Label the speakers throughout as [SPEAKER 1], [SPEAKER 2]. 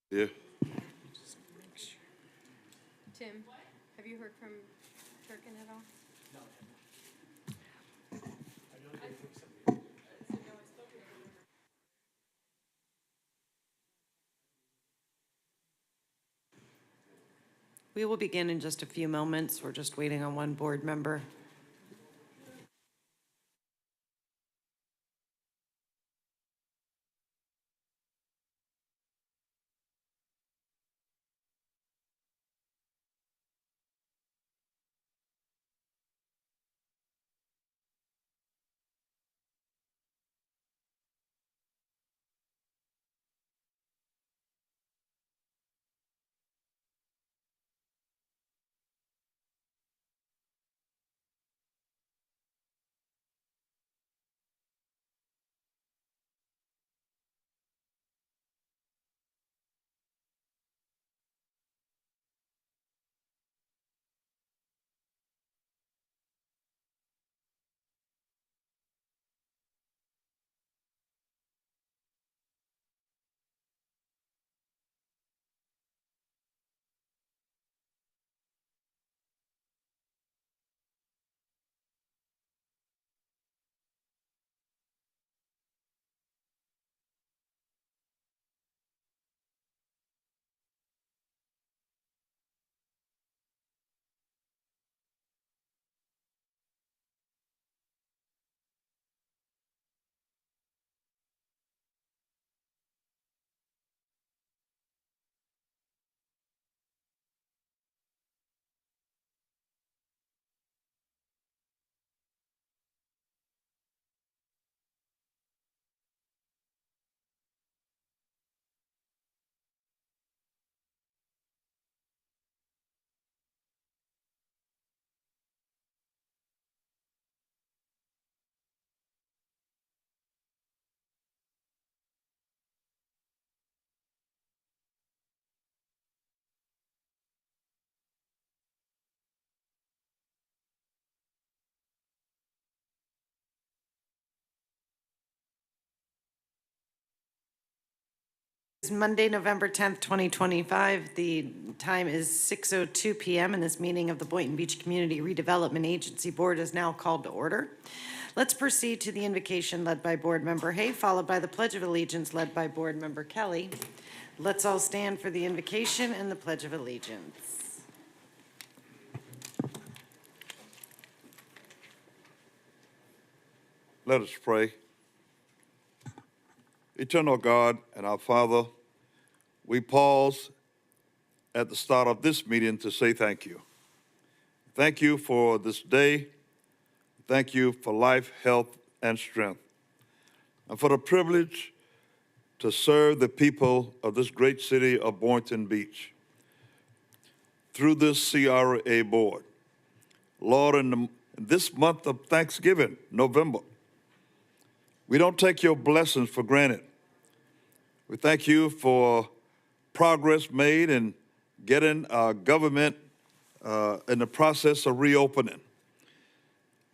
[SPEAKER 1] Yeah.
[SPEAKER 2] Tim, have you heard from Turkin at all?
[SPEAKER 3] We will begin in just a few moments. We're just waiting on one board member. It's Monday, November 10th, 2025. The time is 6:02 p.m. and this meeting of the Boynton Beach Community Redevelopment Agency Board is now called to order. Let's proceed to the invocation led by Board Member Hay, followed by the Pledge of Allegiance led by Board Member Kelly. Let's all stand for the invocation and the Pledge of Allegiance.
[SPEAKER 1] Let us pray. Eternal God and our Father, we pause at the start of this meeting to say thank you. Thank you for this day. Thank you for life, health, and strength, and for the privilege to serve the people of this great city of Boynton Beach through this CRA board. Lord, in this month of Thanksgiving, November, we don't take your blessings for granted. We thank you for progress made in getting our government in the process of reopening,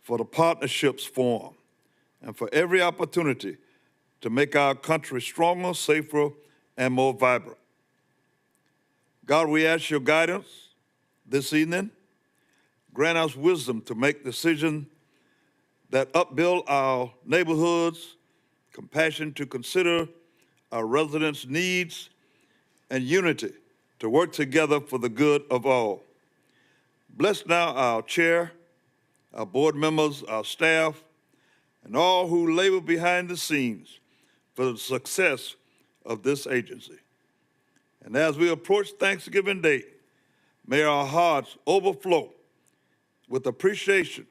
[SPEAKER 1] for the partnerships formed, and for every opportunity to make our country stronger, safer, and more vibrant. God, we ask your guidance this evening. Grant us wisdom to make decisions that upbuild our neighborhoods, compassion to consider our residents' needs, and unity to work together for the good of all. Bless now our chair, our board members, our staff, and all who labor behind the scenes for the success of this agency. And as we approach Thanksgiving Day, may our hearts overflow with appreciation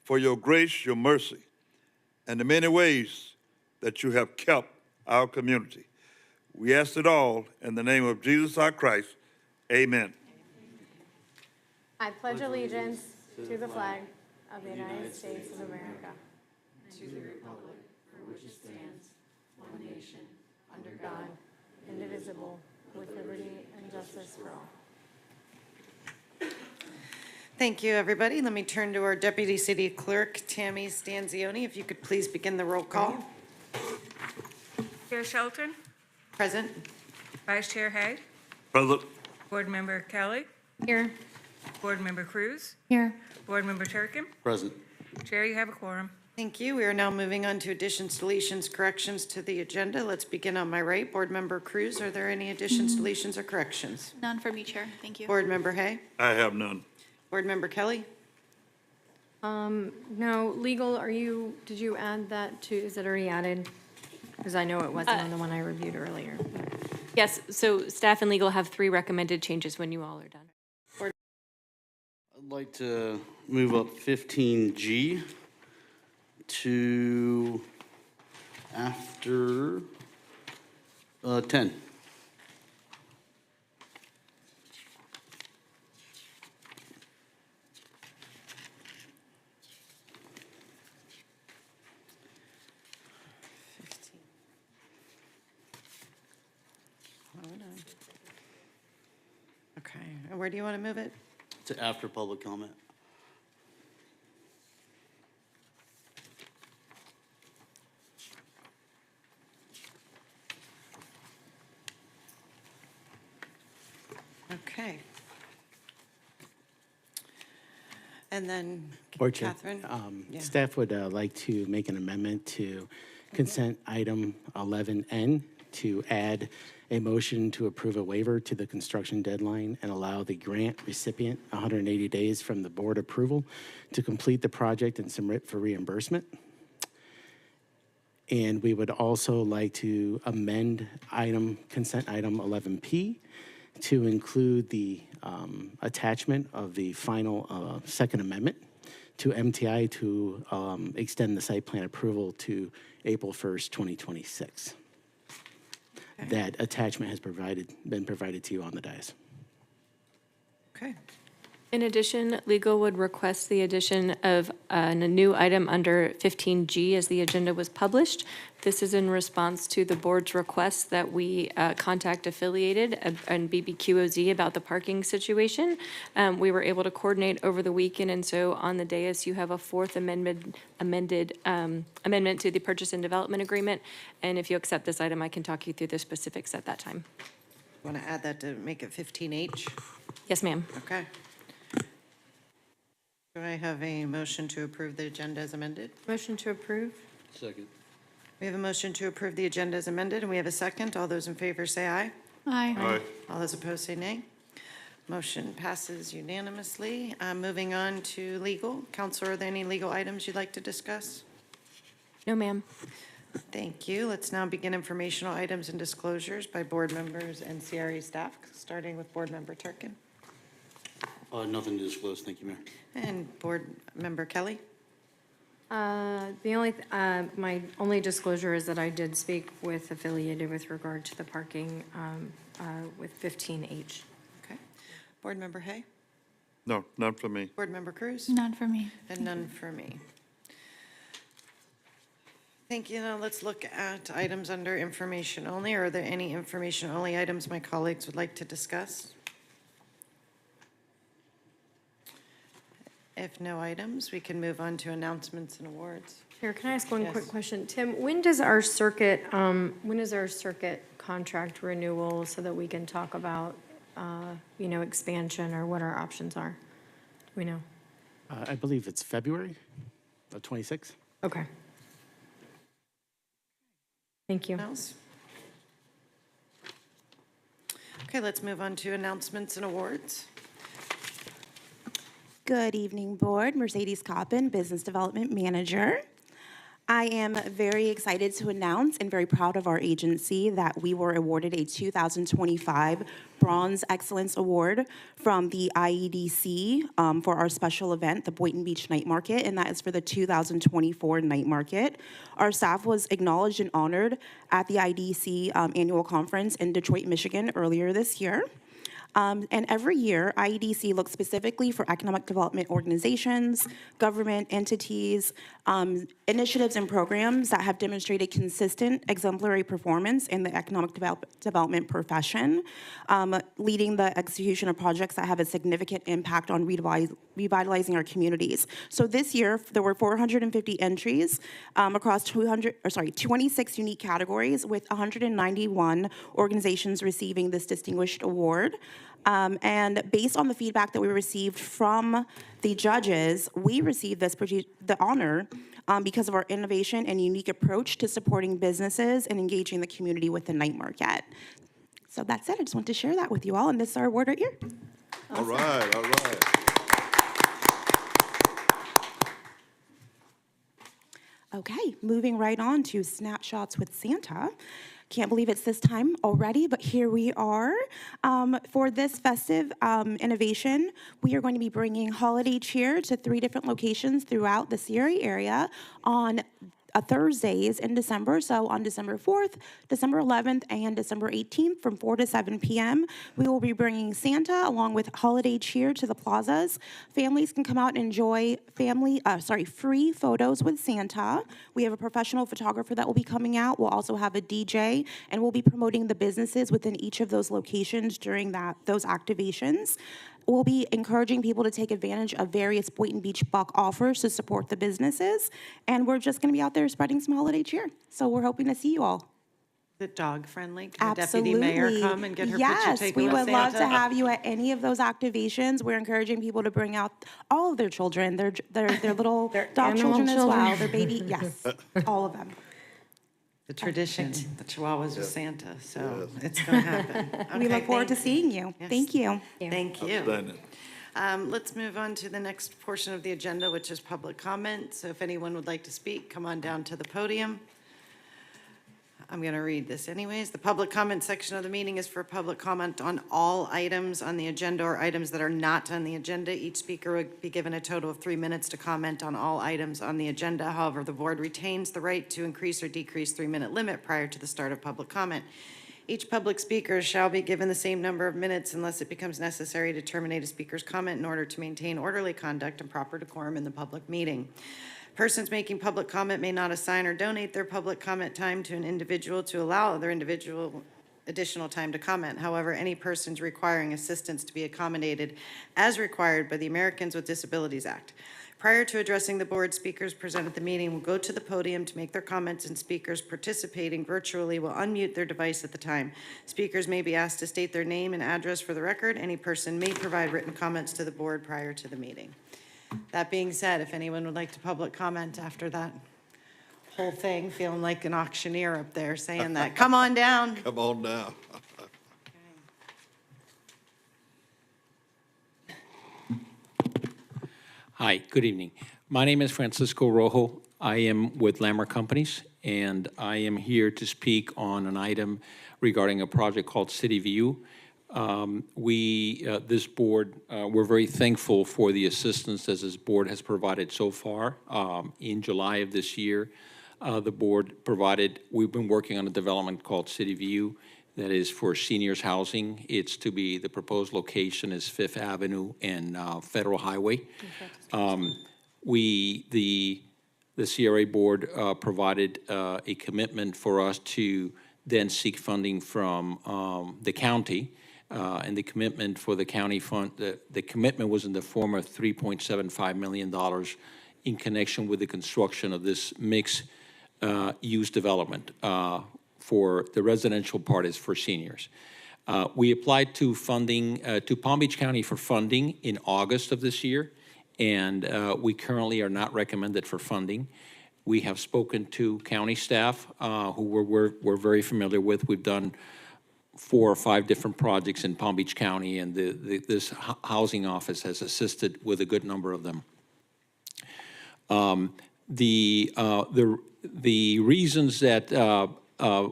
[SPEAKER 1] for your grace, your mercy, and the many ways that you have kept our community. We ask it all in the name of Jesus our Christ. Amen.
[SPEAKER 2] I pledge allegiance to the flag of the United States of America,
[SPEAKER 3] To the republic for which it stands, one nation, under God,
[SPEAKER 2] indivisible, with liberty and justice for all.
[SPEAKER 3] Thank you, everybody. Let me turn to our Deputy City Clerk, Tammy Stanzioni. If you could please begin the roll call.
[SPEAKER 4] Chair Shelton,
[SPEAKER 3] Present.
[SPEAKER 4] Vice Chair Hay,
[SPEAKER 1] Present.
[SPEAKER 4] Board Member Kelly,
[SPEAKER 2] Here.
[SPEAKER 4] Board Member Cruz,
[SPEAKER 2] Here.
[SPEAKER 4] Board Member Turkin.
[SPEAKER 5] Present.
[SPEAKER 4] Chair, you have a quorum.
[SPEAKER 3] Thank you. We are now moving on to additions, deletions, corrections to the agenda. Let's begin on my right. Board Member Cruz, are there any additions, deletions, or corrections?
[SPEAKER 6] None for me, Chair. Thank you.
[SPEAKER 3] Board Member Hay?
[SPEAKER 1] I have none.
[SPEAKER 3] Board Member Kelly?
[SPEAKER 2] No, legal, did you add that to, is it already added? Because I know it wasn't on the one I reviewed earlier.
[SPEAKER 7] Yes, so staff and legal have 3 recommended changes when you all are done.
[SPEAKER 5] I'd like to move up 15G to after 10.
[SPEAKER 3] Okay, and where do you want to move it?
[SPEAKER 5] To after public comment.
[SPEAKER 3] Okay. And then
[SPEAKER 8] Board Chair,
[SPEAKER 3] Catherine? Yeah.
[SPEAKER 8] staff would like to make an amendment to consent item 11N to add a motion to approve a waiver to the construction deadline and allow the grant recipient 180 days from the board approval to complete the project and submit for reimbursement. And we would also like to amend consent item 11P to include the attachment of the final Second Amendment to MTI to extend the site plan approval to April 1st, 2026. That attachment has been provided to you on the dais.
[SPEAKER 3] Okay.
[SPEAKER 7] In addition, legal would request the addition of a new item under 15G as the agenda was published. This is in response to the board's request that we contact Affiliated and BBQOZ about the parking situation. We were able to coordinate over the weekend, and so on the dais, you have a 4th amendment to the purchase and development agreement. And if you accept this item, I can talk you through the specifics at that time.
[SPEAKER 3] Want to add that to make it 15H?
[SPEAKER 7] Yes, ma'am.
[SPEAKER 3] Okay. Do I have a motion to approve the agenda as amended?
[SPEAKER 2] Motion to approve?
[SPEAKER 5] Second.
[SPEAKER 3] We have a motion to approve the agenda as amended, and we have a second. All those in favor say aye.
[SPEAKER 6] Aye.
[SPEAKER 1] Aye.
[SPEAKER 3] All those opposed say nay. Motion passes unanimously. Moving on to legal. Counselor, are there any legal items you'd like to discuss?
[SPEAKER 7] No, ma'am.
[SPEAKER 3] Thank you. Let's now begin informational items and disclosures by board members and CRA staff, starting with Board Member Turkin.
[SPEAKER 5] Nothing to disclose. Thank you, Mayor.
[SPEAKER 3] And Board Member Kelly.
[SPEAKER 2] My only disclosure is that I did speak with Affiliated with regard to the parking with 15H.
[SPEAKER 3] Okay. Board Member Hay.
[SPEAKER 1] No, none for me.
[SPEAKER 3] Board Member Cruz.
[SPEAKER 6] None for me.
[SPEAKER 3] And none for me. Thank you. Now let's look at items under information only. Are there any information only items my colleagues would like to discuss? If no items, we can move on to announcements and awards.
[SPEAKER 2] Here, can I ask one quick
[SPEAKER 3] Yes.
[SPEAKER 2] question? Tim, when is our circuit contract renewal so that we can talk about, expansion or what our options are? Do we know?
[SPEAKER 8] I believe it's February of 26.
[SPEAKER 2] Okay. Thank you.
[SPEAKER 3] Anything else? Okay, let's move on to announcements and awards.
[SPEAKER 9] Good evening, Board. Mercedes Coppin, Business Development Manager. I am very excited to announce and very proud of our agency that we were awarded a 2025 Bronze Excellence Award from the IEDC for our special event, the Boynton Beach Night Market, and that is for the 2024 Night Market. Our staff was acknowledged and honored at the IEDC annual conference in Detroit, Michigan earlier this year. And every year, IEDC looks specifically for economic development organizations, government entities, initiatives and programs that have demonstrated consistent exemplary performance in the economic development profession, leading the execution of projects that have a significant impact on revitalizing our communities. So this year, there were 450 entries across 26 unique categories, with 191 organizations receiving this distinguished award. And based on the feedback that we received from the judges, we received the honor because of our innovation and unique approach to supporting businesses and engaging the community with the night market. So that's it. I just want to share that with you all, and this is our award right here.
[SPEAKER 1] All right, all right.
[SPEAKER 9] Okay, moving right on to Snapshots with Santa. Can't believe it's this time already, but here we are. For this festive innovation, we are going to be bringing holiday cheer to 3 different locations throughout the CRA area on Thursdays in December. So on December 4th, December 11th, and December 18th from 4 to 7 p.m., we will be bringing Santa along with holiday cheer to the plazas. Families can come out and enjoy free photos with Santa. We have a professional photographer that will be coming out. We'll also have a DJ, and we'll be promoting the businesses within each of those locations during those activations. We'll be encouraging people to take advantage of various Boynton Beach Buck offers to support the businesses. And we're just going to be out there spreading some holiday cheer. So we're hoping to see you all.
[SPEAKER 3] The dog friendly? Can the
[SPEAKER 9] Absolutely.
[SPEAKER 3] deputy mayor come and get her picture
[SPEAKER 9] Yes,
[SPEAKER 3] taken
[SPEAKER 9] we
[SPEAKER 3] with
[SPEAKER 9] would love to
[SPEAKER 3] Santa?
[SPEAKER 9] have you at any of those activations. We're encouraging people to bring out all of their children, their little dog
[SPEAKER 2] animal
[SPEAKER 9] children as well,
[SPEAKER 2] children.
[SPEAKER 9] their baby, yes, all of them.
[SPEAKER 3] The tradition, the Chihuahuas with Santa, so it's going to happen.
[SPEAKER 9] We
[SPEAKER 3] Okay,
[SPEAKER 9] look forward to
[SPEAKER 3] thank-
[SPEAKER 9] seeing you.
[SPEAKER 3] Yes.
[SPEAKER 9] Thank you.
[SPEAKER 3] Thank you.
[SPEAKER 1] Outstanding.
[SPEAKER 3] Let's move on to the next portion of the agenda, which is public comment. So if anyone would like to speak, come on down to the podium. I'm going to read this anyways. The public comment section of the meeting is for public comment on all items on the agenda or items that are not on the agenda. Each speaker would be given a total of 3 minutes to comment on all items on the agenda. However, the board retains the right to increase or decrease 3-minute limit prior to the start of public comment. Each public speaker shall be given the same number of minutes unless it becomes necessary to terminate a speaker's comment in order to maintain orderly conduct and proper decorum in the public meeting. Persons making public comment may not assign or donate their public comment time to an individual to allow other individual additional time to comment. However, any persons requiring assistance to be accommodated as required by the Americans with Disabilities Act. Prior to addressing the board, speakers present at the meeting will go to the podium to make their comments, and speakers participating virtually will unmute their device at the time. Speakers may be asked to state their name and address for the record. Any person may provide written comments to the board prior to the meeting. That being said, if anyone would like to public comment after that whole thing, feeling like an auctioneer up there saying that, come on down.
[SPEAKER 1] Come on now.
[SPEAKER 6] Hi, good evening. My name is Francisco Rojo. I am with Landmark Companies, and I am here to speak on an item regarding a project called City View. This board, we're very thankful for the assistance that this board has provided so far. In July of this year, the board provided, we've been working on a development called City View that is for seniors housing. It's to be, the proposed location is Fifth Avenue and Federal Highway. The CRA board provided a commitment for us to then seek funding from the county. And the commitment for the county fund, the commitment was in the form of $3.75 million in connection with the construction of this mixed use development. For the residential part is for seniors. We applied to funding, to Palm Beach County for funding in August of this year, and we currently are not recommended for funding. We have spoken to county staff who we're very familiar with. We've done 4 or 5 different projects in Palm Beach County, and this housing office has assisted with a good number of them. The reasons that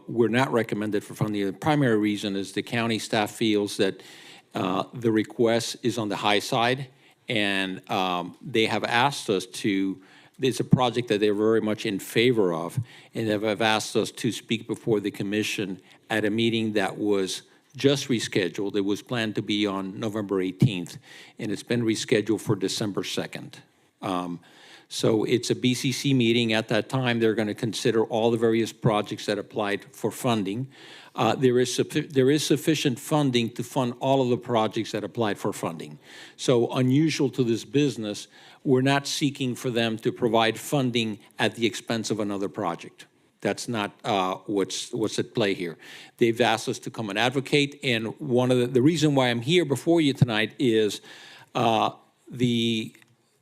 [SPEAKER 6] we're not recommended for funding, the primary reason is the county staff feels that the request is on the high side, and they have asked us to, it's a project that they're very much in favor of, and have asked us to speak before the commission at a meeting that was just rescheduled. It was planned to be on November 18th, and it's been rescheduled for December 2nd. So it's a BCC meeting. At that time, they're going to consider all the various projects that applied for funding. There is sufficient funding to fund all of the projects that applied for funding. So unusual to this business, we're not seeking for them to provide funding at the expense of another project. That's not what's at play here. They've asked us to come and advocate, and one of the reason why I'm here before you tonight is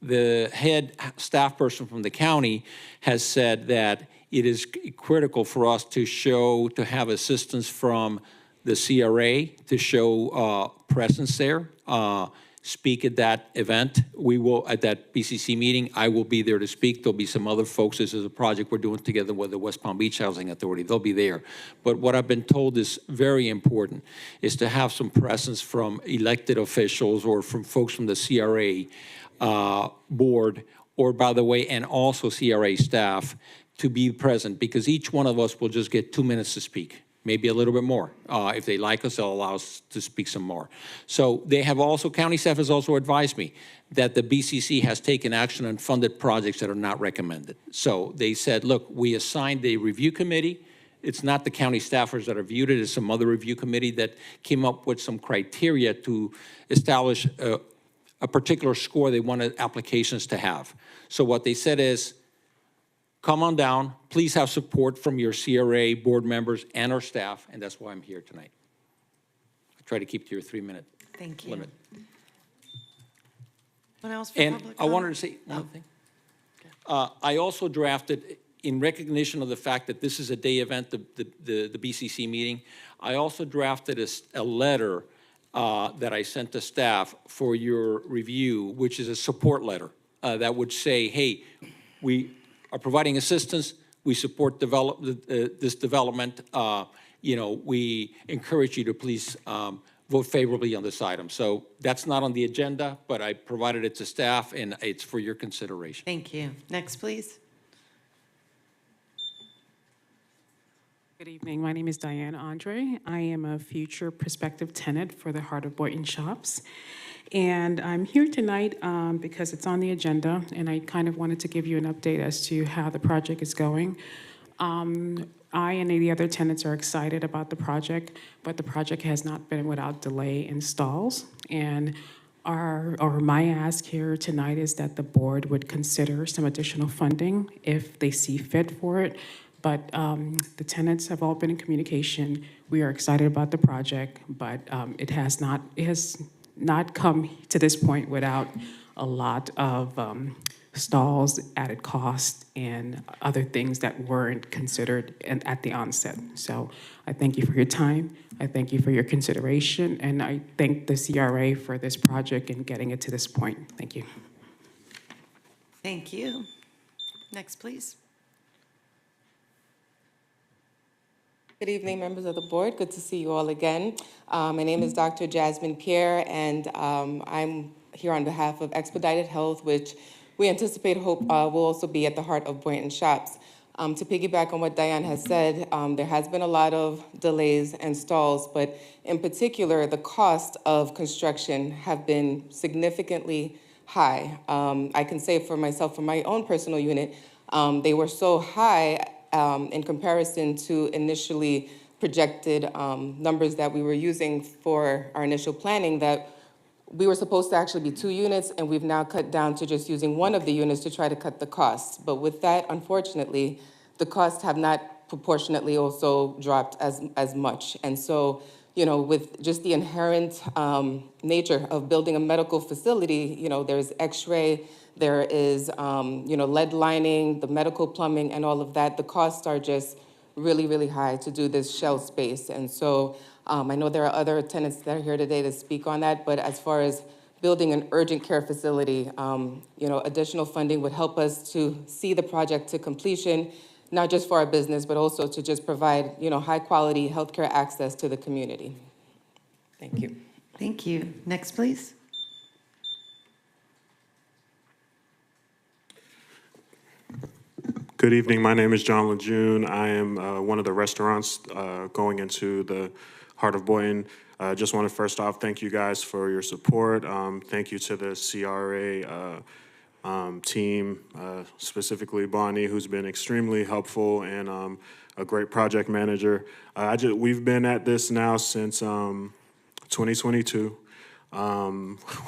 [SPEAKER 6] the head staff person from the county has said that it is critical for us to have assistance from the CRA to show presence there, speak at that event. We will, at that BCC meeting, I will be there to speak. There'll be some other folks. This is a project we're doing together with the West Palm Beach Housing Authority. They'll be there. But what I've been told is very important is to have some presence from elected officials or from folks from the CRA board, or by the way, and also CRA staff to be present, because each one of us will just get 2 minutes to speak, maybe a little bit more. If they like us, they'll allow us to speak some more. So they have also, county staff has also advised me that the BCC has taken action on funded projects that are not recommended. So they said, look, we assigned a review committee. It's not the county staffers that have viewed it, it's some other review committee that came up with some criteria to establish a particular score they wanted applications to have. So what they said is, come on down, please have support from your CRA board members and our staff, and that's why I'm here tonight. I try to keep to your 3-minute
[SPEAKER 3] Thank you.
[SPEAKER 6] limit.
[SPEAKER 3] What else for
[SPEAKER 6] And
[SPEAKER 3] public
[SPEAKER 6] I wanted
[SPEAKER 3] comment?
[SPEAKER 6] to say one other thing. I also drafted, in recognition of the fact that this is a day event, the BCC meeting, I also drafted a letter that I sent to staff for your review, which is a support letter that would say, hey, we are providing assistance, we support this development, we encourage you to please vote favorably on this item. So that's not on the agenda, but I provided it to staff, and it's for your consideration.
[SPEAKER 3] Thank you. Next, please.
[SPEAKER 10] Good evening. My name is Diane Andre. I am a future prospective tenant for the Heart of Boynton Shops. And I'm here tonight because it's on the agenda, and I kind of wanted to give you an update as to how the project is going. I and the other tenants are excited about the project, but the project has not been without delay in stalls. And my ask here tonight is that the board would consider some additional funding if they see fit for it. But the tenants have all been in communication. We are excited about the project, but it has not come to this point without a lot of stalls, added cost, and other things that weren't considered at the onset. So I thank you for your time. I thank you for your consideration, and I thank the CRA for this project and getting it to this point. Thank you.
[SPEAKER 3] Thank you. Next, please.
[SPEAKER 11] Good evening, members of the board. Good to see you all again. My name is Dr. Jasmine Pierre, and I'm here on behalf of Expedited Health, which we anticipate will also be at the Heart of Boynton Shops. To piggyback on what Diane has said, there has been a lot of delays and stalls, but in particular, the cost of construction have been significantly high. I can say for myself, for my own personal unit, they were so high in comparison to initially projected numbers that we were using for our initial planning, that we were supposed to actually be 2 units, and we've now cut down to just using 1 of the units to try to cut the costs. But with that, unfortunately, the costs have not proportionately also dropped as much. And so, with just the inherent nature of building a medical facility, there's X-ray, there is, lead lining, the medical plumbing, and all of that. The costs are just really, really high to do this shell space. And so I know there are other tenants that are here today to speak on that, but as far as building an urgent care facility, additional funding would help us to see the project to completion, not just for our business, but also to just provide, high-quality healthcare access to the community. Thank you.
[SPEAKER 3] Thank you. Next, please.
[SPEAKER 12] Good evening. My name is John Lejeune. I am one of the restaurants going into the Heart of Boynton. Just want to first off thank you guys for your support. Thank you to the CRA team, specifically Bonnie, who's been extremely helpful and a great project manager. We've been at this now since 2022.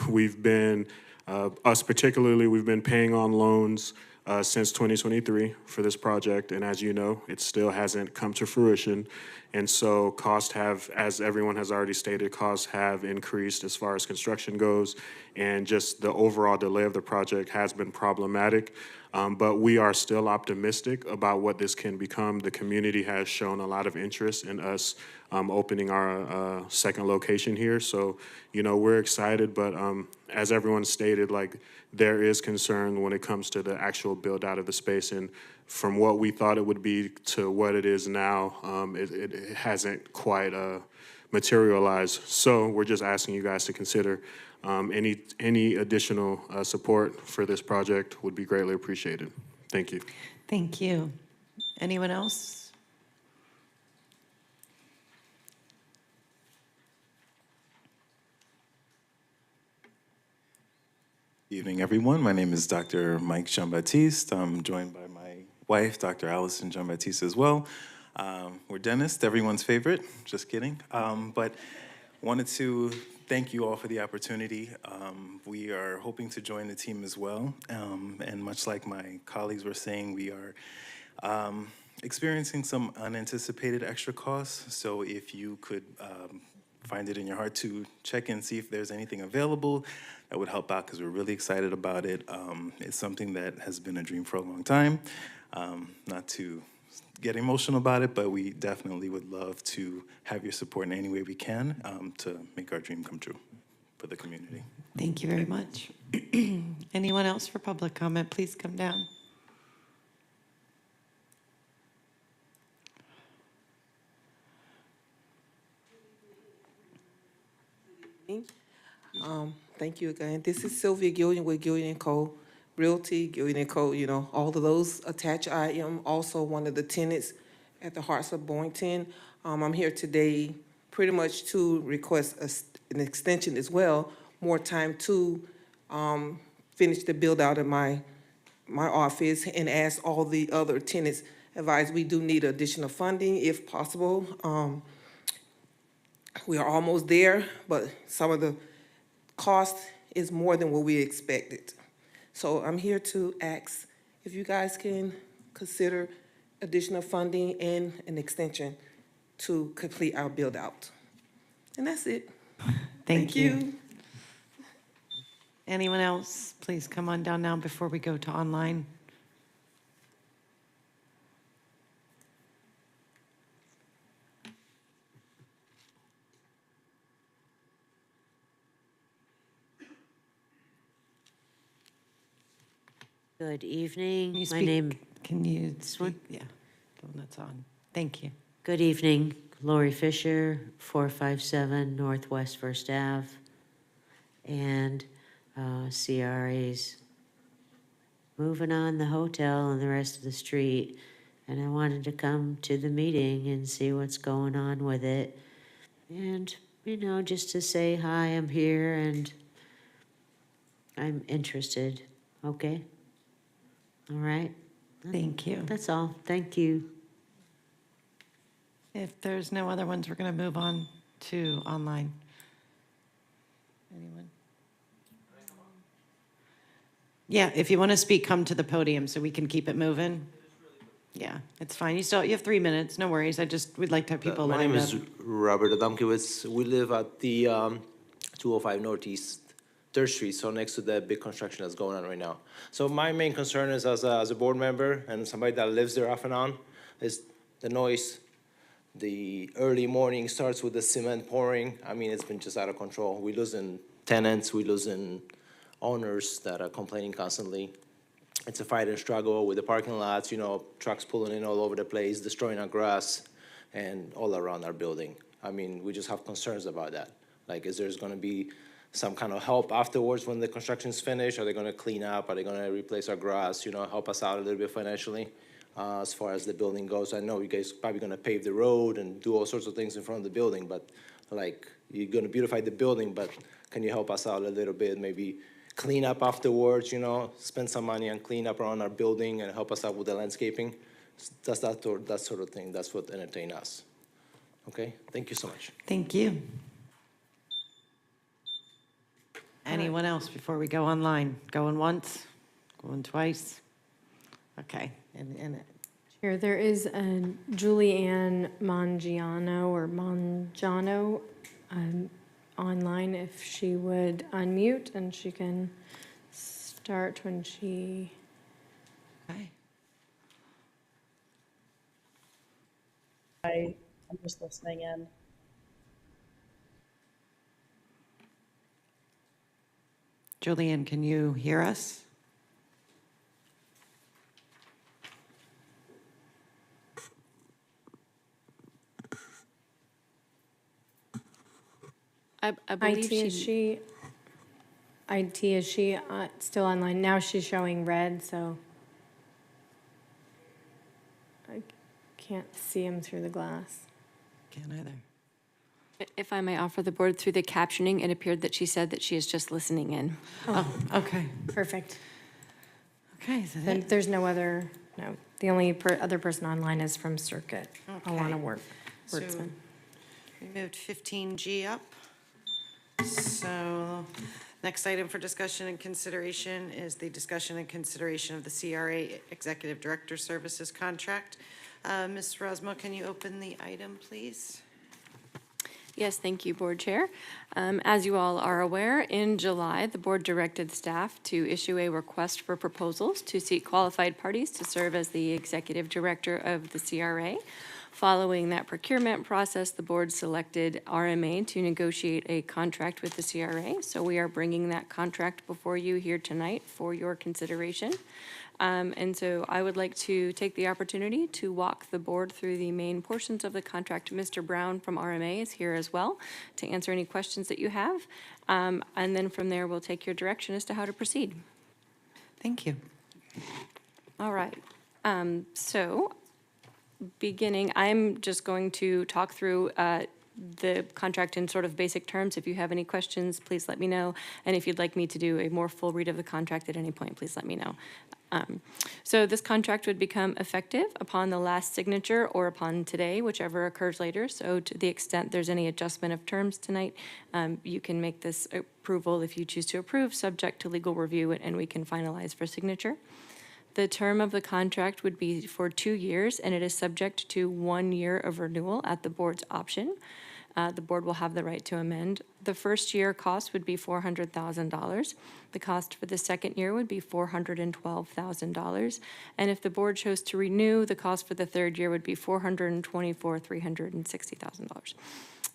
[SPEAKER 12] We've been, us particularly, we've been paying on loans since 2023 for this project, and as you know, it still hasn't come to fruition. And so costs have, as everyone has already stated, costs have increased as far as construction goes, and just the overall delay of the project has been problematic. But we are still optimistic about what this can become. The community has shown a lot of interest in us opening our second location here. So, you know, we're excited, but as everyone stated, like, there is concern when it comes to the actual build out of the space. And from what we thought it would be to what it is now, it hasn't quite materialized. So we're just asking you guys to consider any additional support for this project would be greatly appreciated. Thank you.
[SPEAKER 3] Thank you. Anyone else?
[SPEAKER 13] Evening, everyone. My name is Dr. Mike Jean-Baptiste. I'm joined by my wife, Dr. Allison Jean-Baptiste, as well. We're dentists, everyone's favorite. Just kidding. But wanted to thank you all for the opportunity. We are hoping to join the team as well. And much like my colleagues were saying, we are experiencing some unanticipated extra costs. So if you could find it in your heart to check and see if there's anything available, that would help out, because we're really excited about it. It's something that has been a dream for a long time. Not to get emotional about it, but we definitely would love to have your support in any way we can to make our dream come true for the community.
[SPEAKER 3] Thank you very much. Anyone else for public comment? Please come down.
[SPEAKER 14] Thank you again. This is Sylvia Gillian with Gillian & Co. Realty, Gillian & Co., you know, all of those attached. I am also one of the tenants at the Hearts of Boynton. I'm here today pretty much to request an extension as well, more time to finish the build out of my office, and as all the other tenants advise, we do need additional funding if possible. We are almost there, but some of the cost is more than what we expected. So I'm here to ask if you guys can consider additional funding and an extension to complete our build out. And that's it.
[SPEAKER 3] Thank you. Anyone else? Please come on down now before we go to online.
[SPEAKER 15] Good evening.
[SPEAKER 3] Can you
[SPEAKER 15] My name.
[SPEAKER 3] Can you speak? Yeah, that's on. Thank you.
[SPEAKER 15] Good evening. Lori Fisher, 457 Northwest First Ave, and CRA's moving on the hotel and the rest of the street. And I wanted to come to the meeting and see what's going on with it. And, you know, just to say hi, I'm here and I'm interested. Okay? All right.
[SPEAKER 3] Thank you.
[SPEAKER 15] That's all. Thank you.
[SPEAKER 3] If there's no other ones, we're going to move on to online. Anyone? Yeah, if you want to speak, come to the podium so we can keep it moving. Yeah, it's fine. You have 3 minutes. No worries. We'd like to have people lined up.
[SPEAKER 16] My name is Robert Adamkiewicz. We live at the 205 Northeast 3rd Street, so next to the big construction that's going on right now. So my main concern is as a board member and somebody that lives there off and on is the noise. The early morning starts with the cement pouring. I mean, it's been just out of control. We're losing tenants, we're losing owners that are complaining constantly. It's a fight and struggle with the parking lots, you know, trucks pulling in all over the place, destroying our grass and all around our building. I mean, we just have concerns about that. Like, is there gonna be some kind of help afterwards when the construction's finished? Are they gonna clean up? Are they gonna replace our grass, you know, help us out a little bit financially? as far as the building goes. I know you guys probably gonna pave the road and do all sorts of things in front of the building, but like, you're gonna beautify the building, but can you help us out a little bit, maybe clean up afterwards, you know, spend some money on clean up around our building and help us out with the landscaping? That's that sort of thing, that's what entertain us. Okay, thank you so much.
[SPEAKER 3] Thank you. Anyone else before we go online? Going once, going twice? Okay, and
[SPEAKER 2] Here, there is a Julianne Mangiano online, if she would unmute, and she can start when she...
[SPEAKER 3] okay.
[SPEAKER 17] I'm just listening in.
[SPEAKER 3] Julianne, can you hear us?
[SPEAKER 7] I believe
[SPEAKER 2] IT, is she still online? Now she's showing red, so I can't see him through the glass.
[SPEAKER 3] Can't either.
[SPEAKER 7] If I may offer the board, through the captioning, it appeared that she said that she is just listening in.
[SPEAKER 3] Oh, okay.
[SPEAKER 2] Perfect.
[SPEAKER 3] Okay, so
[SPEAKER 2] Then
[SPEAKER 3] that,
[SPEAKER 2] there's no other, no, the only other person online is from Circuit, Alana Wordsman.
[SPEAKER 3] so we moved 15G up. So next item for discussion and consideration is the discussion and consideration of the CRA Executive Director Services contract. Ms. Rosmo, can you open the item, please?
[SPEAKER 7] Yes, thank you, Board Chair. As you all are aware, in July, the board directed staff to issue a request for proposals to seek qualified parties to serve as the executive director of the CRA. Following that procurement process, the board selected RMA to negotiate a contract with the CRA. So we are bringing that contract before you here tonight for your consideration. And so I would like to take the opportunity to walk the board through the main portions of the contract. Mr. Brown from RMA is here as well to answer any questions that you have. And then from there, we'll take your direction as to how to proceed.
[SPEAKER 3] Thank you.
[SPEAKER 7] All right. So beginning, I'm just going to talk through the contract in sort of basic terms. If you have any questions, please let me know. And if you'd like me to do a more full read of the contract at any point, please let me know. So this contract would become effective upon the last signature or upon today, whichever occurs later. So to the extent there's any adjustment of terms tonight, you can make this approval if you choose to approve, subject to legal review, and we can finalize for signature. The term of the contract would be for 2 years, and it is subject to 1 year of renewal at the board's option. The board will have the right to amend. The first year cost would be $400,000. The cost for the second year would be $412,000. And if the board chose to renew, the cost for the third year would be $424,360,000.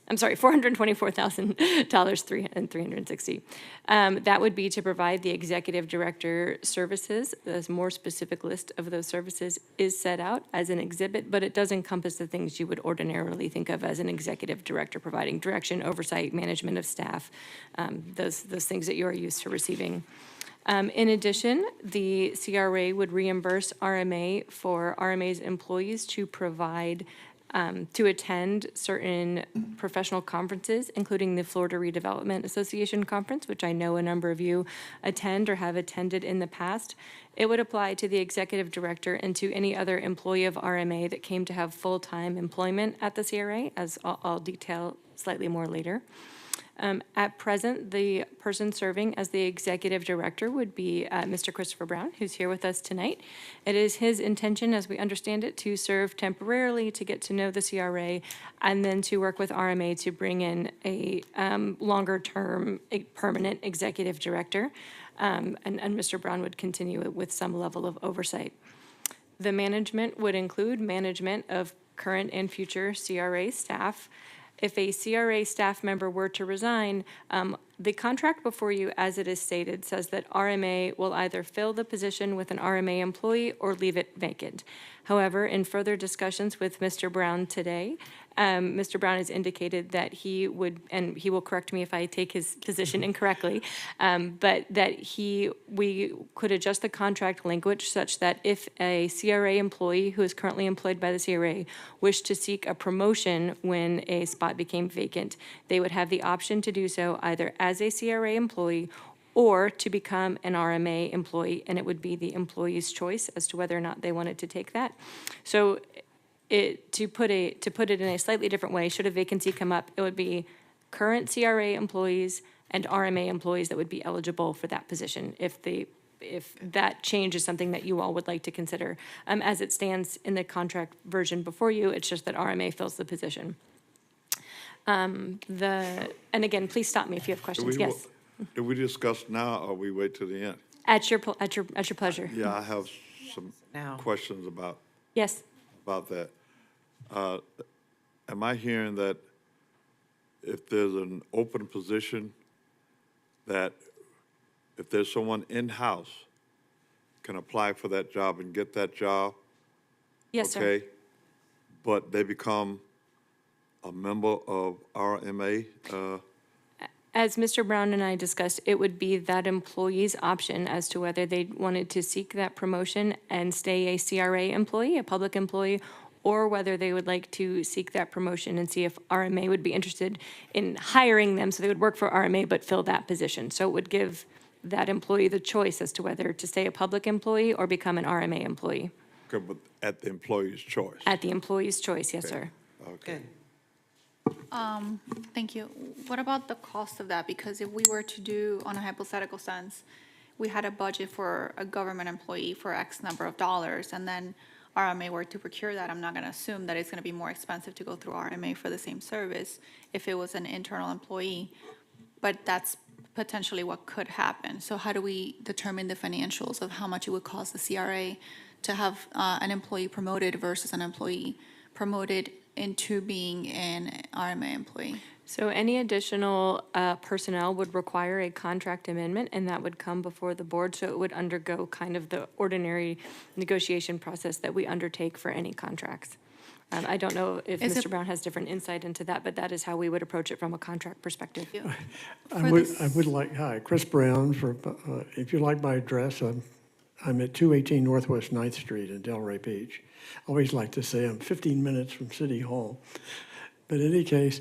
[SPEAKER 7] I'm sorry, $424,360. That would be to provide the executive director services. A more specific list of those services is set out as an exhibit, but it does encompass the things you would ordinarily think of as an executive director, providing direction, oversight, management of staff, those things that you are used to receiving. In addition, the CRA would reimburse RMA for RMA's employees to provide to attend certain professional conferences, including the Florida Redevelopment Association Conference, which I know a number of you attend or have attended in the past. It would apply to the executive director and to any other employee of RMA that came to have full-time employment at the CRA, as I'll detail slightly more later. At present, the person serving as the executive director would be Mr. Christopher Brown, who's here with us tonight. It is his intention, as we understand it, to serve temporarily to get to know the CRA and then to work with RMA to bring in a longer-term, a permanent executive director. And Mr. Brown would continue with some level of oversight. The management would include management of current and future CRA staff. If a CRA staff member were to resign, The contract before you, as it is stated, says that RMA will either fill the position with an RMA employee or leave it vacant. However, in further discussions with Mr. Brown today, Mr. Brown has indicated that he would, and he will correct me if I take his position incorrectly, but that we could adjust the contract language such that if a CRA employee who is currently employed by the CRA wished to seek a promotion when a spot became vacant, they would have the option to do so either as a CRA employee or to become an RMA employee, and it would be the employee's choice as to whether or not they wanted to take that. So to put it in a slightly different way, should a vacancy come up, it would be current CRA employees and RMA employees that would be eligible for that position if that change is something that you all would like to consider. As it stands in the contract version before you, it's just that RMA fills the position. And again, please stop me if you have questions. Yes.
[SPEAKER 1] Do we discuss now, or we wait till the end?
[SPEAKER 7] At your pleasure.
[SPEAKER 1] Yeah, I have some questions about
[SPEAKER 7] Yes.
[SPEAKER 1] that. Am I hearing that if there's an open position, that if there's someone in-house can apply for that job and get that job?
[SPEAKER 7] Yes, sir.
[SPEAKER 1] Okay, but they become a member of RMA?
[SPEAKER 7] As Mr. Brown and I discussed, it would be that employee's option as to whether they wanted to seek that promotion and stay a CRA employee, a public employee, or whether they would like to seek that promotion and see if RMA would be interested in hiring them so they would work for RMA but fill that position. So it would give that employee the choice as to whether to stay a public employee or become an RMA employee.
[SPEAKER 1] Okay, but at the employee's choice?
[SPEAKER 7] At the employee's choice, yes, sir.
[SPEAKER 1] Okay.
[SPEAKER 18] Thank you. What about the cost of that? Because if we were to do, on a hypothetical sense, we had a budget for a government employee for X number of dollars, and then RMA were to procure that, I'm not going to assume that it's going to be more expensive to go through RMA for the same service if it was an internal employee, but that's potentially what could happen. So how do we determine the financials of how much it would cost the CRA to have an employee promoted versus an employee promoted into being an RMA employee?
[SPEAKER 7] So any additional personnel would require a contract amendment, and that would come before the board, so it would undergo kind of the ordinary negotiation process that we undertake for any contracts. I don't know if Mr. Brown has different insight into that, but that is how we would approach it from a contract perspective.
[SPEAKER 19] I would like, hi, Chris Brown, if you like my address, I'm at 218 Northwest 9th Street in Delray Beach. I always like to say I'm 15 minutes from City Hall. But in any case,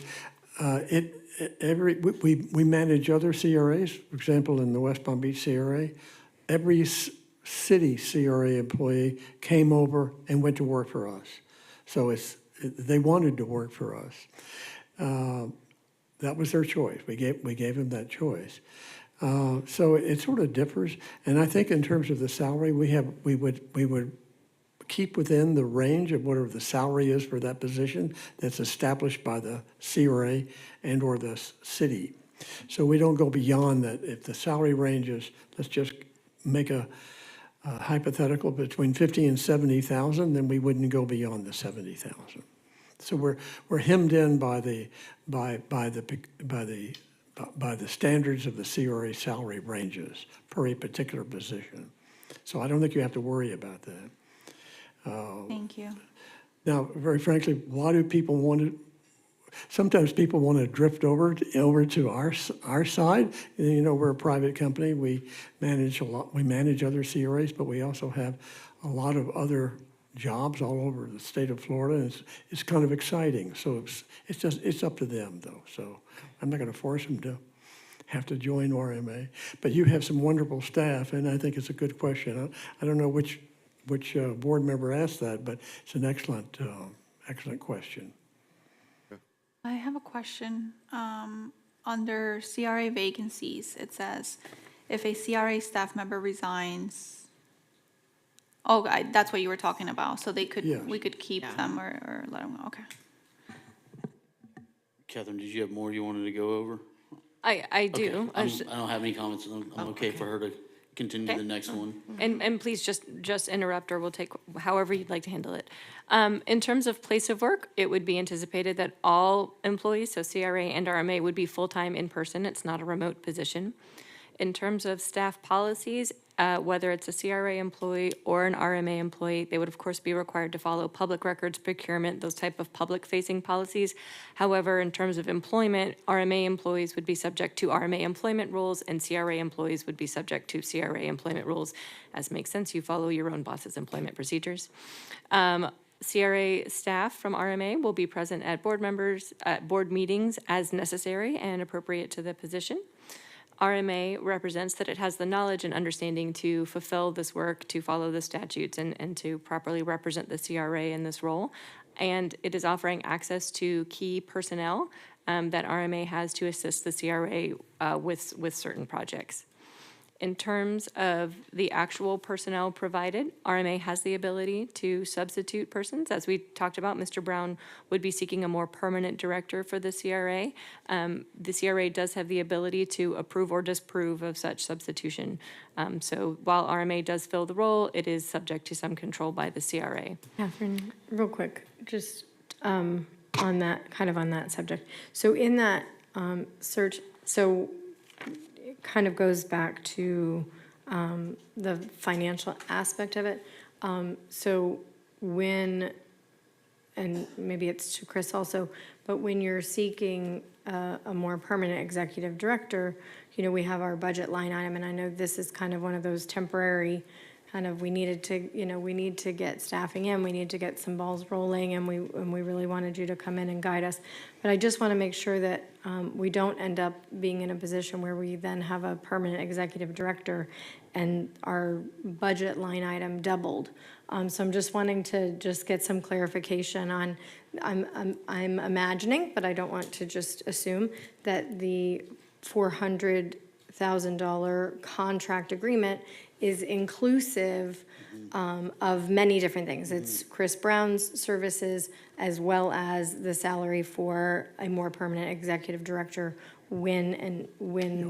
[SPEAKER 19] we manage other CRAs. For example, in the West Palm Beach CRA, every city CRA employee came over and went to work for us. So they wanted to work for us. That was their choice. We gave them that choice. So it sort of differs. And I think in terms of the salary, we would keep within the range of whatever the salary is for that position that's established by the CRA and or the city. So we don't go beyond that. If the salary range is, let's just make a hypothetical, between 50 and 70,000, then we wouldn't go beyond the 70,000. So we're hemmed in by the standards of the CRA salary ranges for a particular position. So I don't think you have to worry about that.
[SPEAKER 18] Thank you.
[SPEAKER 19] Now, very frankly, why do people want to? Sometimes people want to drift over to our side. You know, we're a private company. We manage a lot. We manage other CRAs, but we also have a lot of other jobs all over the state of Florida. And it's kind of exciting. So it's up to them, though. So I'm not going to force them to have to join RMA. But you have some wonderful staff, and I think it's a good question. I don't know which board member asked that, but it's an excellent question.
[SPEAKER 18] I have a question. Under CRA vacancies, it says if a CRA staff member resigns, that's what you were talking about. So they could,
[SPEAKER 19] Yes.
[SPEAKER 18] we could keep them or let them go. Okay.
[SPEAKER 5] Catherine, did you have more you wanted to go over?
[SPEAKER 7] I do.
[SPEAKER 5] Okay. I don't have any comments. I'm okay for her to continue to the next one.
[SPEAKER 7] And please just interrupt, or we'll however you'd like to handle it. In terms of place of work, it would be anticipated that all employees, so CRA and RMA, would be full-time in person. It's not a remote position. In terms of staff policies, whether it's a CRA employee or an RMA employee, they would of course be required to follow public records, procurement, those type of public-facing policies. However, in terms of employment, RMA employees would be subject to RMA employment rules, and CRA employees would be subject to CRA employment rules. As makes sense, you follow your own boss's employment procedures. CRA staff from RMA will be present at board meetings as necessary and appropriate to the position. RMA represents that it has the knowledge and understanding to fulfill this work, to follow the statutes, and to properly represent the CRA in this role. And it is offering access to key personnel that RMA has to assist the CRA with certain projects. In terms of the actual personnel provided, RMA has the ability to substitute persons. As we talked about, Mr. Brown would be seeking a more permanent director for the CRA. The CRA does have the ability to approve or disapprove of such substitution. So while RMA does fill the role, it is subject to some control by the CRA.
[SPEAKER 2] Catherine, real quick, just on that subject. So in that search, so it kind of goes back to the financial aspect of it. So when, and maybe it's to Chris also, but when you're seeking a more permanent executive director, you know, we have our budget line item, and I know this is kind of one of those temporary kind of, we need to get staffing in, we need to get some balls rolling, and we really wanted you to come in and guide us. But I just want to make sure that we don't end up being in a position where we then have a permanent executive director and our budget line item doubled. So I'm just wanting to just get some clarification on, I'm imagining, but I don't want to just assume, that the $400,000 contract agreement is inclusive of many different things. It's Chris Brown's services as well as the salary for a more permanent executive director when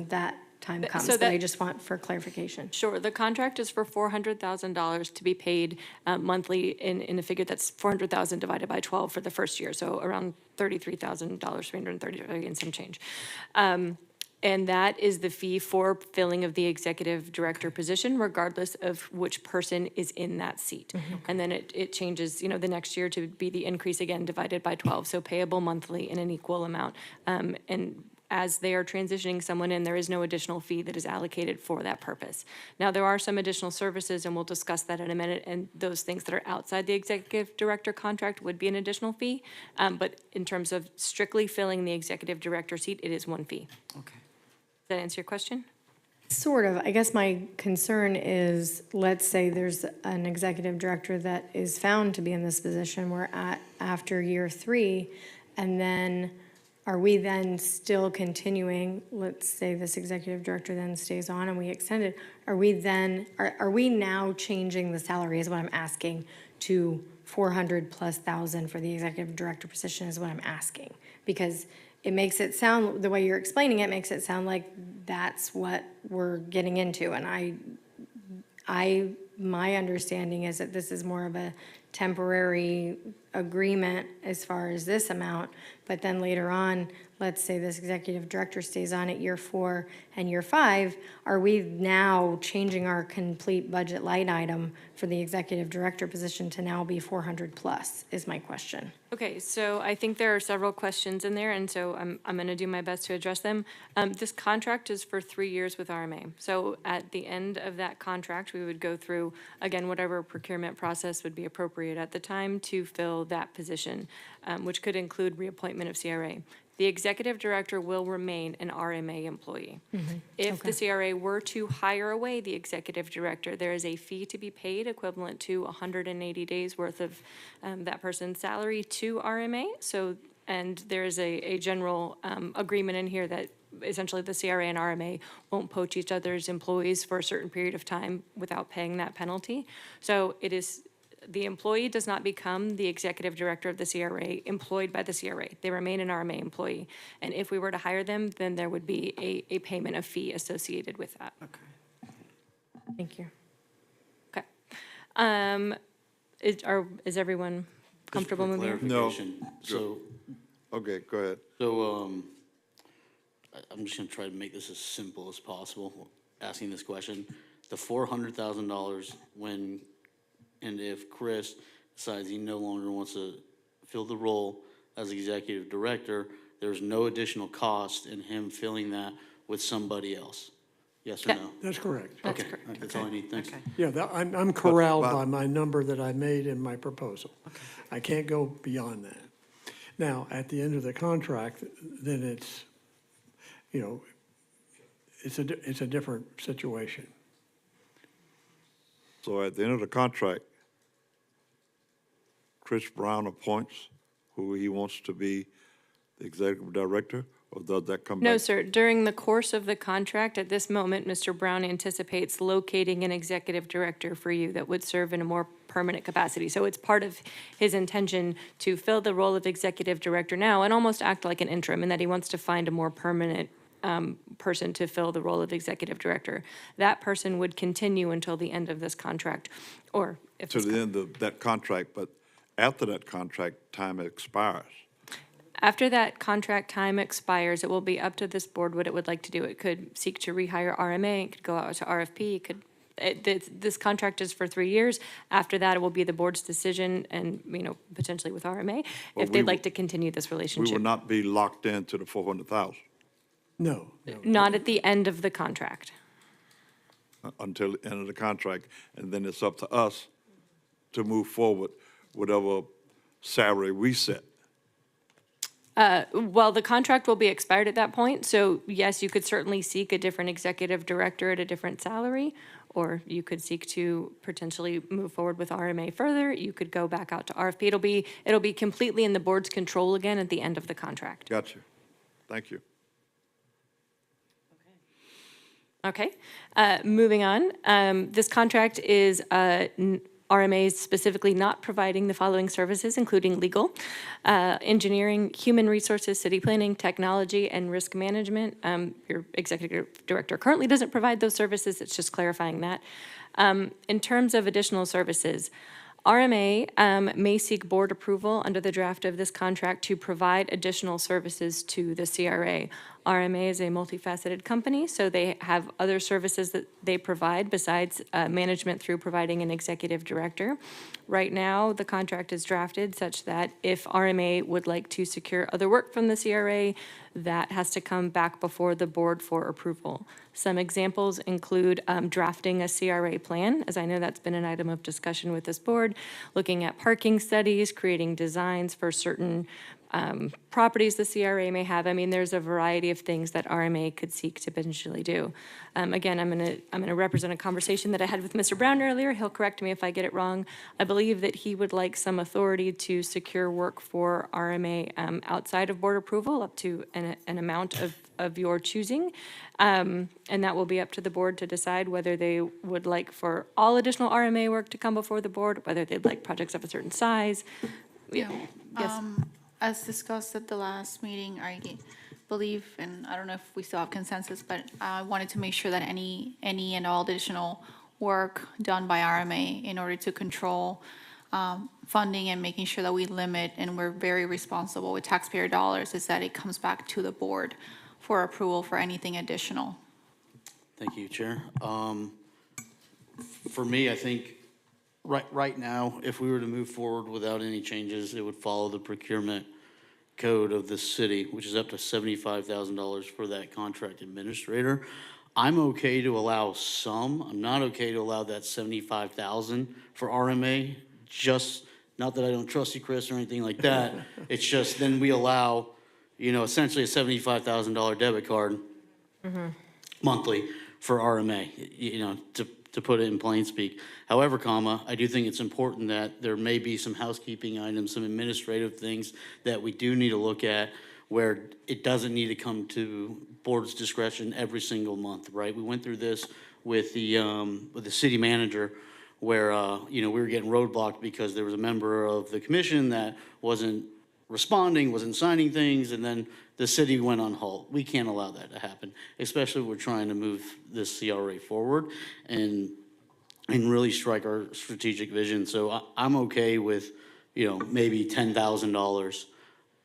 [SPEAKER 2] that time comes.
[SPEAKER 7] So
[SPEAKER 2] But I
[SPEAKER 7] that-
[SPEAKER 2] just want for clarification.
[SPEAKER 7] Sure, the contract is for $400,000 to be paid monthly in a figure that's 400,000 divided by 12 for the first year, so around $33,000, 330 and some change. And that is the fee for filling of the executive director position, regardless of which person is in that seat. And then it changes, you know, the next year to be the increase again divided by 12, so payable monthly in an equal amount. And as they are transitioning someone in, there is no additional fee that is allocated for that purpose. Now, there are some additional services, and we'll discuss that in a minute, and those things that are outside the executive director contract would be an additional fee. But in terms of strictly filling the executive director seat, it is one fee.
[SPEAKER 3] Okay.
[SPEAKER 7] Does that answer your question?
[SPEAKER 2] Sort of. I guess my concern is, let's say there's an executive director that is found to be in this position, we're at after year 3, and then are we then still continuing, let's say this executive director then stays on and we extend it, are we then, are we now changing the salary is what I'm asking to 400,000+ for the executive director position is what I'm asking? Because it makes it sound, the way you're explaining it makes it sound like that's what we're getting into. And my understanding is that this is more of a temporary agreement as far as this amount, but then later on, let's say this executive director stays on at year 4 and year 5, are we now changing our complete budget line item for the executive director position to now be 400+ is my question.
[SPEAKER 7] Okay, so I think there are several questions in there, and so I'm going to do my best to address them. This contract is for 3 years with RMA. So at the end of that contract, we would go through, again, whatever procurement process would be appropriate at the time to fill that position, which could include reappointment of CRA. The executive director will remain an RMA employee. If the CRA were to hire away the executive director, there is a fee to be paid equivalent to 180 days worth of that person's salary to RMA. So, and there is a general agreement in here that essentially the CRA and RMA won't poach each other's employees for a certain period of time without paying that penalty. So it is, the employee does not become the executive director of the CRA employed by the CRA. They remain an RMA employee. And if we were to hire them, then there would be a payment of fee associated with that.
[SPEAKER 3] Okay.
[SPEAKER 2] Thank you.
[SPEAKER 7] Okay. is everyone comfortable
[SPEAKER 5] For
[SPEAKER 7] moving?
[SPEAKER 5] clarification, so,
[SPEAKER 1] Okay, go ahead.
[SPEAKER 5] so, I'm just gonna try to make this as simple as possible, asking this question. The $400,000 when, and if Chris decides he no longer wants to fill the role as executive director, there's no additional cost in him filling that with somebody else? Yes or no?
[SPEAKER 19] That's correct.
[SPEAKER 5] Okay, that's all I need, thanks.
[SPEAKER 19] Yeah, I'm corralled
[SPEAKER 1] but-
[SPEAKER 19] by my number that I made in my proposal. I can't go beyond that. Now, at the end of the contract, then it's, you know, it's a different situation.
[SPEAKER 1] So at the end of the contract, Chris Brown appoints who he wants to be the executive director, or does that come back?
[SPEAKER 7] No, sir. During the course of the contract, at this moment, Mr. Brown anticipates locating an executive director for you that would serve in a more permanent capacity. So it's part of his intention to fill the role of executive director now and almost act like an interim, in that he wants to find a more permanent person to fill the role of executive director. That person would continue until the end of this contract, or if
[SPEAKER 1] To
[SPEAKER 7] this
[SPEAKER 1] the end of that contract, but after that contract, time expires.
[SPEAKER 7] After that contract time expires, it will be up to this board what it would like to do. It could seek to rehire RMA, it could go out to RFP, it could, this contract is for 3 years. After that, it will be the board's decision and, you know, potentially with RMA,
[SPEAKER 1] But
[SPEAKER 7] if
[SPEAKER 1] we
[SPEAKER 7] they'd
[SPEAKER 1] will-
[SPEAKER 7] like to continue this
[SPEAKER 1] We
[SPEAKER 7] relationship.
[SPEAKER 1] will not be locked into the 400,000
[SPEAKER 19] No.
[SPEAKER 7] Not at the end of the contract.
[SPEAKER 1] until the end of the contract, and then it's up to us to move forward whatever salary we set.
[SPEAKER 7] Well, the contract will be expired at that point, so yes, you could certainly seek a different executive director at a different salary, or you could seek to potentially move forward with RMA further. You could go back out to RFP. It'll be completely in the board's control again at the end of the contract.
[SPEAKER 1] Got you. Thank you.
[SPEAKER 7] Okay, moving on. This contract is RMA is specifically not providing the following services, including legal, engineering, human resources, city planning, technology, and risk management. Your executive director currently doesn't provide those services. It's just clarifying that. In terms of additional services, RMA may seek board approval under the draft of this contract to provide additional services to the CRA. RMA is a multifaceted company, so they have other services that they provide besides management through providing an executive director. Right now, the contract is drafted such that if RMA would like to secure other work from the CRA, that has to come back before the board for approval. Some examples include drafting a CRA plan, as I know that's been an item of discussion with this board, looking at parking studies, creating designs for certain properties the CRA may have. I mean, there's a variety of things that RMA could seek to potentially do. Again, I'm gonna represent a conversation that I had with Mr. Brown earlier. He'll correct me if I get it wrong. I believe that he would like some authority to secure work for RMA outside of board approval, up to an amount of your choosing. And that will be up to the board to decide whether they would like for all additional RMA work to come before the board, whether they'd like projects of a certain size. Yes.
[SPEAKER 18] As discussed at the last meeting, I believe, and I don't know if we still have consensus, but I wanted to make sure that any and all additional work done by RMA in order to control funding and making sure that we limit and we're very responsible with taxpayer dollars, is that it comes back to the board for approval for anything additional.
[SPEAKER 5] Thank you, Chair. For me, I think right now, if we were to move forward without any changes, it would follow the procurement code of the city, which is up to $75,000 for that contract administrator. I'm okay to allow some. I'm not okay to allow that $75,000 for RMA. Just, not that I don't trust you, Chris, or anything like that. It's just then we allow, you know, essentially a $75,000 debit card monthly for RMA, you know, to put it in plain speak. However, I do think it's important that there may be some housekeeping items, some administrative things that we do need to look at where it doesn't need to come to board's discretion every single month, right? We went through this with the city manager where, you know, we were getting roadblocked because there was a member of the commission that wasn't responding, wasn't signing things, and then the city went on hold. We can't allow that to happen, especially if we're trying to move this CRA forward. And and really strike our strategic vision. So I'm okay with, you know, maybe $10,000.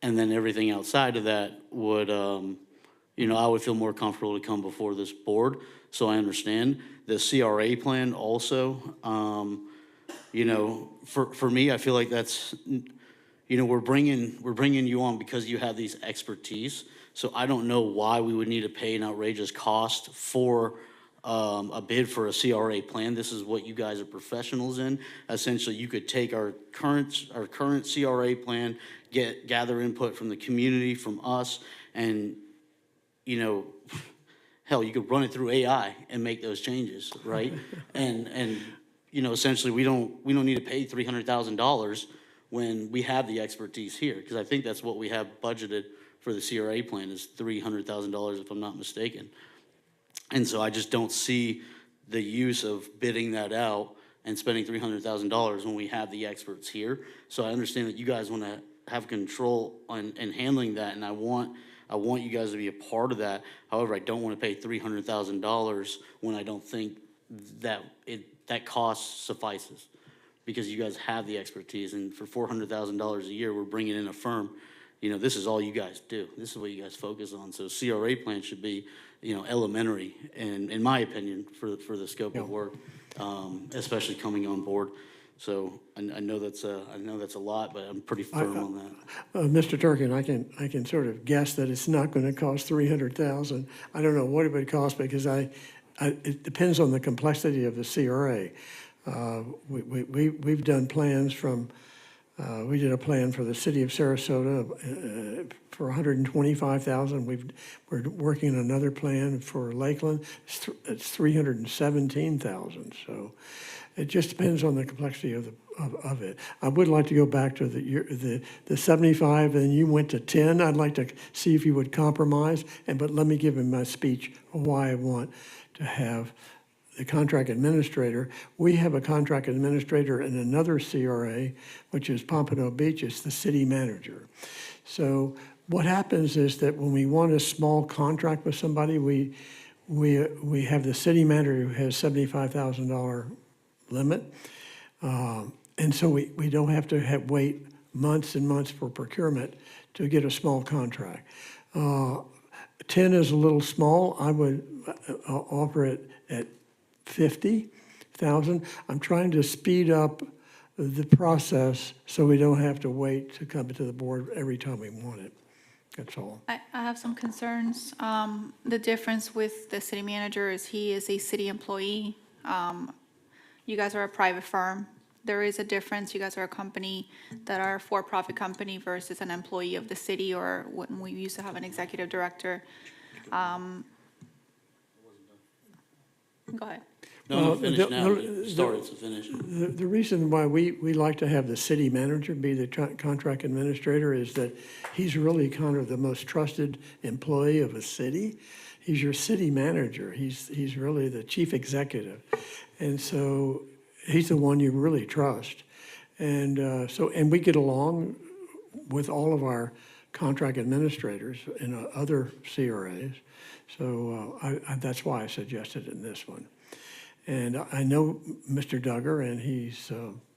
[SPEAKER 5] And then everything outside of that would, you know, I would feel more comfortable to come before this board. So I understand the CRA plan also, you know, for me, I feel like that's, you know, we're bringing you on because you have these expertise. So I don't know why we would need to pay an outrageous cost for a bid for a CRA plan. This is what you guys are professionals in. Essentially, you could take our current CRA plan, gather input from the community, from us, and, you know, hell, you could run it through AI and make those changes, right? and you know, essentially, we don't need to pay $300,000 when we have the expertise here, because I think that's what we have budgeted for the CRA plan is $300,000, if I'm not mistaken. And so I just don't see the use of bidding that out and spending $300,000 when we have the experts here. So I understand that you guys want to have control on and handling that, and I want you guys to be a part of that. However, I don't want to pay $300,000 when I don't think that that cost suffices, because you guys have the expertise, and for $400,000 a year, we're bringing in a firm. You know, this is all you guys do. This is what you guys focus on. So CRA plan should be, you know, elementary, and in my opinion, for the scope of work, especially coming on board. So I know that's a lot, but I'm pretty firm on that.
[SPEAKER 19] Mr. Turkin, I can sort of guess that it's not going to cost $300,000. I don't know what it would cost, because it depends on the complexity of the CRA. We've done plans from, we did a plan for the city of Sarasota for $125,000. We're working on another plan for Lakeland. It's $317,000. So it just depends on the complexity of it. I would like to go back to the 75, and you went to 10. I'd like to see if you would compromise. But let me give him my speech of why I want to have the contract administrator. We have a contract administrator in another CRA, which is Pompano Beach. It's the city manager. So what happens is that when we want a small contract with somebody, we have the city manager who has $75,000 limit. And so we don't have to wait months and months for procurement to get a small contract. 10 is a little small. I would offer it at 50,000. I'm trying to speed up the process so we don't have to wait to come to the board every time we want it. That's all.
[SPEAKER 18] I have some concerns. The difference with the city manager is he is a city employee. You guys are a private firm. There is a difference. You guys are a company that are a for-profit company versus an employee of the city, or when we used to have an executive director. Go ahead.
[SPEAKER 5] No, finish now. Started, so finish.
[SPEAKER 19] The reason why we like to have the city manager be the contract administrator is that he's really kind of the most trusted employee of a city. He's your city manager. He's really the chief executive. And so he's the one you really trust. And and we get along with all of our contract administrators in other CRAs. So that's why I suggested in this one. And I know Mr. Duggar, and he's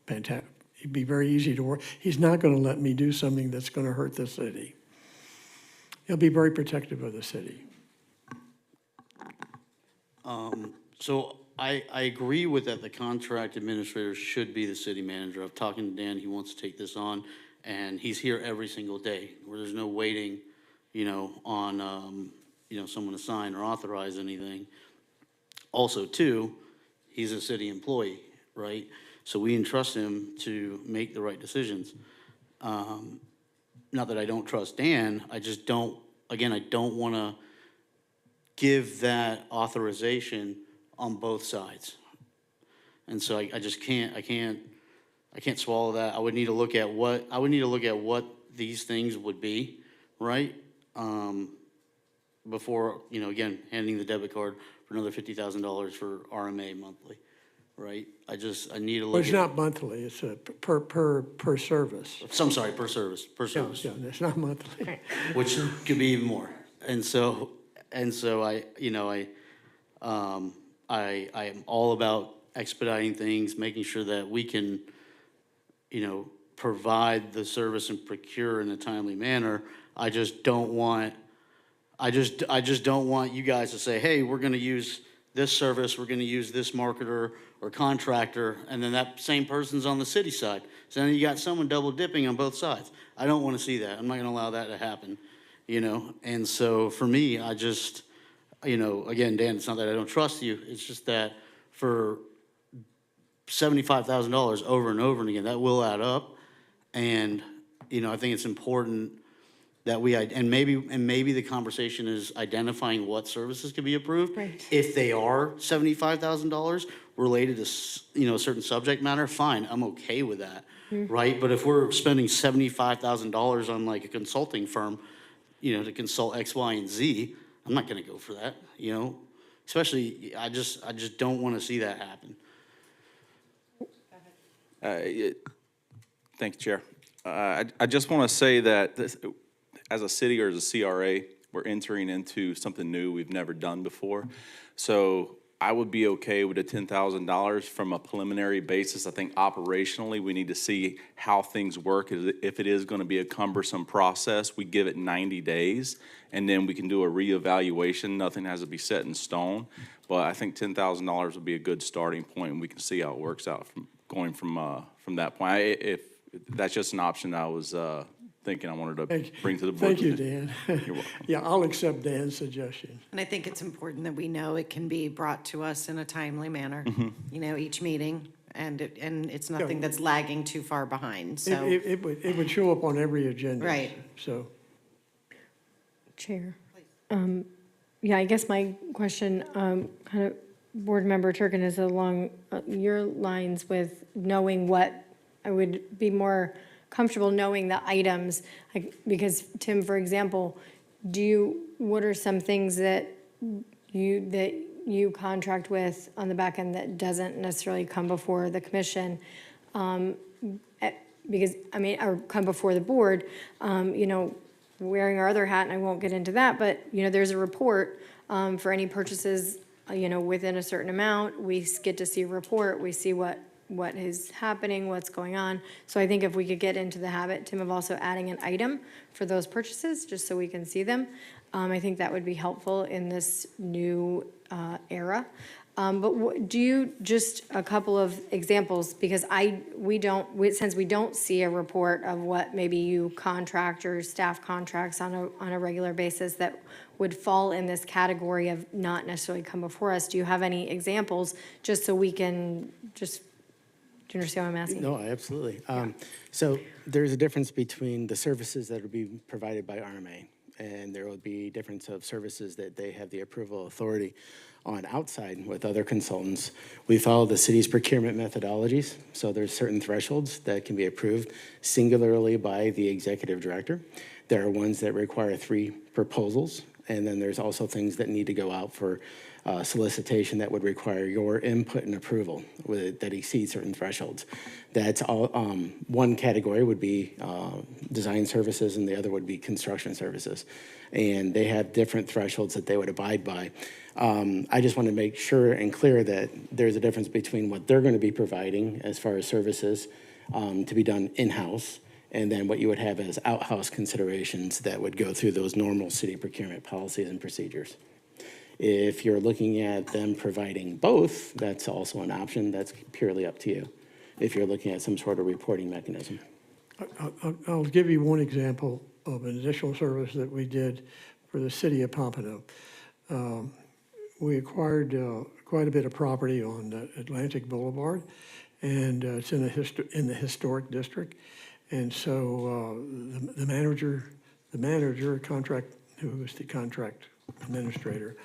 [SPEAKER 19] fantastic. He'd be very easy to work. He's not going to let me do something that's going to hurt the city. He'll be very protective of the city.
[SPEAKER 5] So I agree with that. The contract administrator should be the city manager. I've talked to Dan. He wants to take this on, and he's here every single day where there's no waiting, you know, on, you know, someone to sign or authorize anything. Also, too, he's a city employee, right? So we entrust him to make the right decisions. Not that I don't trust Dan, I just don't, again, I don't want to give that authorization on both sides. And so I just can't, I can't swallow that. I would need to look at what these things would be, right? Before, you know, again, handing the debit card for another $50,000 for RMA monthly, right? I need to look
[SPEAKER 19] Well, it's not monthly, it's a per service.
[SPEAKER 5] I'm sorry, per service.
[SPEAKER 19] Yeah, it's not monthly.
[SPEAKER 5] Which could be even more. And so I, you know, I am all about expediting things, making sure that we can, provide the service and procure in a timely manner. I just don't want you guys to say, hey, we're gonna use this service, we're gonna use this marketer or contractor, and then that same person's on the city side. So then you got someone double dipping on both sides. I don't wanna see that. I'm not gonna allow that to happen, And so for me, I just, again, Dan, it's not that I don't trust you, it's just that for $75,000 over and over and again, that will add up. And, I think it's important that and maybe the conversation is identifying what services can be approved.
[SPEAKER 2] Right.
[SPEAKER 5] If they are $75,000 related to, a certain subject matter, fine, I'm okay with that, right? But if we're spending $75,000 on like a consulting firm, to consult X, Y, and Z, I'm not gonna go for that, Especially, I just don't wanna see that happen.
[SPEAKER 20] Thank you, Chair. I just want to say that as a city or as a CRA, we're entering into something new we've never done before. So I would be okay with the $10,000 from a preliminary basis. I think operationally, we need to see how things work. If it is going to be a cumbersome process, we give it 90 days, and then we can do a reevaluation. Nothing has to be set in stone. But I think $10,000 would be a good starting point, and we can see how it works out from that point. If that's just an option I was thinking I wanted to bring to the board.
[SPEAKER 19] Thank you, Dan.
[SPEAKER 20] You're welcome.
[SPEAKER 19] Yeah, I'll accept Dan's suggestion.
[SPEAKER 3] And I think it's important that we know it can be brought to us in a timely manner, each meeting, and it's nothing that's lagging too far behind, so.
[SPEAKER 19] It would show up on every agenda.
[SPEAKER 3] Right.
[SPEAKER 19] So.
[SPEAKER 2] Chair. Yeah, I guess my question, kind of, Board Member Turkin, is along your lines with knowing what I would be more comfortable knowing the items, like, because Tim, for example, what are some things that you contract with on the back end that doesn't necessarily come before the commission? Because, or come before the board, wearing our other hat, and I won't get into that, but, there's a report for any purchases, within a certain amount. We get to see a report, we see what is happening, what's going on. So I think if we could get into the habit, Tim, of also adding an item for those purchases, just so we can see them, I think that would be helpful in this new era. But do you, just a couple of examples, because since we don't see a report of what maybe you contract or staff contracts on a regular basis that would fall in this category of not necessarily come before us, do you have any examples, just so we can do you understand what I'm asking?
[SPEAKER 8] No, absolutely. So there's a difference between the services that will be provided by RMA, and there will be difference of services that they have the approval authority on outside with other consultants. We follow the city's procurement methodologies, so there's certain thresholds that can be approved singularly by the executive director. There are ones that require 3 proposals, and then there's also things that need to go out for solicitation that would require your input and approval that exceed certain thresholds. That's all. One category would be design services, and the other would be construction services. And they have different thresholds that they would abide by. I just want to make sure and clear that there's a difference between what they're going to be providing as far as services to be done in-house, and then what you would have as out-house considerations that would go through those normal city procurement policies and procedures. If you're looking at them providing both, that's also an option. That's purely up to you. If you're looking at some sort of reporting mechanism.
[SPEAKER 19] I'll give you one example of an additional service that we did for the city of Pompano. We acquired quite a bit of property on Atlantic Boulevard, and it's in the historic district. And so the manager, who was the contract administrator,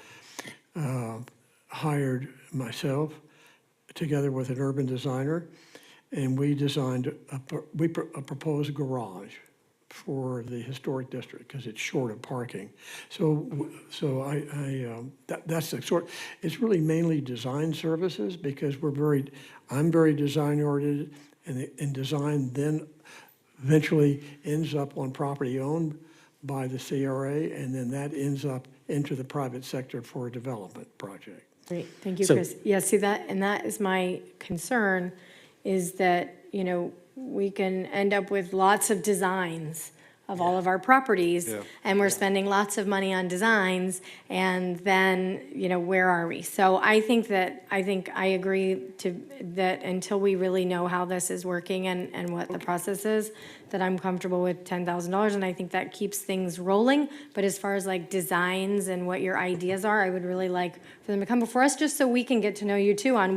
[SPEAKER 19] hired myself together with an urban designer, and we designed a proposed garage for the historic district because it's short of parking. So that's the sort. It's really mainly design services because I'm very design oriented, and design then eventually ends up on property owned by the CRA, and then that ends up into the private sector for a development project.
[SPEAKER 2] Great, thank you,
[SPEAKER 8] So-
[SPEAKER 2] Chris. Yeah, see that, and that is my concern, is that, we can end up with lots of designs of all of our properties,
[SPEAKER 1] Yeah.
[SPEAKER 2] and we're spending lots of money on designs, and then, where are we? So I think I agree that until we really know how this is working and what the process is, that I'm comfortable with $10,000, and I think that keeps things rolling. But as far as like designs and what your ideas are, I would really like for them to come before us, just so we can get to know you too on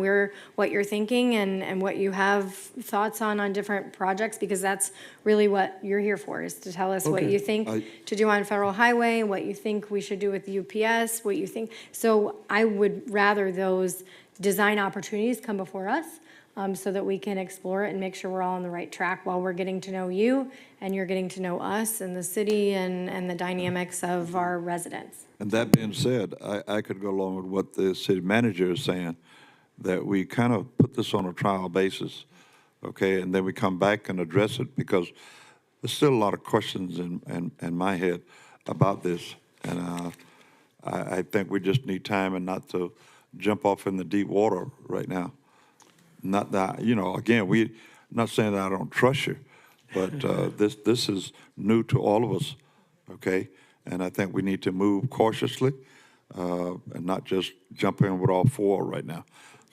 [SPEAKER 2] what you're thinking and what you have thoughts on different projects, because that's really what you're here for, is to tell us what
[SPEAKER 19] Okay.
[SPEAKER 2] you think to do on Federal Highway, what you think we should do with UPS, what you think. So I would rather those design opportunities come before us, so that we can explore it and make sure we're all on the right track while we're getting to know you and you're getting to know us and the city and the dynamics of our residents.
[SPEAKER 1] And that being said, I could go along with what the city manager is saying, that we kind of put this on a trial basis, okay, and then we come back and address it, because there's still a lot of questions in my head about this, and I think we just need time and not to jump off in the deep water right now. Not that, again, not saying that I don't trust you, but this is new to all of us, okay? And I think we need to move cautiously and not just jump in with all four right now.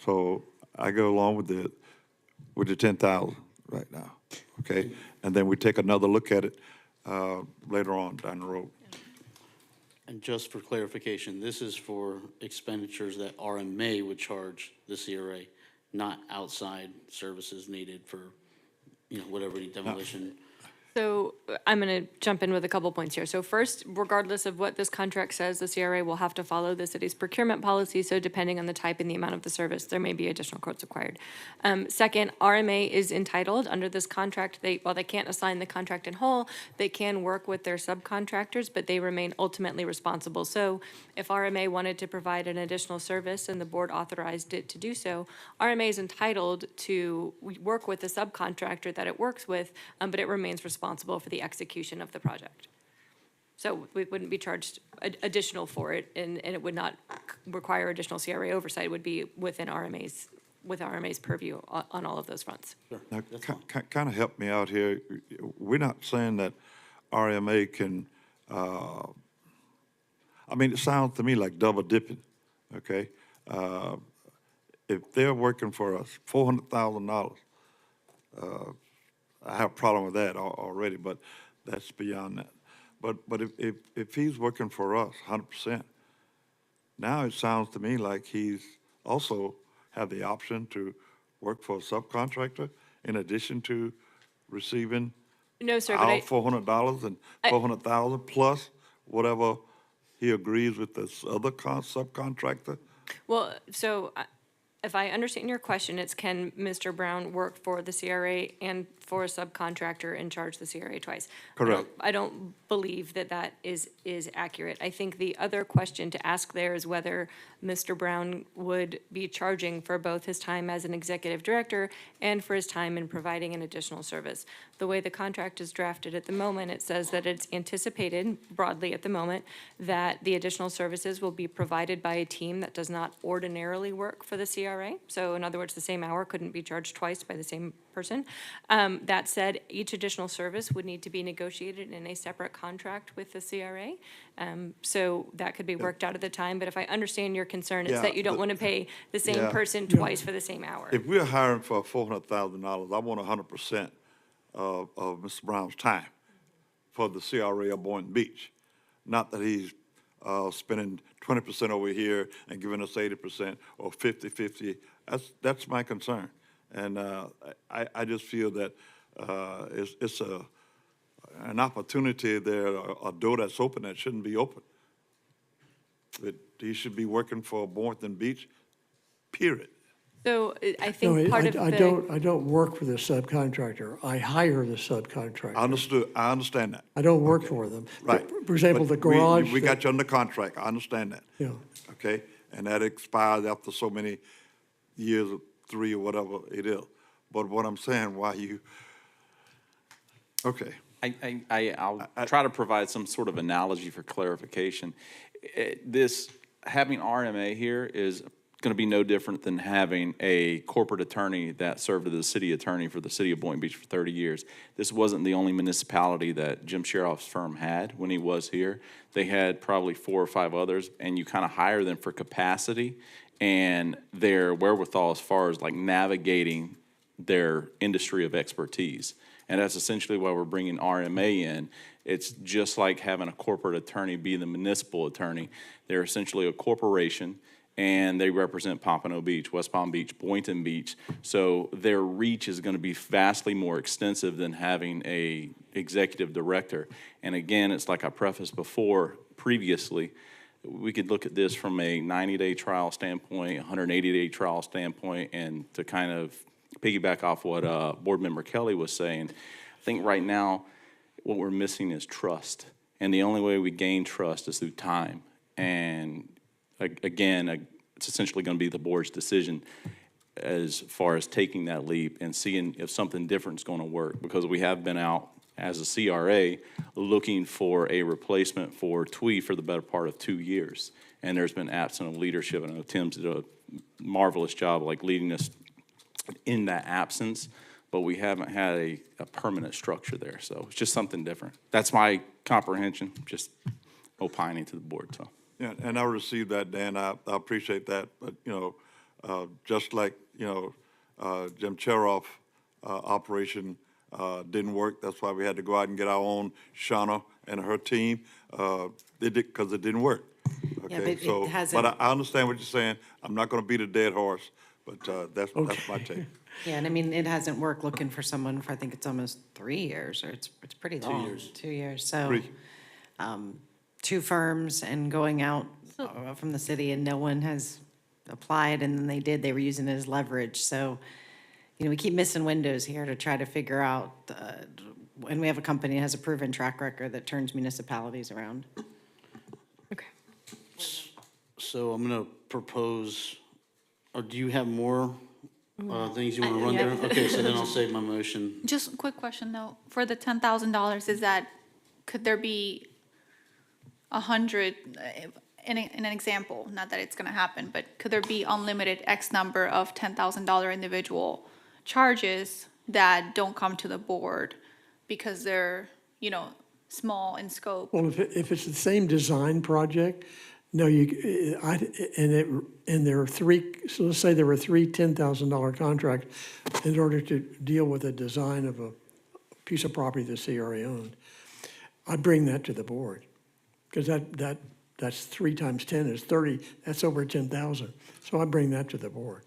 [SPEAKER 1] So I go along with the 10,000 right now, okay? And then we take another look at it later on down the road.
[SPEAKER 5] And just for clarification, this is for expenditures that RMA would charge the CRA, not outside services needed for, whatever demolition.
[SPEAKER 7] So I'm going to jump in with a couple points here. So first, regardless of what this contract says, the CRA will have to follow the city's procurement policy. So depending on the type and the amount of the service, there may be additional quotes required. Second, RMA is entitled under this contract. While they can't assign the contract in whole, they can work with their subcontractors, but they remain ultimately responsible. So if RMA wanted to provide an additional service and the board authorized it to do so, RMA is entitled to work with the subcontractor that it works with, but it remains responsible for the execution of the project. So we wouldn't be charged additional for it, and it would not require additional CRA oversight. It would be within RMA's purview on all of those fronts.
[SPEAKER 1] Now, kind of help me out here. We're not saying that RMA can, it sounds to me like double dipping, okay? If they're working for us, $400,000, I have a problem with that already, but that's beyond that. But if he's working for us 100%, now it sounds to me like he's also have the option to work for a subcontractor in addition to receiving
[SPEAKER 7] No, sir,
[SPEAKER 1] our
[SPEAKER 7] but
[SPEAKER 1] $400 and $400,000 plus whatever he agrees with this other subcontractor.
[SPEAKER 7] well, so if I understand your question, it's can Mr. Brown work for the CRA and for a subcontractor and charge the CRA twice?
[SPEAKER 1] Correct.
[SPEAKER 7] I don't believe that is accurate. I think the other question to ask there is whether Mr. Brown would be charging for both his time as an executive director and for his time in providing an additional service. The way the contract is drafted at the moment, it says that it's anticipated broadly at the moment that the additional services will be provided by a team that does not ordinarily work for the CRA. So in other words, the same hour couldn't be charged twice by the same person. That said, each additional service would need to be negotiated in a separate contract with the CRA. So that could be worked out at the time. But if I understand your concern, it's
[SPEAKER 1] Yeah,
[SPEAKER 7] that you don't want to pay the same
[SPEAKER 1] Yeah.
[SPEAKER 7] person twice for the same hour.
[SPEAKER 1] If we're hiring for $400,000, I want 100% of Mr. Brown's time for the CRA of Boynton Beach. Not that he's spending 20% over here and giving us 80% or 50-50. That's my concern. And I just feel that it's an opportunity there, a door that's open that shouldn't be open. That he should be working for Boynton Beach, period.
[SPEAKER 7] So I think
[SPEAKER 19] No,
[SPEAKER 7] part
[SPEAKER 19] I
[SPEAKER 7] of
[SPEAKER 19] I don't work for the subcontractor. I hire the subcontractor.
[SPEAKER 1] I understand that.
[SPEAKER 19] I don't work for them.
[SPEAKER 1] Right.
[SPEAKER 19] For example,
[SPEAKER 1] But
[SPEAKER 19] the garage.
[SPEAKER 1] We got you under contract, I understand that.
[SPEAKER 19] Yeah.
[SPEAKER 1] Okay, and that expires after so many years, 3 or whatever it is. But what I'm saying, okay.
[SPEAKER 20] I'll try to provide some sort of analogy for clarification. Having RMA here is going to be no different than having a corporate attorney that served as the city attorney for the city of Boynton Beach for 30 years. This wasn't the only municipality that Jim Sheriff's firm had when he was here. They had probably 4 or 5 others, and you kind of hire them for capacity and their wherewithal as far as like navigating their industry of expertise. And that's essentially why we're bringing RMA in. It's just like having a corporate attorney be the municipal attorney. They're essentially a corporation, and they represent Pompano Beach, West Palm Beach, Boynton Beach. So their reach is going to be vastly more extensive than having a executive director. And again, it's like I prefaced previously, we could look at this from a 90-day trial standpoint, 180-day trial standpoint, and to kind of piggyback off what Board Member Kelly was saying, I think right now what we're missing is trust. And the only way we gain trust is through time. And again, it's essentially going to be the board's decision as far as taking that leap and seeing if something different is going to work, because we have been out as a CRA looking for a replacement for Twee for the better part of 2 years. And there's been absent of leadership. I know Tim's did a marvelous job like leading us in that absence, but we haven't had a permanent structure there. So it's just something different. That's my comprehension, just opining to the board. So.
[SPEAKER 1] Yeah, and I received that, Dan. I appreciate that. But, just like, Jim Cheroff operation didn't work. That's why we had to go out and get our own Shauna and her team. Because it didn't work.
[SPEAKER 3] Yeah,
[SPEAKER 1] Okay,
[SPEAKER 3] but
[SPEAKER 1] so,
[SPEAKER 3] it hasn't.
[SPEAKER 1] but I understand what you're saying. I'm not going to beat a dead horse, but that's my take.
[SPEAKER 3] Yeah, and I mean, it hasn't worked looking for someone for, I think it's almost 3 years, or it's pretty long.
[SPEAKER 5] 2 years.
[SPEAKER 3] 2 years, so.
[SPEAKER 1] 3.
[SPEAKER 3] 2 firms and going out from the city, and no one has applied, and then they were using it as leverage. So, we keep missing windows here to try to figure out, when we have a company that has a proven track record that turns municipalities around.
[SPEAKER 2] Okay.
[SPEAKER 5] So I'm going to propose, or do you have more things you want to run
[SPEAKER 18] yeah.
[SPEAKER 5] through? Okay, so then I'll save my motion.
[SPEAKER 18] Just a quick question though, for the $10,000, could there be 100, in an example, not that it's gonna happen, but could there be unlimited X number of $10,000 individual charges that don't come to the board because they're, small in scope?
[SPEAKER 19] Well, if it's the same design project, no, and there are 3, so let's say there were 3 $10,000 contracts in order to deal with the design of a piece of property the CRA owned. I'd bring that to the board, because that's 3 times 10 is 30, that's over 10,000. So I bring that to the board.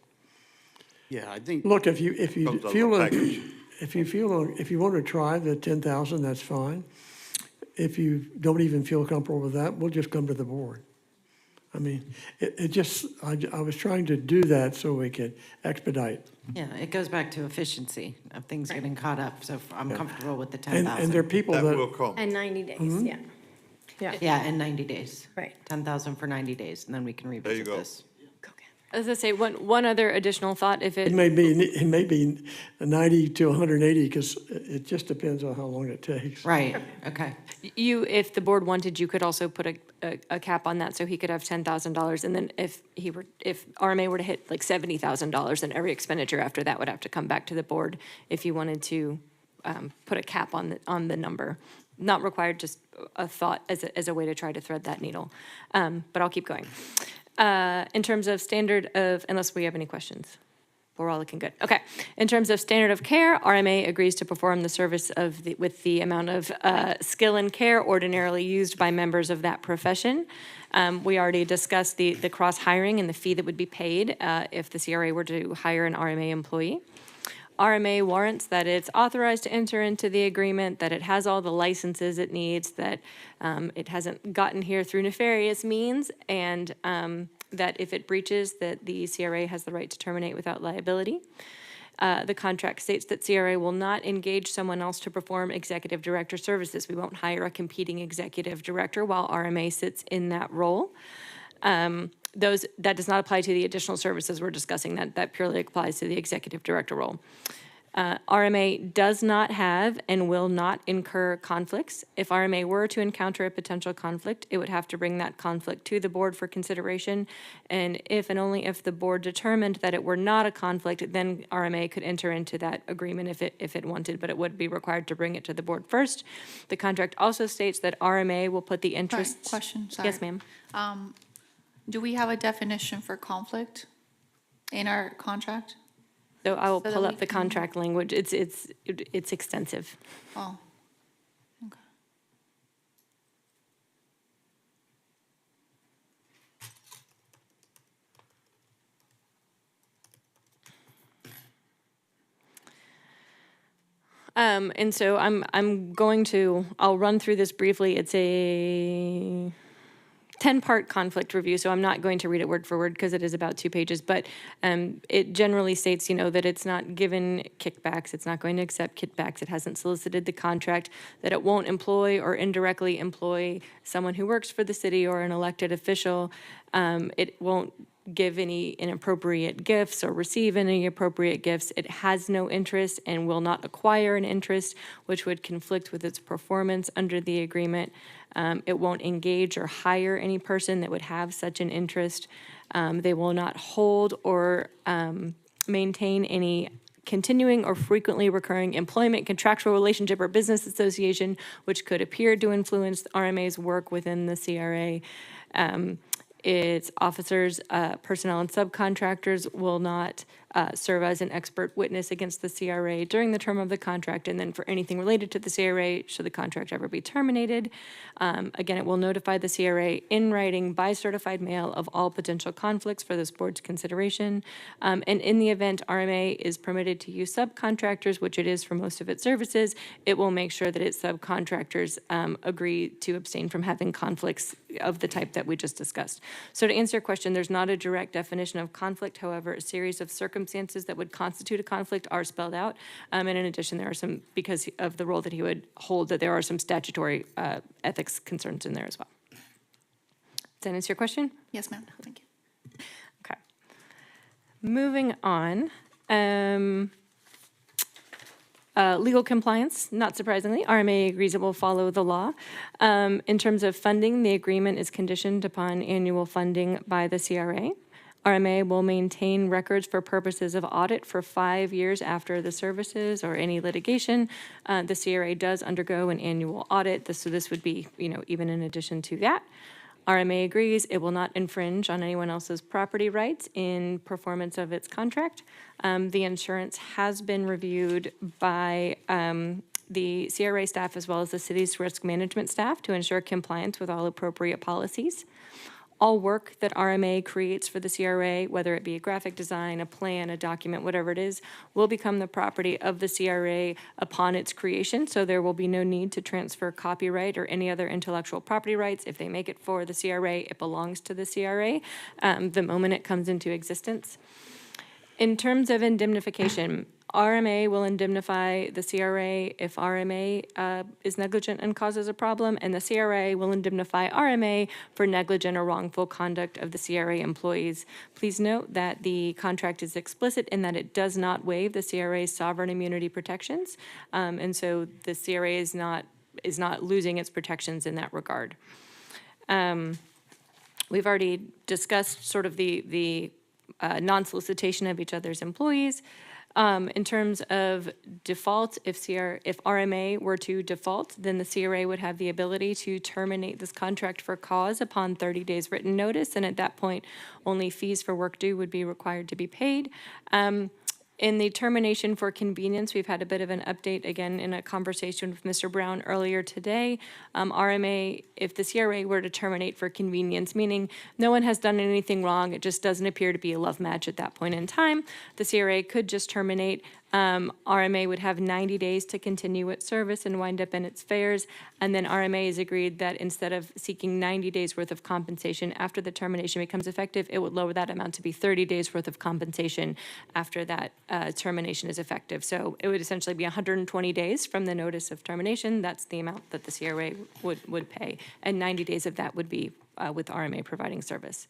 [SPEAKER 5] Yeah, I think.
[SPEAKER 19] Look, if you
[SPEAKER 1] Comes out
[SPEAKER 19] feel,
[SPEAKER 1] of the package.
[SPEAKER 19] if you want to try the 10,000, that's fine. If you don't even feel comfortable with that, we'll just come to the board. I mean, I was trying to do that so we could expedite.
[SPEAKER 3] Yeah, it goes back to efficiency of things getting caught up, so I'm comfortable with the
[SPEAKER 19] And
[SPEAKER 3] 10,000.
[SPEAKER 19] there are people
[SPEAKER 1] That will
[SPEAKER 19] that,
[SPEAKER 1] come.
[SPEAKER 2] And 90 days,
[SPEAKER 19] Mm-hmm.
[SPEAKER 2] yeah. Yeah,
[SPEAKER 3] Yeah, in 90 days.
[SPEAKER 2] right.
[SPEAKER 3] 10,000 for 90 days, and then we can revisit
[SPEAKER 1] go.
[SPEAKER 3] this.
[SPEAKER 7] As I say, one other additional thought, if
[SPEAKER 19] it may be 90 to 180, because it just depends on how long it takes.
[SPEAKER 3] Right, okay.
[SPEAKER 7] if the board wanted, you could also put a cap on that, so he could have $10,000, and then if RMA were to hit like $70,000, then every expenditure after that would have to come back to the board if you wanted to put a cap on the number. Not required, just a thought as a way to try to thread that needle. But I'll keep going. In terms of standard of, unless we have any questions, we're all looking good. Okay. In terms of standard of care, RMA agrees to perform the service with the amount of skill and care ordinarily used by members of that profession. We already discussed the cross-hiring and the fee that would be paid if the CRA were to hire an RMA employee. RMA warrants that it's authorized to enter into the agreement, that it has all the licenses it needs, that it hasn't gotten here through nefarious means, and that if it breaches, that the CRA has the right to terminate without liability. The contract states that CRA will not engage someone else to perform executive director services. We won't hire a competing executive director while RMA sits in that role. That does not apply to the additional services we're discussing. That purely applies to the executive director role. RMA does not have and will not incur conflicts. If RMA were to encounter a potential conflict, it would have to bring that conflict to the board for consideration. And if and only if the board determined that it were not a conflict, then RMA could enter into that agreement if it wanted, but it would be required to bring it to the board first. The contract also states that RMA will put the interest.
[SPEAKER 18] Right, question, sorry.
[SPEAKER 7] Yes, ma'am.
[SPEAKER 18] Do we have a definition for conflict in our contract?
[SPEAKER 7] So I will
[SPEAKER 18] So that
[SPEAKER 7] pull
[SPEAKER 18] we
[SPEAKER 7] up the
[SPEAKER 18] can-
[SPEAKER 7] contract language. It's extensive.
[SPEAKER 18] Oh, okay.
[SPEAKER 7] And so I'll run through this briefly. It's a 10-part conflict review, so I'm not going to read it word for word because it is about 2 pages, but it generally states, that it's not given kickbacks, it's not going to accept kickbacks, it hasn't solicited the contract, that it won't employ or indirectly employ someone who works for the city or an elected official. It won't give any inappropriate gifts or receive any appropriate gifts. It has no interest and will not acquire an interest, which would conflict with its performance under the agreement. It won't engage or hire any person that would have such an interest. They will not hold or maintain any continuing or frequently recurring employment, contractual relationship, or business association, which could appear to influence RMA's work within the CRA. Its officers, personnel, and subcontractors will not serve as an expert witness against the CRA during the term of the contract, and then for anything related to the CRA, should the contract ever be terminated. Again, it will notify the CRA in writing by certified mail of all potential conflicts for this board's consideration. And in the event RMA is permitted to use subcontractors, which it is for most of its services, it will make sure that its subcontractors agree to abstain from having conflicts of the type that we just discussed. So to answer your question, there's not a direct definition of conflict. However, a series of circumstances that would constitute a conflict are spelled out. And in addition, there are some, because of the role that he would hold, that there are some statutory ethics concerns in there as well. Does that answer your question?
[SPEAKER 18] Yes, ma'am, thank you.
[SPEAKER 7] Okay. Moving on. Legal compliance, not surprisingly, RMA agrees it will follow the law. In terms of funding, the agreement is conditioned upon annual funding by the CRA. RMA will maintain records for purposes of audit for 5 years after the services or any litigation. The CRA does undergo an annual audit, so this would be, even in addition to that. RMA agrees it will not infringe on anyone else's property rights in performance of its contract. The insurance has been reviewed by the CRA staff as well as the city's risk management staff to ensure compliance with all appropriate policies. All work that RMA creates for the CRA, whether it be a graphic design, a plan, a document, whatever it is, will become the property of the CRA upon its creation, so there will be no need to transfer copyright or any other intellectual property rights. If they make it for the CRA, it belongs to the CRA the moment it comes into existence. In terms of indemnification, RMA will indemnify the CRA if RMA is negligent and causes a problem, and the CRA will indemnify RMA for negligent or wrongful conduct of the CRA employees. Please note that the contract is explicit in that it does not waive the CRA's sovereign immunity protections, and so the CRA is not losing its protections in that regard. We've already discussed sort of the non-solicitation of each other's employees. In terms of default, if RMA were to default, then the CRA would have the ability to terminate this contract for cause upon 30 days written notice, and at that point, only fees for work due would be required to be paid. In the termination for convenience, we've had a bit of an update, again, in a conversation with Mr. Brown earlier today. RMA, if the CRA were to terminate for convenience, meaning no one has done anything wrong, it just doesn't appear to be a love match at that point in time, the CRA could just terminate. RMA would have 90 days to continue its service and wind up in its fares, and then RMA has agreed that instead of seeking 90 days worth of compensation after the termination becomes effective, it would lower that amount to be 30 days worth of compensation after that termination is effective. So it would essentially be 120 days from the notice of termination. That's the amount that the CRA would pay, and 90 days of that would be with RMA providing service.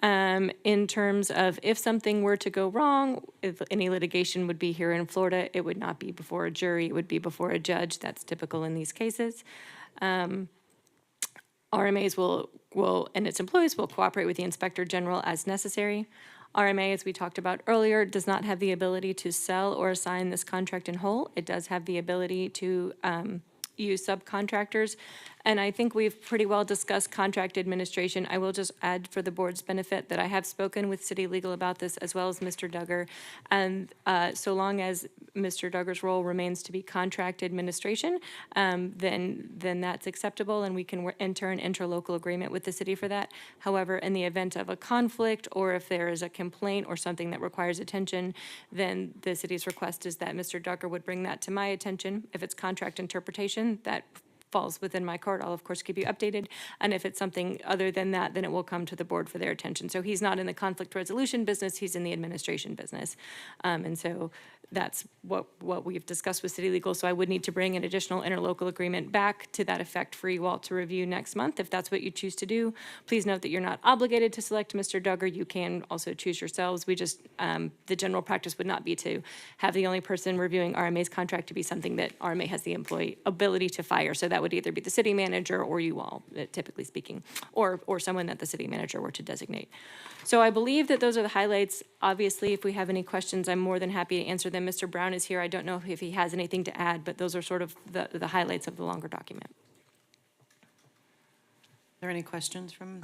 [SPEAKER 7] In terms of if something were to go wrong, if any litigation would be here in Florida, it would not be before a jury, it would be before a judge. That's typical in these cases. RMAs will and its employees will cooperate with the Inspector General as necessary. RMA, as we talked about earlier, does not have the ability to sell or assign this contract in whole. It does have the ability to use subcontractors. And I think we've pretty well discussed contract administration. I will just add for the board's benefit that I have spoken with city legal about this as well as Mr. Duggar. And so long as Mr. Duggar's role remains to be contract administration, then that's acceptable and we can enter an interlocal agreement with the city for that. However, in the event of a conflict or if there is a complaint or something that requires attention, then the city's request is that Mr. Duggar would bring that to my attention. If it's contract interpretation, that falls within my court, I'll of course keep you updated. And if it's something other than that, then it will come to the board for their attention. So he's not in the conflict resolution business, he's in the administration business. And so that's what we've discussed with city legal. So I would need to bring an additional interlocal agreement back to that effect for you all to review next month, if that's what you choose to do. Please note that you're not obligated to select Mr. Duggar. You can also choose yourselves. We just, the general practice would not be to have the only person reviewing RMA's contract to be something that RMA has the employee ability to fire. So that would either be the city manager or you all, typically speaking, or someone that the city manager were to designate. So I believe that those are the highlights. Obviously, if we have any questions, I'm more than happy to answer them. Mr. Brown is here. I don't know if he has anything to add, but those are sort of the highlights of the longer document.
[SPEAKER 3] Are there any questions from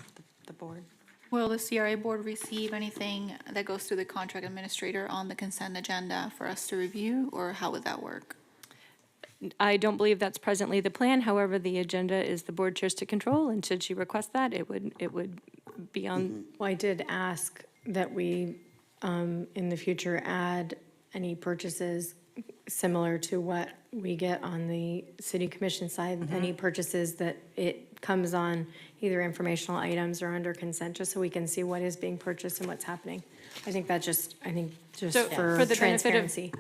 [SPEAKER 3] the board?
[SPEAKER 18] Will the CRA board receive anything that goes through the contract administrator on the consent agenda for us to review, or how would that work?
[SPEAKER 7] I don't believe that's presently the plan. However, the agenda is the board chair's to control, and should she request that, it would be on.
[SPEAKER 2] Well, I did ask that we, in the future, add any purchases similar to what we get on the city commission side, any purchases that it comes on either informational items or under consent, just so we can see what is being purchased and what's happening. I think just
[SPEAKER 7] So
[SPEAKER 2] for
[SPEAKER 7] the
[SPEAKER 2] transparency.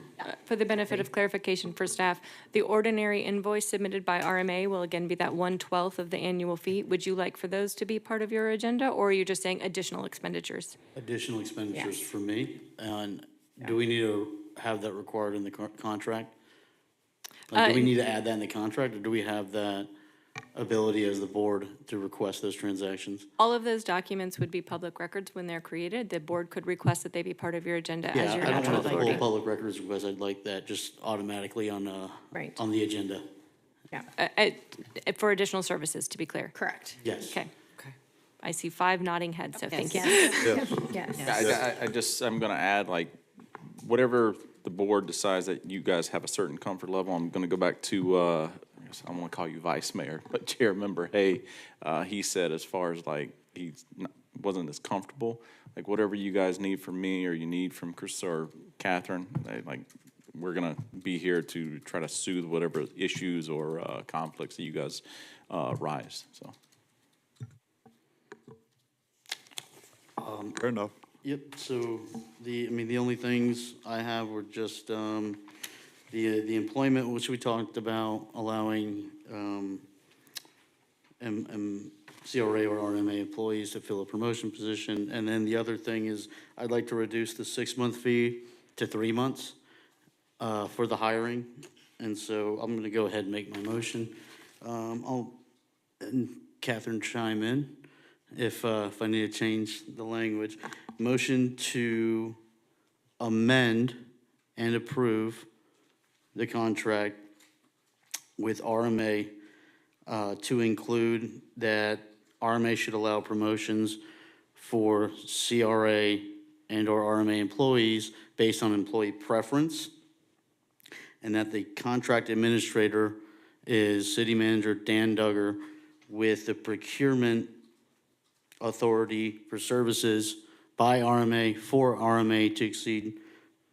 [SPEAKER 7] For the benefit of clarification for staff, the ordinary invoice submitted by RMA will again be that 1/12 of the annual fee. Would you like for those to be part of your agenda, or are you just saying additional expenditures?
[SPEAKER 5] Additional expenditures for me, and do we need to have that required in the contract? Like, do we need to add that in the contract, or do we have that ability as the board to request those transactions?
[SPEAKER 7] All of those documents would be public records when they're created. The board could request that they be part of your agenda as your
[SPEAKER 5] Yeah, I don't
[SPEAKER 7] natural
[SPEAKER 5] want the
[SPEAKER 7] authority.
[SPEAKER 5] whole public records request, I'd like that just automatically on the agenda.
[SPEAKER 2] Yeah.
[SPEAKER 7] For additional services, to be clear.
[SPEAKER 2] Correct.
[SPEAKER 5] Yes.
[SPEAKER 7] Okay. I see 5 nodding heads, so thank you.
[SPEAKER 2] Yes.
[SPEAKER 20] I'm gonna add, like, whatever the board decides that you guys have a certain comfort level, I'm gonna go back to, I want to call you vice mayor, but chair member Hay, he said as far as like, wasn't as comfortable, like whatever you guys need from me or you need from Chris or Catherine, we're gonna be here to try to soothe whatever issues or conflicts that you guys rise, so.
[SPEAKER 1] Fair enough.
[SPEAKER 5] Yep, so the only things I have were just, the employment, which we talked about, allowing, CRA or RMA employees to fill a promotion position. And then the other thing is, I'd like to reduce the 6-month fee to 3 months, for the hiring. And so I'm gonna go ahead and make my motion. And Catherine chime in if I need to change the language. Motion to amend and approve the contract with RMA to include that RMA should allow promotions for CRA and/or RMA employees based on employee preference, and that the contract administrator is City Manager Dan Duggar, with the procurement authority for services by RMA for RMA to exceed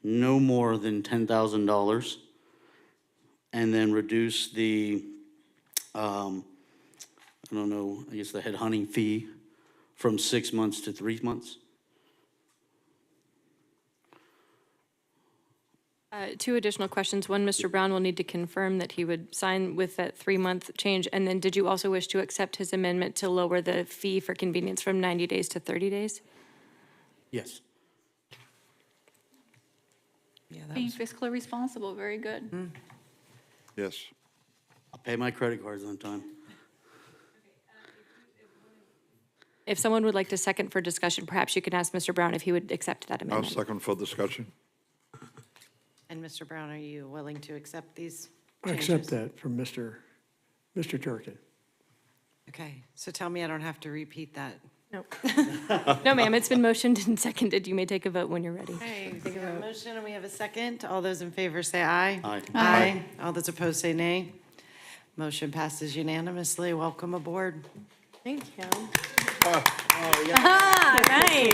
[SPEAKER 5] no more than $10,000, and then reduce the, I don't know, I guess the head hunting fee from 6 months to 3 months.
[SPEAKER 7] 2 additional questions. One, Mr. Brown will need to confirm that he would sign with that 3-month change. And then did you also wish to accept his amendment to lower the fee for convenience from 90 days to 30 days?
[SPEAKER 5] Yes.
[SPEAKER 3] Yeah, that
[SPEAKER 18] Being
[SPEAKER 3] was,
[SPEAKER 18] fiscally responsible, very good.
[SPEAKER 1] Yes.
[SPEAKER 5] I'll pay my credit cards on time.
[SPEAKER 7] If someone would like to second for discussion, perhaps you can ask Mr. Brown if he would accept that
[SPEAKER 1] I'll
[SPEAKER 7] amendment.
[SPEAKER 1] second for discussion.
[SPEAKER 3] and Mr. Brown, are you willing to accept these
[SPEAKER 19] I
[SPEAKER 3] changes?
[SPEAKER 19] accept that from Mr. Turkin.
[SPEAKER 3] Okay, so tell me I don't have to repeat that.
[SPEAKER 2] No.
[SPEAKER 7] No, ma'am, it's been motioned and seconded. You may take a vote when you're ready.
[SPEAKER 3] Okay, we have a motion and we have a second. All those in favor say aye.
[SPEAKER 5] Aye.
[SPEAKER 3] Aye. All those opposed say nay. Motion passes unanimously. Welcome aboard.
[SPEAKER 2] Thank you.
[SPEAKER 7] Nice.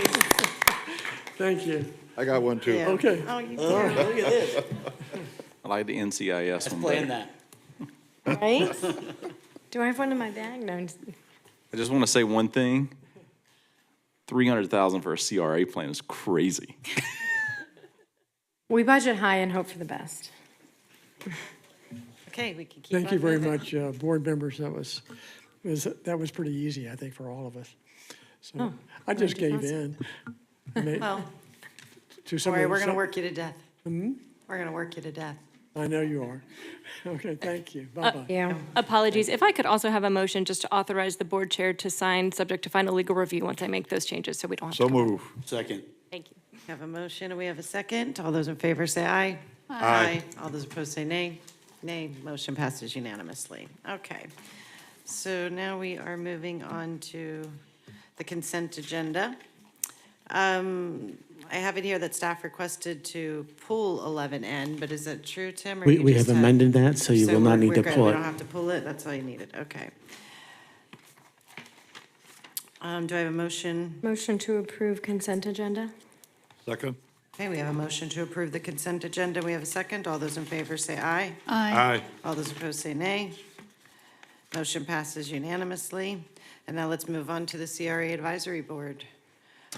[SPEAKER 19] Thank you.
[SPEAKER 1] I got one too.
[SPEAKER 3] Yeah.
[SPEAKER 19] Okay.
[SPEAKER 3] Oh, you do.
[SPEAKER 5] Look at this.
[SPEAKER 20] I like the NCIS
[SPEAKER 5] Let's
[SPEAKER 20] one
[SPEAKER 5] plan
[SPEAKER 20] better.
[SPEAKER 5] that.
[SPEAKER 2] Right? Do I have one in my bag? No. I'm just-
[SPEAKER 20] I just want to say one thing. 300,000 for a CRA plan is crazy.
[SPEAKER 2] We budget high and hope for the best.
[SPEAKER 3] Okay, we can keep
[SPEAKER 19] Thank you
[SPEAKER 3] on
[SPEAKER 19] very
[SPEAKER 3] moving.
[SPEAKER 19] much, board members. That was pretty easy, I think, for all of us. So I just gave in.
[SPEAKER 3] Well,
[SPEAKER 19] To some
[SPEAKER 3] Corey,
[SPEAKER 19] of
[SPEAKER 3] we're
[SPEAKER 19] the-
[SPEAKER 3] going to work you to death. We're going to work you to death.
[SPEAKER 19] I know you are. Okay, thank you. Bye-bye.
[SPEAKER 2] Yeah.
[SPEAKER 7] Apologies. If I could also have a motion just to authorize the board chair to sign, subject to final legal review once I make those changes, so we don't have to.
[SPEAKER 1] So move.
[SPEAKER 5] Second.
[SPEAKER 7] Thank you.
[SPEAKER 3] We have a motion and we have a second. All those in favor say aye.
[SPEAKER 1] Aye.
[SPEAKER 3] All those opposed say nay. Nay. Motion passes unanimously. Okay. So now we are moving on to the consent agenda. I have it here that staff requested to pull 11N, but is that true, Tim? or you
[SPEAKER 8] We
[SPEAKER 3] just
[SPEAKER 8] have
[SPEAKER 3] had-
[SPEAKER 8] amended that, so you will not need
[SPEAKER 3] we're
[SPEAKER 8] to
[SPEAKER 3] good.
[SPEAKER 8] pull
[SPEAKER 3] We
[SPEAKER 8] it.
[SPEAKER 3] don't have to pull it? That's all you needed, okay. Do I have a motion?
[SPEAKER 2] Motion to approve consent agenda?
[SPEAKER 1] Second?
[SPEAKER 3] Okay, we have a motion to approve the consent agenda. We have a second. All those in favor say aye.
[SPEAKER 1] Aye.
[SPEAKER 3] All those opposed say nay. Motion passes unanimously. And now let's move on to the CRA Advisory Board.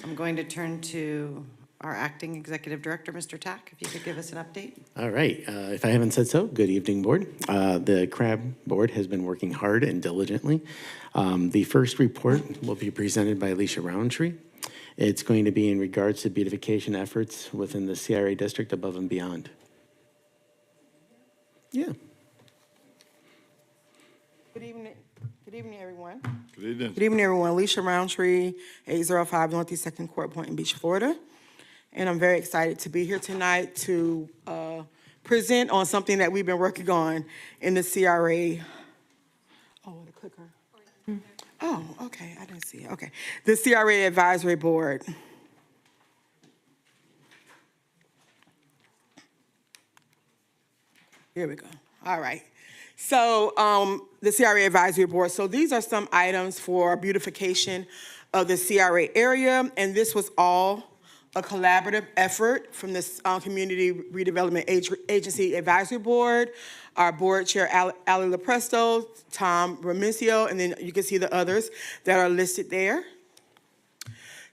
[SPEAKER 3] I'm going to turn to our acting executive director, Mr. Tack, if you could give us an update.
[SPEAKER 8] All right, if I haven't said so, good evening, board. The CRAB board has been working hard and diligently. The first report will be presented by Alicia Roundtree. It's going to be in regards to beautification efforts within the CRA district above and beyond. Yeah.
[SPEAKER 14] Good evening, everyone.
[SPEAKER 1] Good evening.
[SPEAKER 14] Good evening, everyone. Alicia Roundtree, 805 Northeast 2nd Court, Boynton Beach, Florida. And I'm very excited to be here tonight to present on something that we've been working on in the CRA. Oh, the clicker. Oh, okay, I didn't see it. Okay. The CRA Advisory Board. Here we go. All right. So the CRA Advisory Board, so these are some items for beautification of the CRA area, and this was all a collaborative effort from this Community Redevelopment Agency Advisory Board, our board chair, Ali LaPresto, Tom Ramicio, and then you can see the others that are listed there.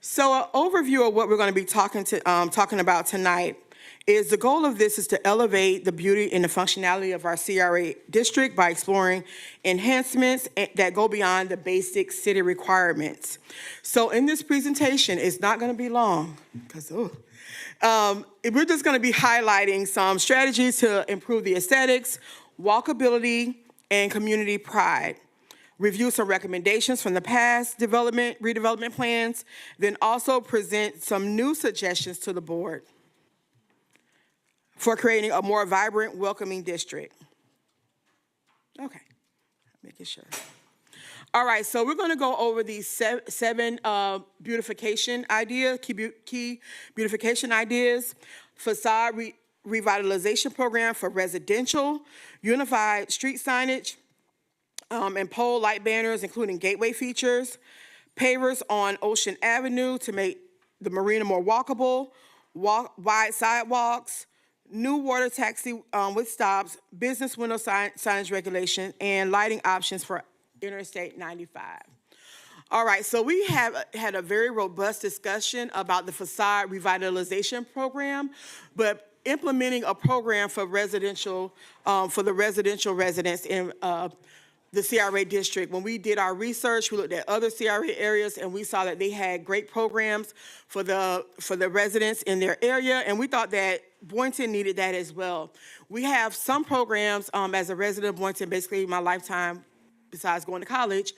[SPEAKER 14] So an overview of what we're going to be talking about tonight is the goal of this is to elevate the beauty and the functionality of our CRA district by exploring enhancements that go beyond the basic city requirements. So in this presentation, it's not going to be long because we're just going to be highlighting some strategies to improve the aesthetics, walkability, and community pride. Review some recommendations from the past redevelopment plans, then also present some new suggestions to the board for creating a more vibrant, welcoming district. Okay, making sure. All right, so we're gonna go over these seven beautification ideas, key beautification ideas: facade revitalization program for residential, unified street signage, and pole light banners, including gateway features, pavers on Ocean Avenue to make the marina more walkable, wide sidewalks, new water taxi with stops, business window signage regulation, and lighting options for Interstate 95. All right, so we have had a very robust discussion about the facade revitalization program, but implementing a program for residential, for the residential residents in the CRA district. When we did our research, we looked at other CRA areas, and we saw that they had great programs for the residents in their area, and we thought that Boynton needed that as well. We have some programs as a resident of Boynton, basically my lifetime, besides going to college.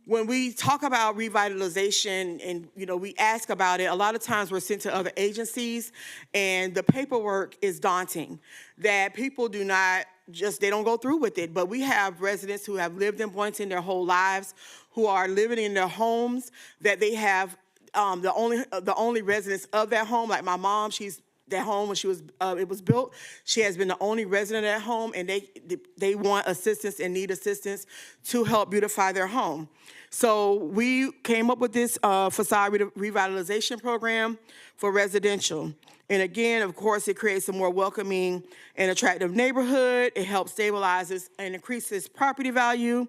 [SPEAKER 14] When we talk about revitalization and, we ask about it, a lot of times we're sent to other agencies, and the paperwork is daunting, that people do not they don't go through with it. But we have residents who have lived in Boynton their whole lives, who are living in their homes, that they have the only residents of that home. Like my mom, she's that home when it was built. She has been the only resident at home, and they want assistance and need assistance to help beautify their home. So we came up with this facade revitalization program for residential. And again, of course, it creates a more welcoming and attractive neighborhood. It helps stabilizes and increases property value.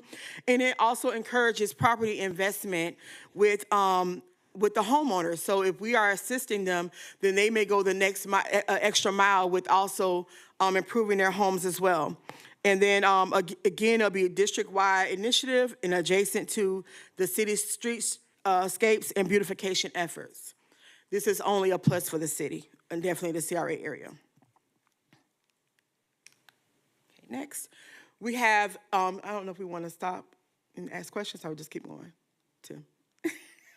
[SPEAKER 14] And it also encourages property investment with the homeowners. So if we are assisting them, then they may go the next extra mile with also improving their homes as well. And then again, it'll be a district-wide initiative and adjacent to the city's streetscapes and beautification efforts. This is only a plus for the city and definitely the CRA area. Okay, next, we have, I don't know if we want to stop and ask questions, or just keep going, Tim.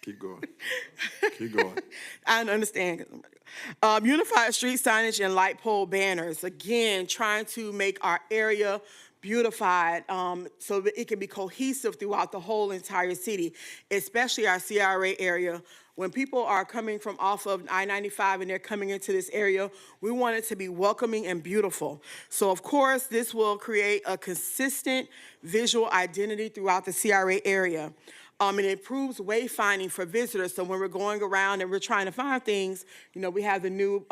[SPEAKER 1] Keep going. Keep going.
[SPEAKER 14] I understand. Unified street signage and light pole banners. Again, trying to make our area beautified so that it can be cohesive throughout the whole entire city, especially our CRA area. When people are coming from off of I-95 and they're coming into this area, we want it to be welcoming and beautiful. So of course, this will create a consistent visual identity throughout the CRA area. It improves wayfinding for visitors. So when we're going around and we're trying to find things, we have the new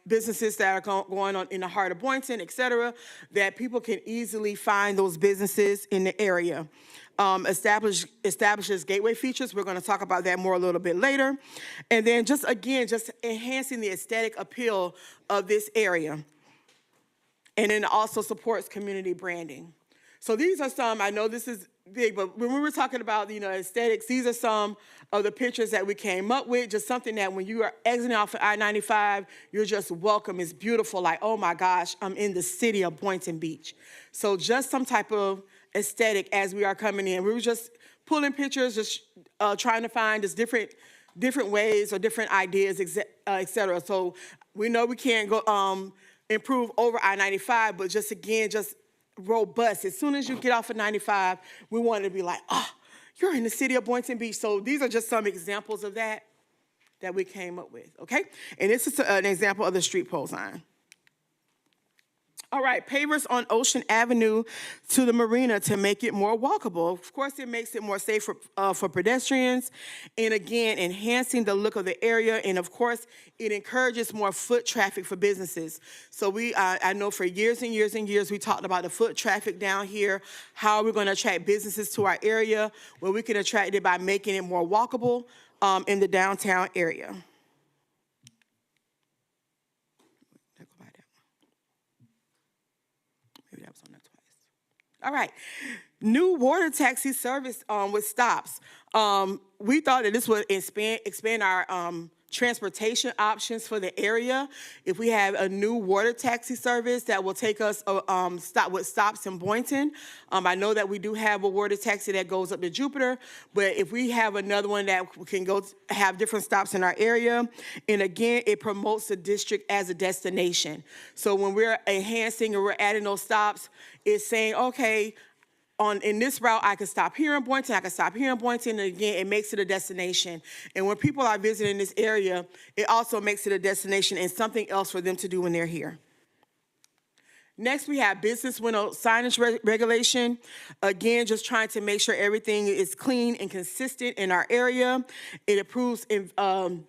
[SPEAKER 14] businesses that are going on in the heart of Boynton, et cetera, that people can easily find those businesses in the area. Establishes gateway features. We're going to talk about that more a little bit later. And then just enhancing the aesthetic appeal of this area. And then also supports community branding. So these are some, I know this is big, but when we were talking about, aesthetics, these are some of the pictures that we came up with, just something that when you are exiting off of I-95, you're just welcome. It's beautiful, like, oh my gosh, I'm in the city of Boynton Beach. So just some type of aesthetic as we are coming in. We were just pulling pictures, just trying to find just different ways or different ideas, et cetera. So we know we can't go improve over I-95, but just robust. As soon as you get off of 95, we want to be like, oh, you're in the city of Boynton Beach. So these are just some examples of that we came up with, okay? And this is an example of the street pole sign. All right, pavers on Ocean Avenue to the marina to make it more walkable. Of course, it makes it more safe for pedestrians. And again, enhancing the look of the area. And of course, it encourages more foot traffic for businesses. So I know for years and years and years, we talked about the foot traffic down here, how we're going to attract businesses to our area, where we can attract it by making it more walkable in the downtown area. All right, new water taxi service with stops. We thought that this would expand our transportation options for the area. If we have a new water taxi service that will take us with stops in Boynton. I know that we do have a water taxi that goes up to Jupiter, but if we have another one that can go have different stops in our area, and again, it promotes the district as a destination. So when we're enhancing and we're adding those stops, it's saying, okay, in this route, I can stop here in Boynton, I can stop here in Boynton, and again, it makes it a destination. And when people are visiting this area, it also makes it a destination and something else for them to do when they're here. Next, we have business window signage regulation. Again, just trying to make sure everything is clean and consistent in our area. It improves the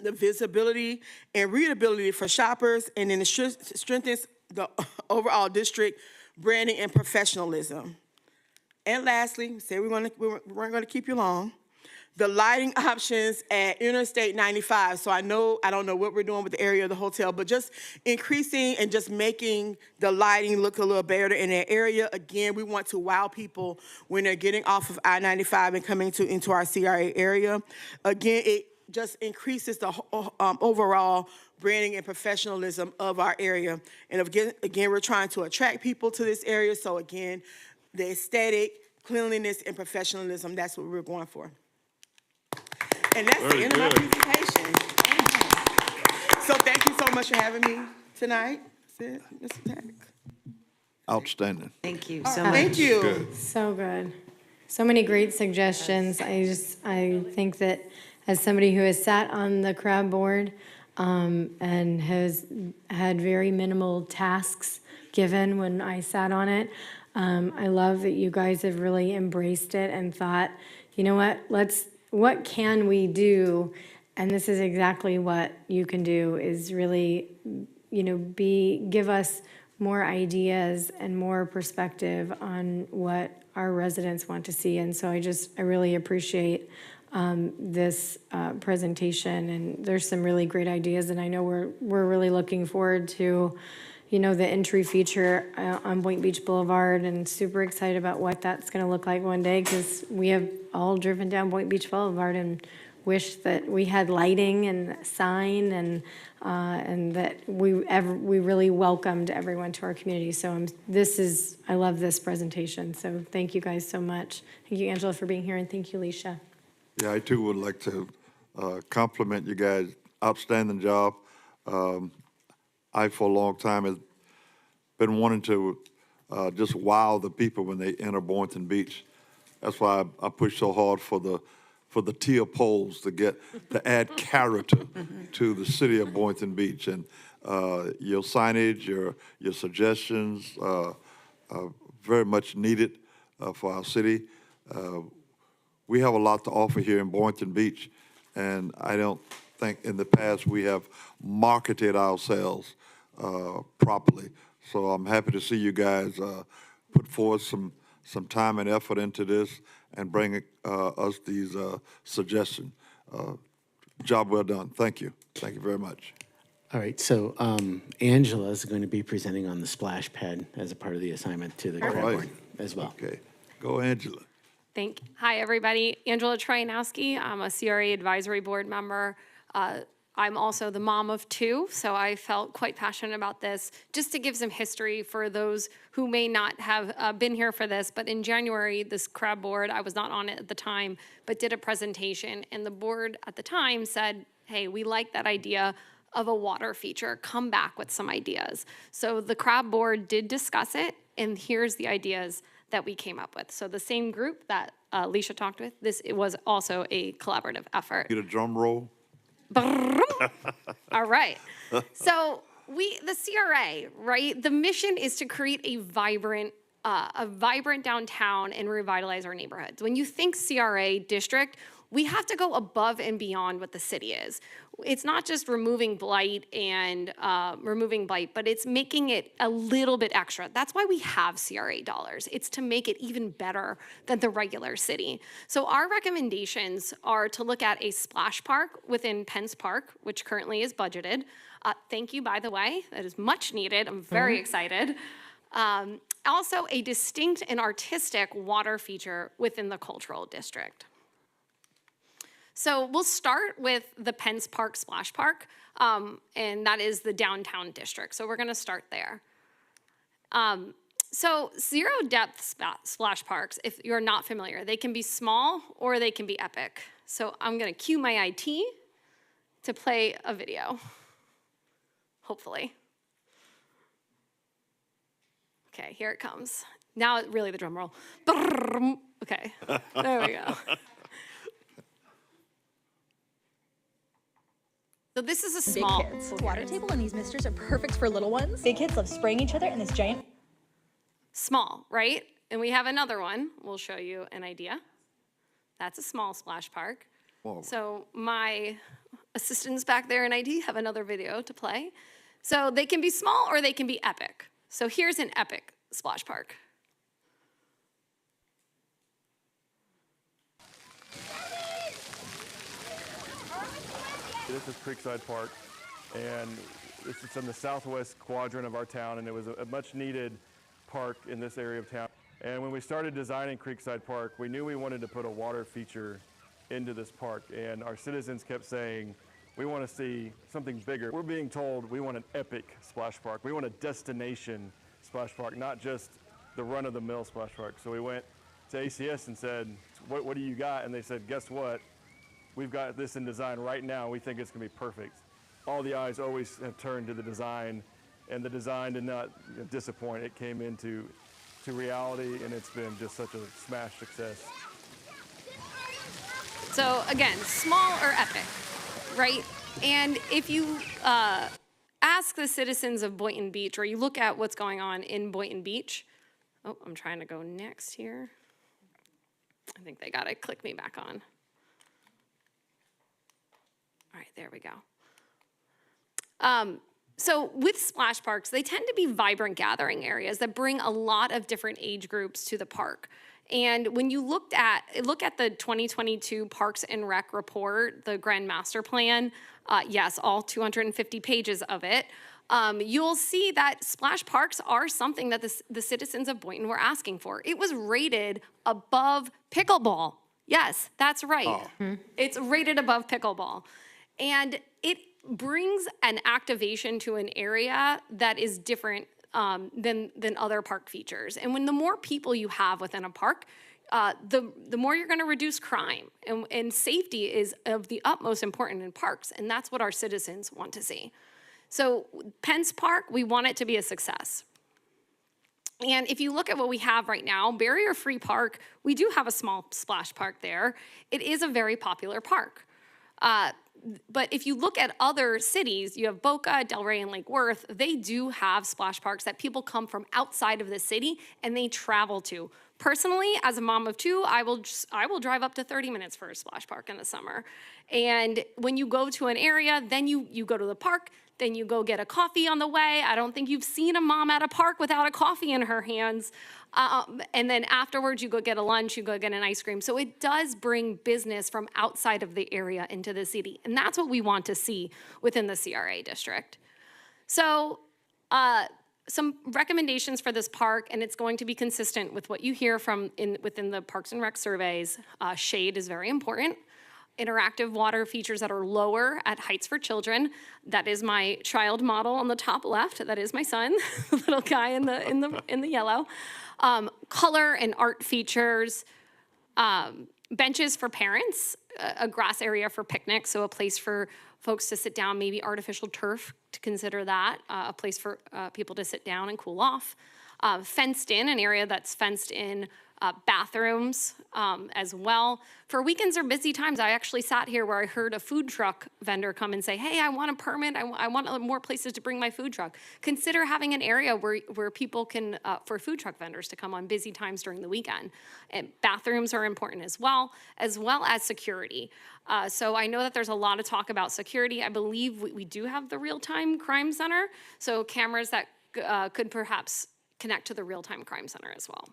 [SPEAKER 14] visibility and readability for shoppers, and then it strengthens the overall district branding and professionalism. And lastly, we're not going to keep you long. the lighting options at Interstate 95. So I don't know what we're doing with the area of the hotel, but just increasing and just making the lighting look a little better in that area. Again, we want to wow people when they're getting off of I-95 and coming into our CRA area. Again, it just increases the overall branding and professionalism of our area. And again, we're trying to attract people to this area. So again, the aesthetic, cleanliness, and professionalism, that's what we're going for. And that's the end of my presentation. So thank you so much for having me tonight. That's it, Mr. Tack.
[SPEAKER 1] Outstanding.
[SPEAKER 3] Thank you
[SPEAKER 14] so much. Thank you.
[SPEAKER 1] Good.
[SPEAKER 2] So good. So many great suggestions. I think that as somebody who has sat on the CRA board and has had very minimal tasks given when I sat on it, I love that you guys have really embraced it and thought, you know what can we do? And this is exactly what you can do, is really, give us more ideas and more perspective on what our residents want to see. And so I really appreciate this presentation, and there's some really great ideas, and I know we're really looking forward to, the entry feature on Boynton Beach Boulevard, and super excited about what that's going to look like one day, because we have all driven down Boynton Beach Boulevard and wish that we had lighting and sign and that we really welcomed everyone to our community. So I love this presentation. So thank you guys so much. Thank you, Angela, for being here, and thank you, Leisha.
[SPEAKER 1] Yeah, I too would like to compliment you guys. Outstanding job. I, for a long time, have been wanting to just wow the people when they enter Boynton Beach. That's why I push so hard for the tier poles to add character to the city of Boynton Beach. And your signage, your suggestions, very much needed for our city. We have a lot to offer here in Boynton Beach, and I don't think in the past we have marketed ourselves properly. So I'm happy to see you guys put forth some time and effort into this and bring us these suggestions. Job well done. Thank you. Thank you very much.
[SPEAKER 8] All right, so Angela is going to be presenting on the splash pad as a part of the assignment to the CRA board as well.
[SPEAKER 1] Okay, go Angela.
[SPEAKER 21] Hi, everybody. Angela Trojanowski. I'm a CRA advisory board member. I'm also the mom of two, so I felt quite passionate about this. Just to give some history for those who may not have been here for this, but in January, this CRA board, I was not on it at the time, but did a presentation, and the board at the time said, hey, we like that idea of a water feature. Come back with some ideas. So the CRA board did discuss it, and here's the ideas that we came up with. So the same group that Leisha talked with, it was also a collaborative effort.
[SPEAKER 1] Get a drum roll.
[SPEAKER 21] All right. So the CRA, right? The mission is to create a vibrant downtown and revitalize our neighborhoods. When you think CRA district, we have to go above and beyond what the city is. It's not just removing blight, but it's making it a little bit extra. That's why we have CRA dollars. It's to make it even better than the regular city. So our recommendations are to look at a splash park within Penn's Park, which currently is budgeted. Thank you, by the way. That is much needed. I'm very excited. Also, a distinct and artistic water feature within the cultural district. So we'll start with the Penn's Park Splash Park, and that is the downtown district. So we're going to start there. So zero depth splash parks, if you're not familiar, they can be small or they can be epic. So I'm going to cue my IT to play a video, hopefully. Okay, here it comes. Now really the drum roll. Okay, there we go. So this is a small
[SPEAKER 22] Big kids. Water table and these misters are perfect for little ones. Big kids love spraying each other in this giant.
[SPEAKER 21] Small, right? And we have another one. We'll show you an idea. That's a small splash park.
[SPEAKER 1] Whoa.
[SPEAKER 21] So my assistants back there in IT have another video to play. So they can be small or they can be epic. So here's an epic splash park.
[SPEAKER 4] This is Creekside Park, and it's in the southwest quadrant of our town, and it was a much-needed park in this area of town. And when we started designing Creekside Park, we knew we wanted to put a water feature into this park, and our citizens kept saying, we want to see something bigger. We're being told we want an epic splash park. We want a destination splash park, not just the run-of-the-mill splash park. So we went to ACS and said, what do you got? And they said, guess what? We've got this in design right now. We think it's going to be perfect. All the eyes always have turned to the design, and the design did not disappoint. It came into reality, and it's been just such a smash success.
[SPEAKER 21] So again, small or epic, right? And if you ask the citizens of Boynton Beach, or you look at what's going on in Boynton Beach, oh, I'm trying to go next here. I think they gotta click me back on. All right, there we go. So with splash parks, they tend to be vibrant gathering areas that bring a lot of different age groups to the park. And when you look at the 2022 Parks and Rec report, the Grand Master Plan, yes, all 250 pages of it, you'll see that splash parks are something that the citizens of Boynton were asking for. It was rated above pickleball. Yes, that's right. Oh. It's rated above pickleball. And it brings an activation to an area that is different than other park features. And when the more people you have within a park, the more you're going to reduce crime. And safety is of the utmost importance in parks, and that's what our citizens want to see. So Pence Park, we want it to be a success. And if you look at what we have right now, Barrier Free Park, we do have a small splash park there. It is a very popular park. But if you look at other cities, you have Boca, Delray, and Lake Worth, they do have splash parks that people come from outside of the city and they travel to. Personally, as a mom of two, I will drive up to 30 minutes for a splash park in the summer. And when you go to an area, then you go to the park, then you go get a coffee on the way. I don't think you've seen a mom at a park without a coffee in her hands. And then afterwards, you go get a lunch, you go get an ice cream. So it does bring business from outside of the area into the city. And that's what we want to see within the CRA district. So some recommendations for this park, and it's going to be consistent with what you hear from within the Parks and Rec surveys. Shade is very important. Interactive water features that are lower at heights for children. That is my child model on the top left. That is my son, the little guy in the yellow. Color and art features, benches for parents, a grass area for picnics, so a place for folks to sit down, maybe artificial turf to consider that, a place for people to sit down and cool off. Fenced in, an area that's fenced in, bathrooms as well. For weekends or busy times, I actually sat here where I heard a food truck vendor come and say, hey, I want a permit, I want more places to bring my food truck. Consider having an area where people can, for food truck vendors to come on busy times during the weekend. And bathrooms are important as well as security. So I know that there's a lot of talk about security. I believe we do have the real-time crime center, so cameras that could perhaps connect to the real-time crime center as well.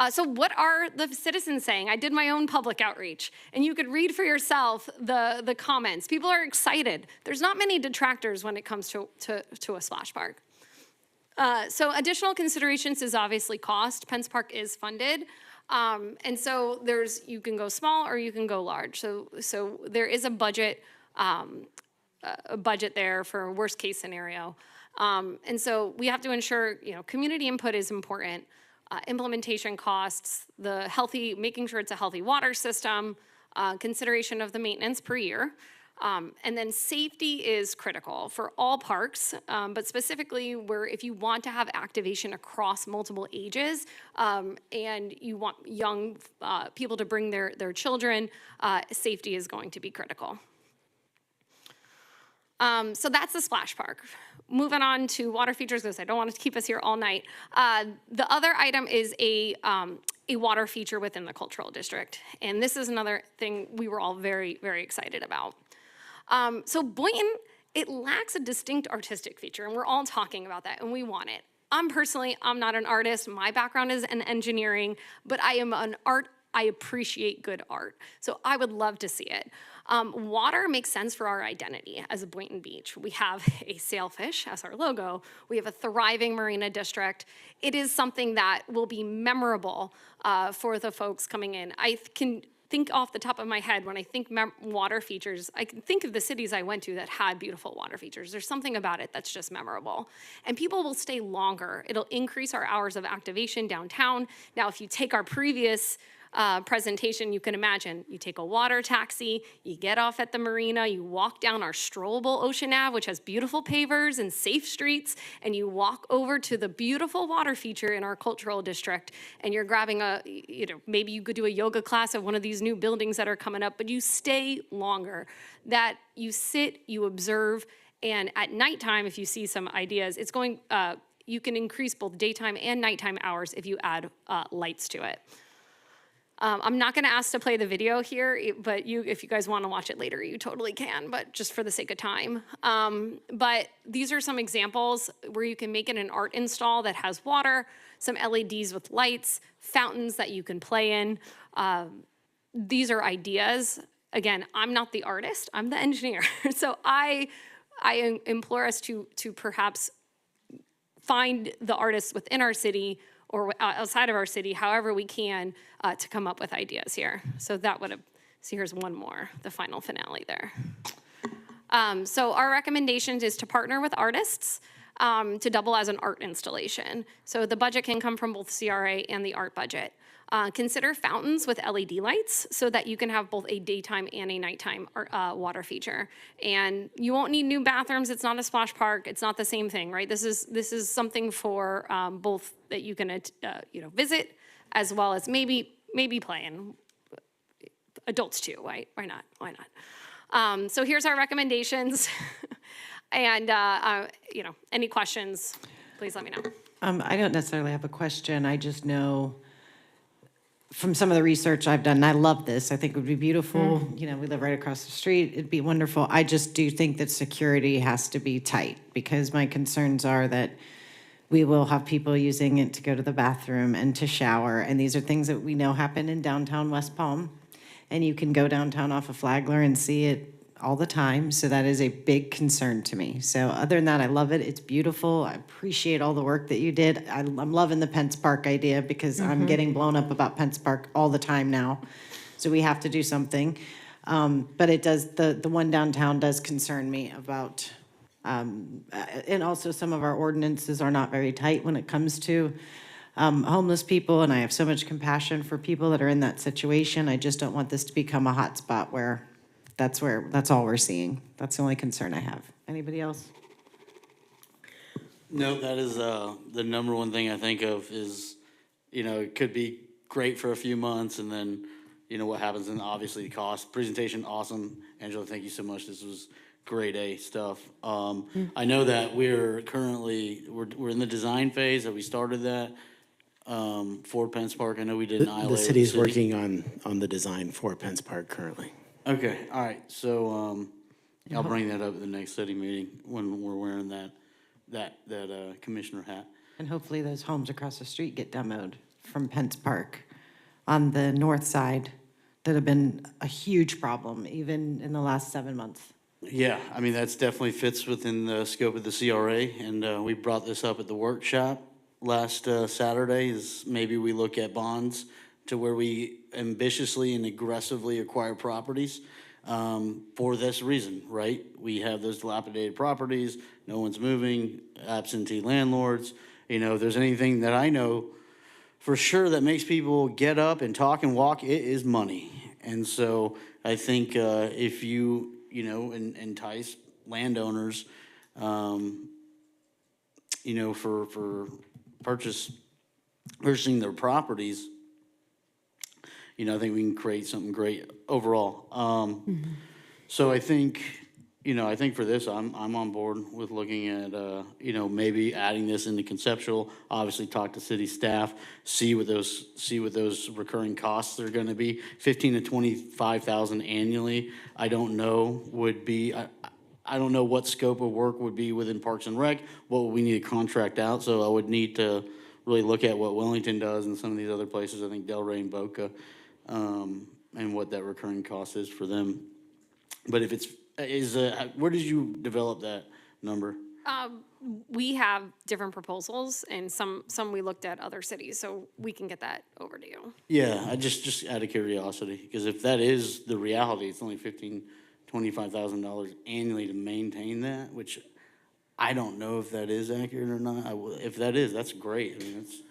[SPEAKER 21] So what are the citizens saying? I did my own public outreach, and you could read for yourself the comments. People are excited. There's not many detractors when it comes to a splash park. So additional considerations is obviously cost. Pence Park is funded. And so you can go small or you can go large. So there is a budget there for a worst case scenario. And so we have to ensure, community input is important. Implementation costs, making sure it's a healthy water system, consideration of the maintenance per year. And then safety is critical for all parks, but specifically if you want to have activation across multiple ages and you want young people to bring their children, safety is going to be critical. So that's the splash park. Moving on to water features, because I don't want to keep us here all night. The other item is a water feature within the cultural district. And this is another thing we were all very, very excited about. So Boynton, it lacks a distinct artistic feature, and we're all talking about that, and we want it. I'm not an artist. My background is in engineering, but I am an art I appreciate good art. So I would love to see it. Water makes sense for our identity as a Boynton Beach. We have a sailfish as our logo. We have a thriving marina district. It is something that will be memorable for the folks coming in. I can think off the top of my head, when I think water features, I can think of the cities I went to that had beautiful water features. There's something about it that's just memorable. And people will stay longer. It'll increase our hours of activation downtown. Now, if you take our previous presentation, you can imagine you take a water taxi, you get off at the marina, you walk down our strollable Ocean Ave, which has beautiful pavers and safe streets, and you walk over to the beautiful water feature in our cultural district, and you're grabbing maybe you could do a yoga class at one of these new buildings that are coming up, but you stay longer. That you sit, you observe, and at nighttime, if you see some ideas, it's going, you can increase both daytime and nighttime hours if you add lights to it. I'm not going to ask to play the video here, but if you guys want to watch it later, you totally can, but just for the sake of time. But these are some examples where you can make it an art install that has water, some LEDs with lights, fountains that you can play in. These are ideas. Again, I'm not the artist, I'm the engineer. So I implore us to perhaps find the artists within our city or outside of our city, however we can, to come up with ideas here. So here's one more, the final finale there. So our recommendations is to partner with artists to double as an art installation. So the budget can come from both CRA and the art budget. Consider fountains with LED lights so that you can have both a daytime and a nighttime water feature. And you won't need new bathrooms. It's not a splash park. It's not the same thing, right? This is something for both that you can visit as well as maybe play in. Adults too, right? Why not? Why not? So here's our recommendations. And any questions, please let me know.
[SPEAKER 3] I don't necessarily have a question. I just know from some of the research I've done, and I love this. I think it would be beautiful. We live right across the street. It'd be wonderful. I just do think that security has to be tight because my concerns are that we will have people using it to go to the bathroom and to shower. And these are things that we know happen in downtown West Palm. And you can go downtown off of Flagler and see it all the time. So that is a big concern to me. So other than that, I love it. It's beautiful. I appreciate all the work that you did. I'm loving the Pence Park idea because I'm getting blown up about Pence Park all the time now. So we have to do something. But it does, the one downtown does concern me about, and also some of our ordinances are not very tight when it comes to homeless people. And I have so much compassion for people that are in that situation. I just don't want this to become a hot spot where that's all we're seeing. That's the only concern I have. Anybody else?
[SPEAKER 5] No, that is the number one thing I think of is, it could be great for a few months and then, what happens, and obviously the cost. Presentation, awesome. Angela, thank you so much. This was grade A stuff. I know that we're in the design phase. Have we started that for Pence Park? I know we did an ILA.
[SPEAKER 8] The city's working on the design for Pence Park currently.
[SPEAKER 5] Okay, all right, so, I'll bring that up at the next city meeting when we're wearing that commissioner hat.
[SPEAKER 3] And hopefully those homes across the street get demoed from Pence Park on the north side that have been a huge problem, even in the last 7 months.
[SPEAKER 5] Yeah, I mean, that's definitely fits within the scope of the CRA, and we brought this up at the workshop last Saturday, is maybe we look at bonds to where we ambitiously and aggressively acquire properties for this reason, right? We have those dilapidated properties, no one's moving, absentee landlords. If there's anything that I know for sure that makes people get up and talk and walk, it is money. And so I think if you, entice landowners, for purchasing their properties, I think we can create something great overall. So I think, for this, I'm on board with looking at, maybe adding this into conceptual. Obviously, talk to city staff, see what those recurring costs are going to be. 15 to 25,000 annually. I don't know would be. I don't know what scope of work would be within Parks and Rec. What would we need to contract out? So I would need to really look at what Wellington does and some of these other places. I think Delray and Boca. and what that recurring cost is for them. But if it's, where did you develop that number?
[SPEAKER 21] We have different proposals, and some we looked at other cities, so we can get that over to you.
[SPEAKER 5] Yeah, I just out of curiosity, because if that is the reality, it's only $25,000 annually to maintain that, which I don't know if that is accurate or not. If that is, that's great. I mean, that's,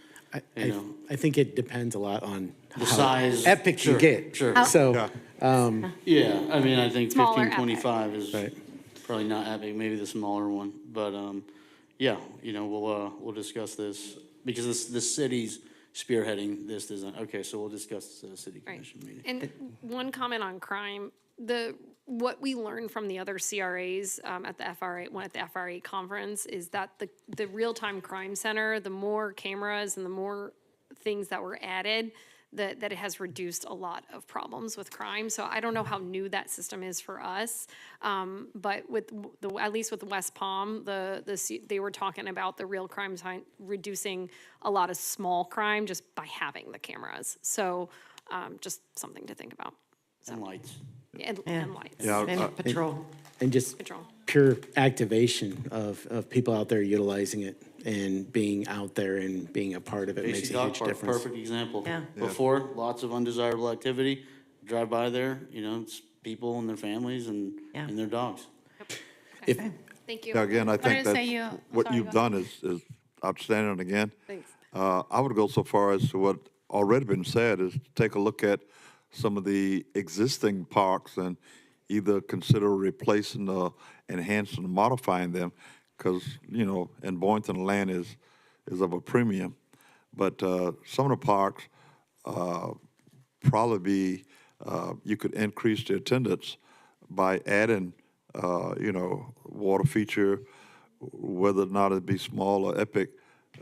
[SPEAKER 8] I think it depends a lot on
[SPEAKER 5] the
[SPEAKER 8] how
[SPEAKER 5] size.
[SPEAKER 8] epic you get.
[SPEAKER 5] Sure.
[SPEAKER 8] So,
[SPEAKER 5] Yeah, I mean, I think
[SPEAKER 21] Smaller
[SPEAKER 5] 1525 is probably not epic, maybe the smaller one, but, yeah, we'll discuss this, because this city's spearheading this design. Okay, so we'll discuss this at a city commission meeting.
[SPEAKER 21] And one comment on crime, what we learned from the other CRAs at the FRA conference is that the real-time crime center, the more cameras and the more things that were added, that it has reduced a lot of problems with crime. So I don't know how new that system is for us, but at least with West Palm, they were talking about the real crime time reducing a lot of small crime just by having the cameras. So just something to think about. So.
[SPEAKER 5] And lights.
[SPEAKER 21] And lights.
[SPEAKER 1] Yeah,
[SPEAKER 3] And patrol.
[SPEAKER 8] And just pure activation of people out there utilizing it and being out there and being a part of it makes
[SPEAKER 5] Casey
[SPEAKER 8] a
[SPEAKER 5] Dog
[SPEAKER 8] huge
[SPEAKER 5] Park,
[SPEAKER 8] difference.
[SPEAKER 5] perfect example.
[SPEAKER 3] Yeah.
[SPEAKER 5] Before, lots of undesirable activity, drive by there, it's people and their families and their dogs.
[SPEAKER 21] Thank you.
[SPEAKER 1] Yeah, again, I think
[SPEAKER 18] did say
[SPEAKER 1] that
[SPEAKER 18] you-
[SPEAKER 1] what
[SPEAKER 18] sorry,
[SPEAKER 1] you've
[SPEAKER 18] go
[SPEAKER 1] done is outstanding again.
[SPEAKER 21] Thanks.
[SPEAKER 1] I would go so far as to what already been said, is to take a look at some of the existing parks and either consider replacing or enhancing or modifying them, because, in Boynton, land is of a premium. But some of the parks probably be, you could increase the attendance by adding, water feature, whether or not it be small or epic.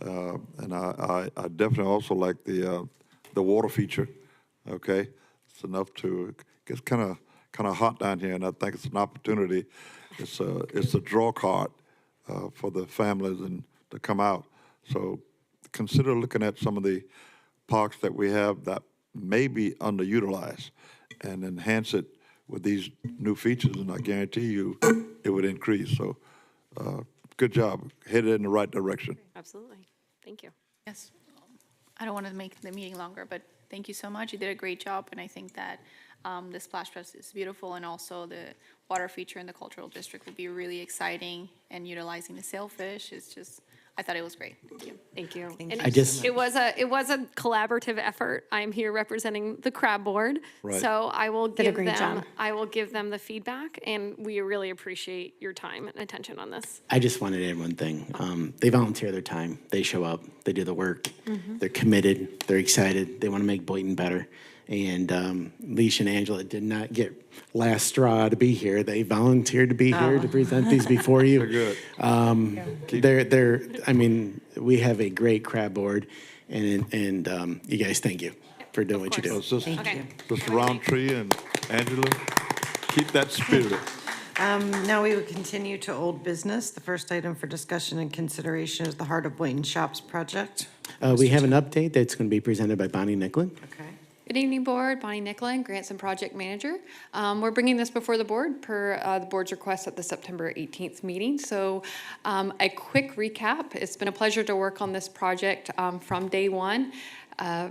[SPEAKER 1] And I definitely also like the water feature. Okay, it's enough to. It's kind of hot down here, and I think it's an opportunity. It's a draw card for the families and to come out. So consider looking at some of the parks that we have that may be underutilized, and enhance it with these new features, and I guarantee you it would increase. So good job, headed in the right direction.
[SPEAKER 21] Absolutely. Thank you.
[SPEAKER 18] Yes. I don't want to make the meeting longer, but thank you so much. You did a great job, and I think that the splash pad is beautiful, and also the water feature in the cultural district will be really exciting, and utilizing the sailfish is just, I thought it was great. Thank you.
[SPEAKER 21] Thank you.
[SPEAKER 3] Thank
[SPEAKER 21] And
[SPEAKER 3] you
[SPEAKER 21] it was a collaborative effort. I'm here representing the crab board.
[SPEAKER 1] Right.
[SPEAKER 21] So I will
[SPEAKER 2] Did a
[SPEAKER 21] give
[SPEAKER 2] great
[SPEAKER 21] them
[SPEAKER 2] job.
[SPEAKER 21] the feedback, and we really appreciate your time and attention on this.
[SPEAKER 8] I just wanted to add one thing. They volunteer their time. They show up. They do the work. They're committed. They're excited. They want to make Boynton better. And Leisha and Angela did not get last straw to be here. They volunteered to be here to present these before you.
[SPEAKER 1] They're good.
[SPEAKER 8] They're. I mean, we have a great crab board, and you guys, thank you for doing what you do.
[SPEAKER 1] So
[SPEAKER 21] Okay.
[SPEAKER 1] Mr. Roundtree and Angela, keep that spirit.
[SPEAKER 3] Now we would continue to old business. The first item for discussion and consideration is the Heart of Boynton Shops project.
[SPEAKER 8] We have an update that's going to be presented by Bonnie Nicklin.
[SPEAKER 3] Okay.
[SPEAKER 7] Good evening, Board. Bonnie Nicklin, Grants and Project Manager. We're bringing this before the board per the board's request at the September 18th meeting. So a quick recap. It's been a pleasure to work on this project from day one.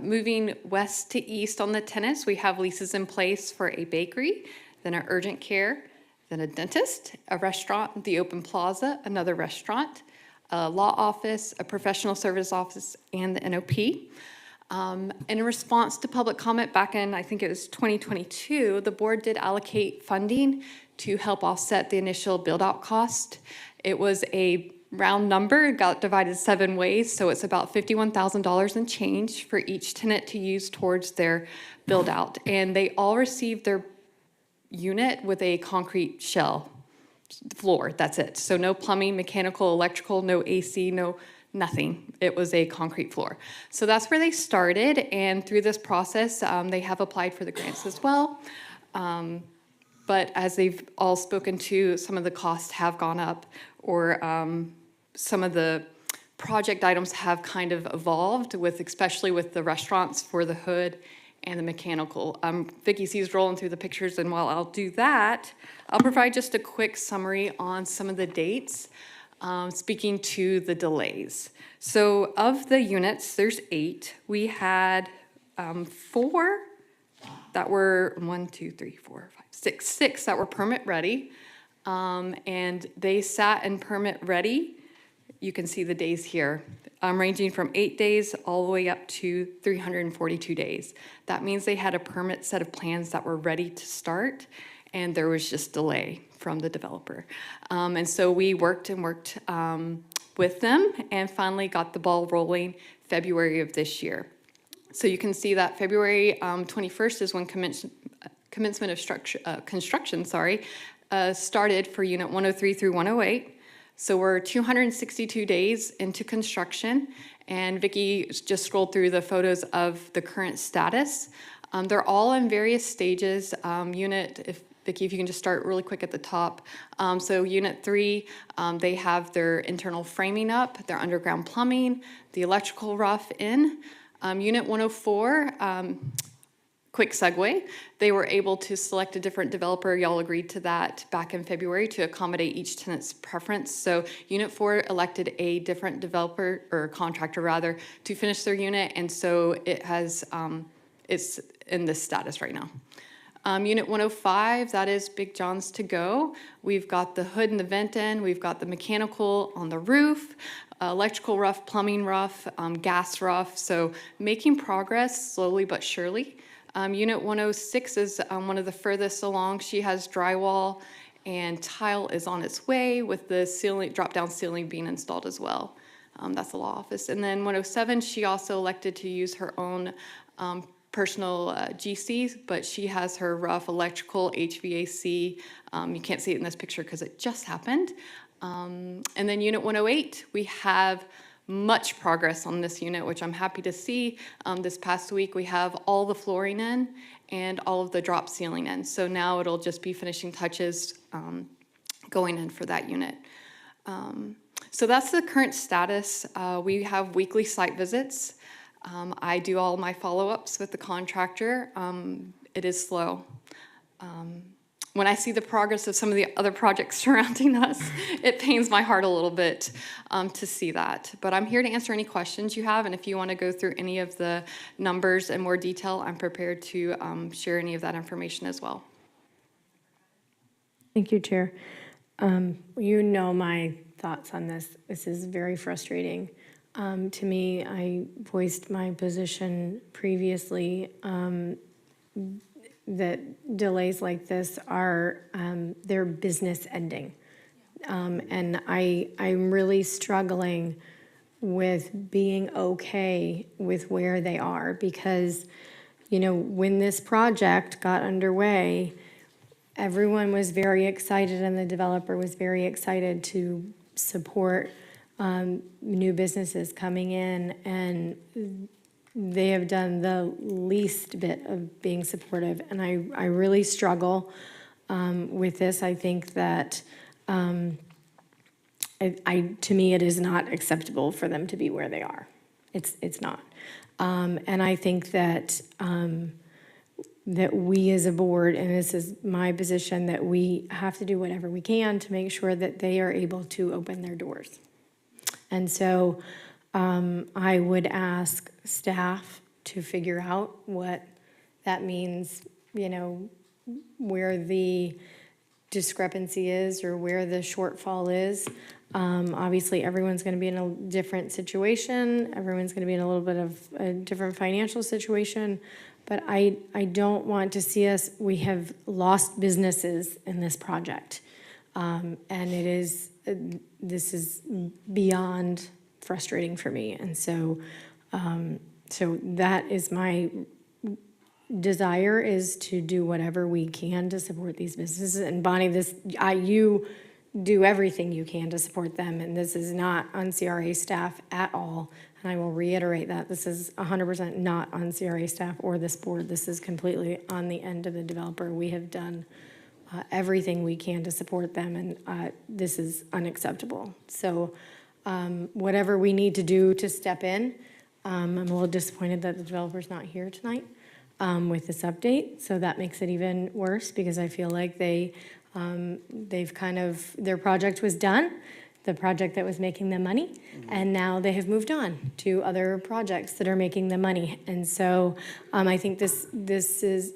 [SPEAKER 7] Moving west to east on the tenants, we have leases in place for a bakery, then an urgent care, then a dentist, a restaurant, the open plaza, another restaurant, a law office, a professional service office, and the NOP. In response to public comment back in, I think it was 2022, the board did allocate funding to help offset the initial build-out cost. It was a round number, it got divided 7 ways, so it's about $51,000 in change for each tenant to use towards their build-out. And they all received their unit with a concrete shell floor, that's it. So no plumbing, mechanical, electrical, no AC, nothing. It was a concrete floor. So that's where they started, and through this process, they have applied for the grants as well. But as they've all spoken to, some of the costs have gone up, or some of the project items have kind of evolved, with especially with the restaurants for the hood
[SPEAKER 6] and the mechanical. Vicki sees rolling through the pictures, and while I'll do that, I'll provide just a quick summary on some of the dates, speaking to the delays. So of the units, there's 8. We had 4 that were 6 that were permit ready. And they sat in permit ready. You can see the days here, ranging from 8 days all the way up to 342 days. That means they had a permit set of plans that were ready to start, and there was just delay from the developer. And so we worked with them and finally got the ball rolling February of this year. So you can see that February 21st is when commencement of construction started for Unit 103 through 108. So we're 262 days into construction, and Vicki just scrolled through the photos of the current status. They're all in various stages. Vicki, if you can just start really quick at the top. So Unit 3, they have their internal framing up, their underground plumbing, the electrical rough in. Unit 104, quick segue, they were able to select a different developer. Y'all agreed to that back in February to accommodate each tenant's preference. So Unit 4 elected a different developer, or contractor rather, to finish their unit, and so it has, it's in this status right now. Unit 105, that is Big John's to go. We've got the hood and the vent in, we've got the mechanical on the roof, electrical rough, plumbing rough, gas rough, so making progress slowly but surely. Unit 106 is one of the furthest along. She has drywall and tile is on its way, with the ceiling, drop-down ceiling being installed as well. That's the law office. And then 107, she also elected to use her own personal GC, but she has her rough electrical, HVAC. You can't see it in this picture because it just happened. And then Unit 108, we have much progress on this unit, which I'm happy to see. This past week, we have all the flooring in and all of the drop ceiling in. So now it'll just be finishing touches going in for that unit. So that's the current status. We have weekly site visits. I do all my follow-ups with the contractor. It is slow. When I see the progress of some of the other projects surrounding us, it pains my heart a little bit to see that. But I'm here to answer any questions you have, and if you want to go through any of the numbers in more detail, I'm prepared to share any of that information as well.
[SPEAKER 2] Thank you, Chair. You know my thoughts on this. This is very frustrating. To me, I voiced my position previously that delays like this are, they're business ending. And I'm really struggling with being okay with where they are, because, you know, when this project got underway, everyone was very excited and the developer was very excited to support new businesses coming in, and they have done the least bit of being supportive, and I really struggle with this. I think that to me, it is not acceptable for them to be where they are. It's not, and I think that that we as a board, and this is my position, that we have to do whatever we can to make sure that they are able to open their doors. And so I would ask staff to figure out what that means, you know, where the discrepancy is or where the shortfall is. Obviously, everyone's going to be in a different situation. Everyone's going to be in a little bit of a different financial situation. But I don't want to see us, we have lost businesses in this project. And it is, this is beyond frustrating for me. And so, so that is my desire, is to do whatever we can to support these businesses. And Bonnie, you do everything you can to support them. And this is not on CRA staff at all. And I will reiterate that this is 100% not on CRA staff or this board. This is completely on the end of the developer. We have done everything we can to support them, and this is unacceptable. So whatever we need to do to step in, I'm a little disappointed that the developer's not here tonight, with this update. So that makes it even worse because I feel like they've kind of, their project was done, the project that was making them money, and now they have moved on to other projects that are making them money. And so I think this has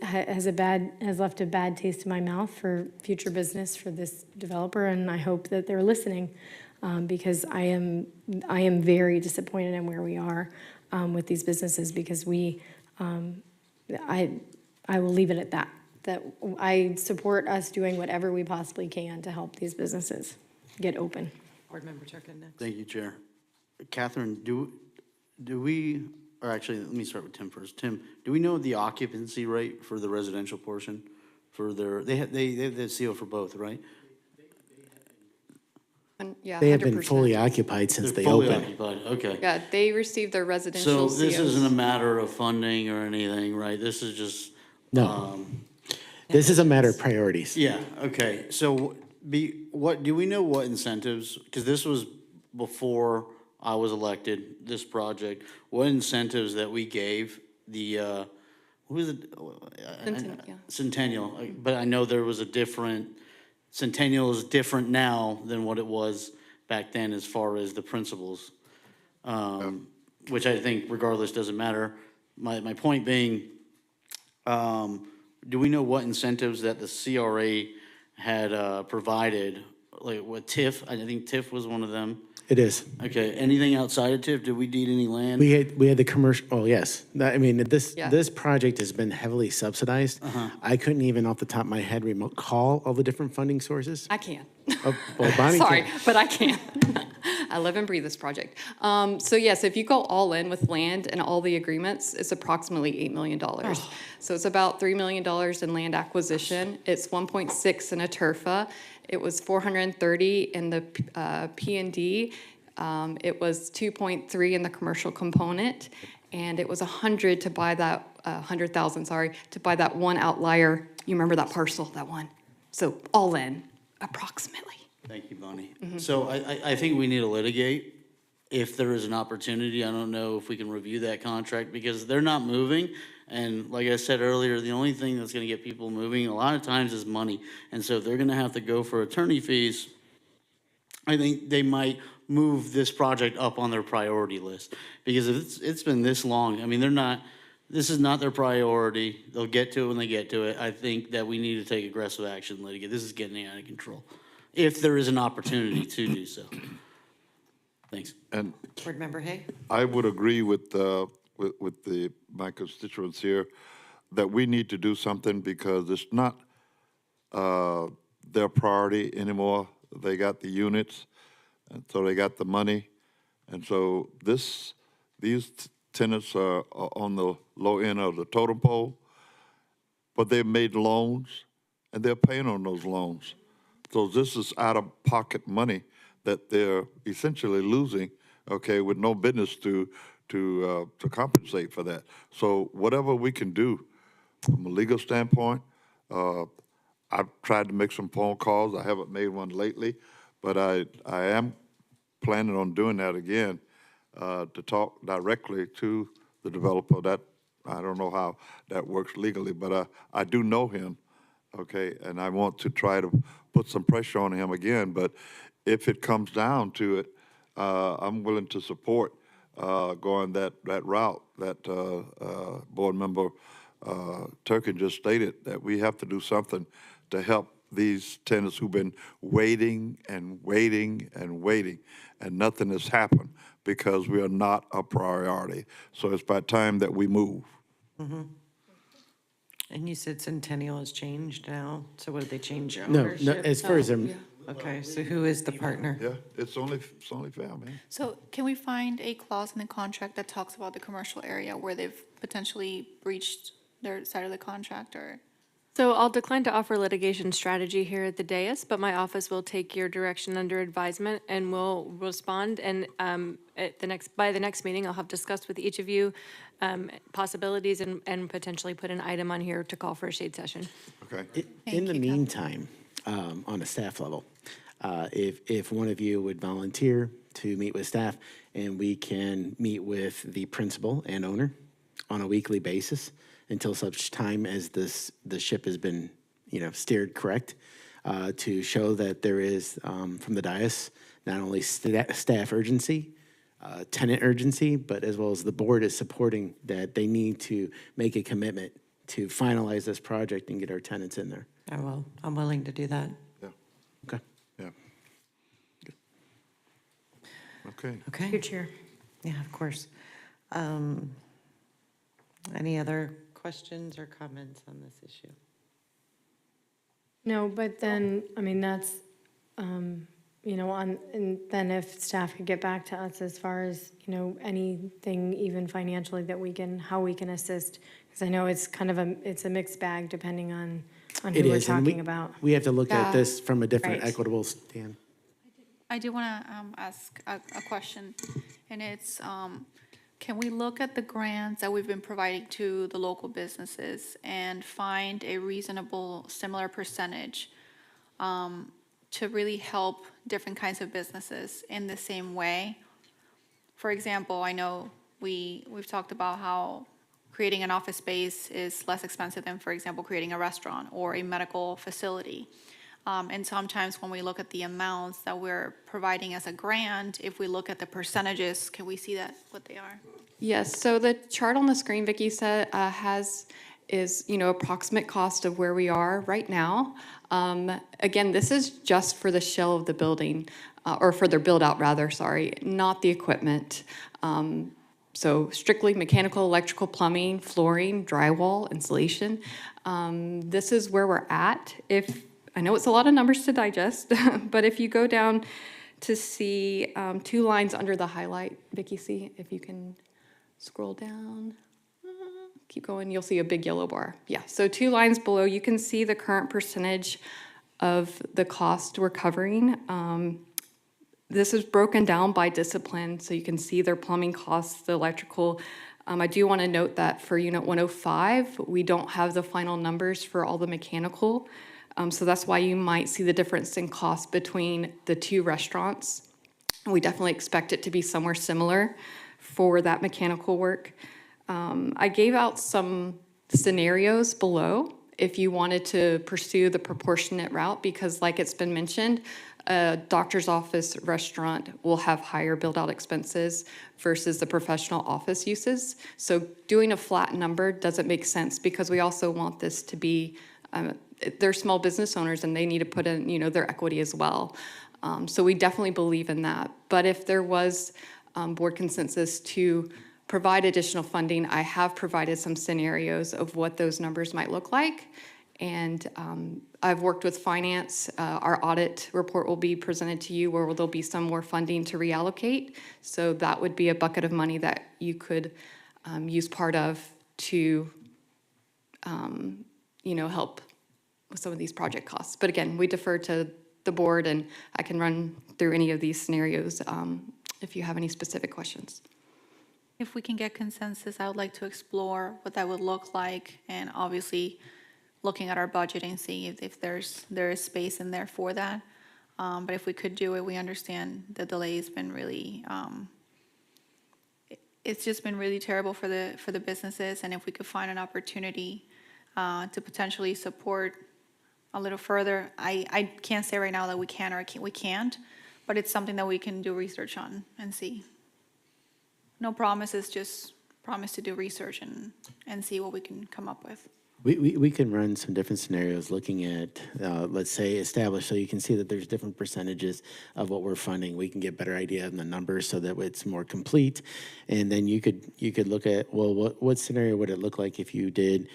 [SPEAKER 2] left a bad taste in my mouth for future business for this developer, and I hope that they're listening because I am very disappointed in where we are with these businesses because I will leave it at that. That I support us doing whatever we possibly can to help these businesses get open.
[SPEAKER 3] Board Member Turkin next.
[SPEAKER 5] Thank you, Chair. Catherine, do we, or actually, let me start with Tim first. Tim, do we know the occupancy rate for the residential portion? For their, they have the CO for both, right?
[SPEAKER 6] Yeah,
[SPEAKER 8] They have been
[SPEAKER 6] 100%.
[SPEAKER 8] fully occupied since
[SPEAKER 5] They're
[SPEAKER 8] they
[SPEAKER 5] fully
[SPEAKER 8] opened.
[SPEAKER 5] occupied, okay.
[SPEAKER 6] Yeah, they received their residential
[SPEAKER 5] So this
[SPEAKER 6] COs.
[SPEAKER 5] isn't a matter of funding or anything, right? This is just.
[SPEAKER 8] No. This is a matter of priorities.
[SPEAKER 5] Yeah, okay, so what, do we know what incentives, because this was before I was elected, this project, what incentives that we gave the, who was it? Centennial, but I know there was a different, Centennial is different now than what it was back then as far as the principles, which I think regardless doesn't matter. My point being, do we know what incentives that the CRA had provided? Like what TIF, I think TIF was one of them.
[SPEAKER 8] It is.
[SPEAKER 5] Okay, anything outside of TIF? Did we deed any land?
[SPEAKER 8] We had the commercial, oh, yes. I mean, this
[SPEAKER 6] Yeah.
[SPEAKER 8] project has been heavily subsidized. I couldn't even off the top of my head recall all the different funding sources.
[SPEAKER 6] I can.
[SPEAKER 8] Oh, well, Bonnie
[SPEAKER 6] Sorry,
[SPEAKER 8] can.
[SPEAKER 6] but I can. I live and breathe this project. So yes, if you go all in with land and all the agreements, it's approximately $8 million. So it's about $3 million in land acquisition. It's 1.6 in a TURFA. It was 430 in the P&D. It was 2.3 in the commercial component, and it was 100 to buy that 100,000. Sorry, to buy that one outlier. You remember that parcel, that one? So all in, approximately.
[SPEAKER 5] Thank you, Bonnie. So I think we need to litigate if there is an opportunity. I don't know if we can review that contract because they're not moving. And like I said earlier, the only thing that's gonna get people moving a lot of times is money. And so if they're gonna have to go for attorney fees, I think they might move this project up on their priority list. Because if it's been this long, I mean, this is not their priority. They'll get to it when they get to it. I think that we need to take aggressive action and litigate. This is getting out of control. If there is an opportunity to do so. Thanks.
[SPEAKER 1] And
[SPEAKER 3] Board Member Hay?
[SPEAKER 1] I would agree with my constituents here that we need to do something because it's not their priority anymore. They got the units, and so they got the money. And so these tenants are on the low end of the totem pole, but they've made loans, and they're paying on those loans. So this is out-of-pocket money that they're essentially losing, okay, with no business to compensate for that. So whatever we can do from a legal standpoint, I've tried to make some phone calls. I haven't made one lately, but I am planning on doing that again to talk directly to the developer. That I don't know how that works legally, but I do know him, okay, and I want to try to put some pressure on him again. But if it comes down to it, I'm willing to support going that route that Board Member Turkin just stated, that we have to do something to help these tenants who've been waiting and waiting and waiting, and nothing has happened because we are not a priority. So it's about time that we move.
[SPEAKER 3] And you said Centennial has changed now, so what did they change
[SPEAKER 8] No,
[SPEAKER 3] ownership?
[SPEAKER 8] as far as their,
[SPEAKER 3] Okay, so who is the partner?
[SPEAKER 1] Yeah, it's only family.
[SPEAKER 18] So can we find a clause in the contract that talks about the commercial area where they've potentially breached their side of the contract or?
[SPEAKER 7] So I'll decline to offer litigation strategy here at the dais, but my office will take your direction under advisement and will respond. And by the next meeting, I'll have discussed with each of you possibilities and potentially put an item on here to call for a shade session.
[SPEAKER 1] Okay.
[SPEAKER 8] in the meantime, on a staff level, if one of you would volunteer to meet with staff and we can meet with the principal and owner on a weekly basis until such time as the ship has been, steered correct, to show that there is, from the dais, not only staff urgency, tenant urgency, but as well as the board is supporting that they need to make a commitment to finalize this project and get our tenants in there.
[SPEAKER 15] I'm willing to do that.
[SPEAKER 8] Okay.
[SPEAKER 1] Yeah. Good. Okay.
[SPEAKER 3] Okay.
[SPEAKER 2] Your chair.
[SPEAKER 3] Yeah, of course. Any other questions or comments on this issue?
[SPEAKER 2] No, but then, I mean, that's, and then if staff could get back to us as far as, anything even financially that how we can assist. Because I know it's kind of it's a mixed bag depending on who
[SPEAKER 8] It
[SPEAKER 2] we're
[SPEAKER 8] is, and
[SPEAKER 2] talking about.
[SPEAKER 8] we have to look at
[SPEAKER 6] Yeah.
[SPEAKER 8] this from a different
[SPEAKER 2] Right.
[SPEAKER 8] equitable stand.
[SPEAKER 18] I do want to ask a question, and it's, can we look at the grants that we've been providing to the local businesses and find a reasonable, similar percentage to really help different kinds of businesses in the same way? For example, I know we've talked about how creating an office space is less expensive than, for example, creating a restaurant or a medical facility. And sometimes when we look at the amounts that we're providing as a grant, if we look at the percentages, can we see what they are?
[SPEAKER 6] Yes, so the chart on the screen Vicki said is approximate cost of where we are right now. Again, this is just for the shell of the building, or for their build out rather, sorry, not the equipment. So strictly mechanical, electrical, plumbing, flooring, drywall, insulation. This is where we're at. I know it's a lot of numbers to digest, but if you go down to see 2 lines under the highlight, Vicki, see if you can scroll down. Keep going, you'll see a big yellow bar. Yeah, so 2 lines below, you can see the current percentage of the cost we're covering. This is broken down by discipline, so you can see their plumbing costs, the electrical. I do want to note that for Unit 105, we don't have the final numbers for all the mechanical. So that's why you might see the difference in cost between the 2 restaurants. We definitely expect it to be somewhere similar for that mechanical work. I gave out some scenarios below if you wanted to pursue the proportionate route, because like it's been mentioned, a doctor's office restaurant will have higher build-out expenses versus the professional office uses. So doing a flat number doesn't make sense, because we also want this to be, they're small business owners and they need to put in, their equity as well. So we definitely believe in that. But if there was board consensus to provide additional funding, I have provided some scenarios of what those numbers might look like. And I've worked with finance. Our audit report will be presented to you, where there'll be some more funding to reallocate. So that would be a bucket of money that you could use part of to help with some of these project costs. But again, we defer to the board, and I can run through any of these scenarios if you have any specific questions.
[SPEAKER 18] If we can get consensus, I would like to explore what that would look like, and obviously looking at our budget and seeing if there is space in there for that. But if we could do it, we understand the delay has been really, it's just been really terrible for the businesses. And if we could find an opportunity to potentially support a little further, I can't say right now that we can or we can't, but it's something that we can do research on and see. No promises, just promise to do research and see what we can come up with.
[SPEAKER 8] We can run some different scenarios looking at, let's say, established, so you can see that there's different percentages of what we're funding. We can get better idea of the numbers so that it's more complete. And then you could look at, well, what scenario would it look like if you did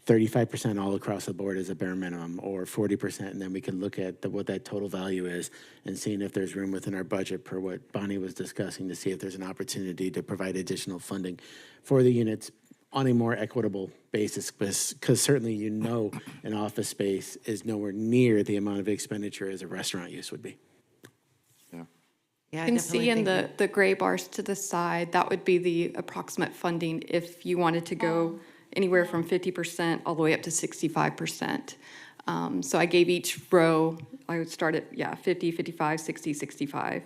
[SPEAKER 8] 35% all across the board as a bare minimum, or 40%, and then we can look at what that total value is and seeing if there's room within our budget, per what Bonnie was discussing, to see if there's an opportunity to provide additional funding for the units on a more equitable basis, because certainly an office space is nowhere near the amount of expenditure as a restaurant use would be.
[SPEAKER 6] You can see in the gray bars to the side, that would be the approximate funding if you wanted to go anywhere from 50% all the way up to 65%. So I gave each row, I would start at, 50, 55, 60, 65.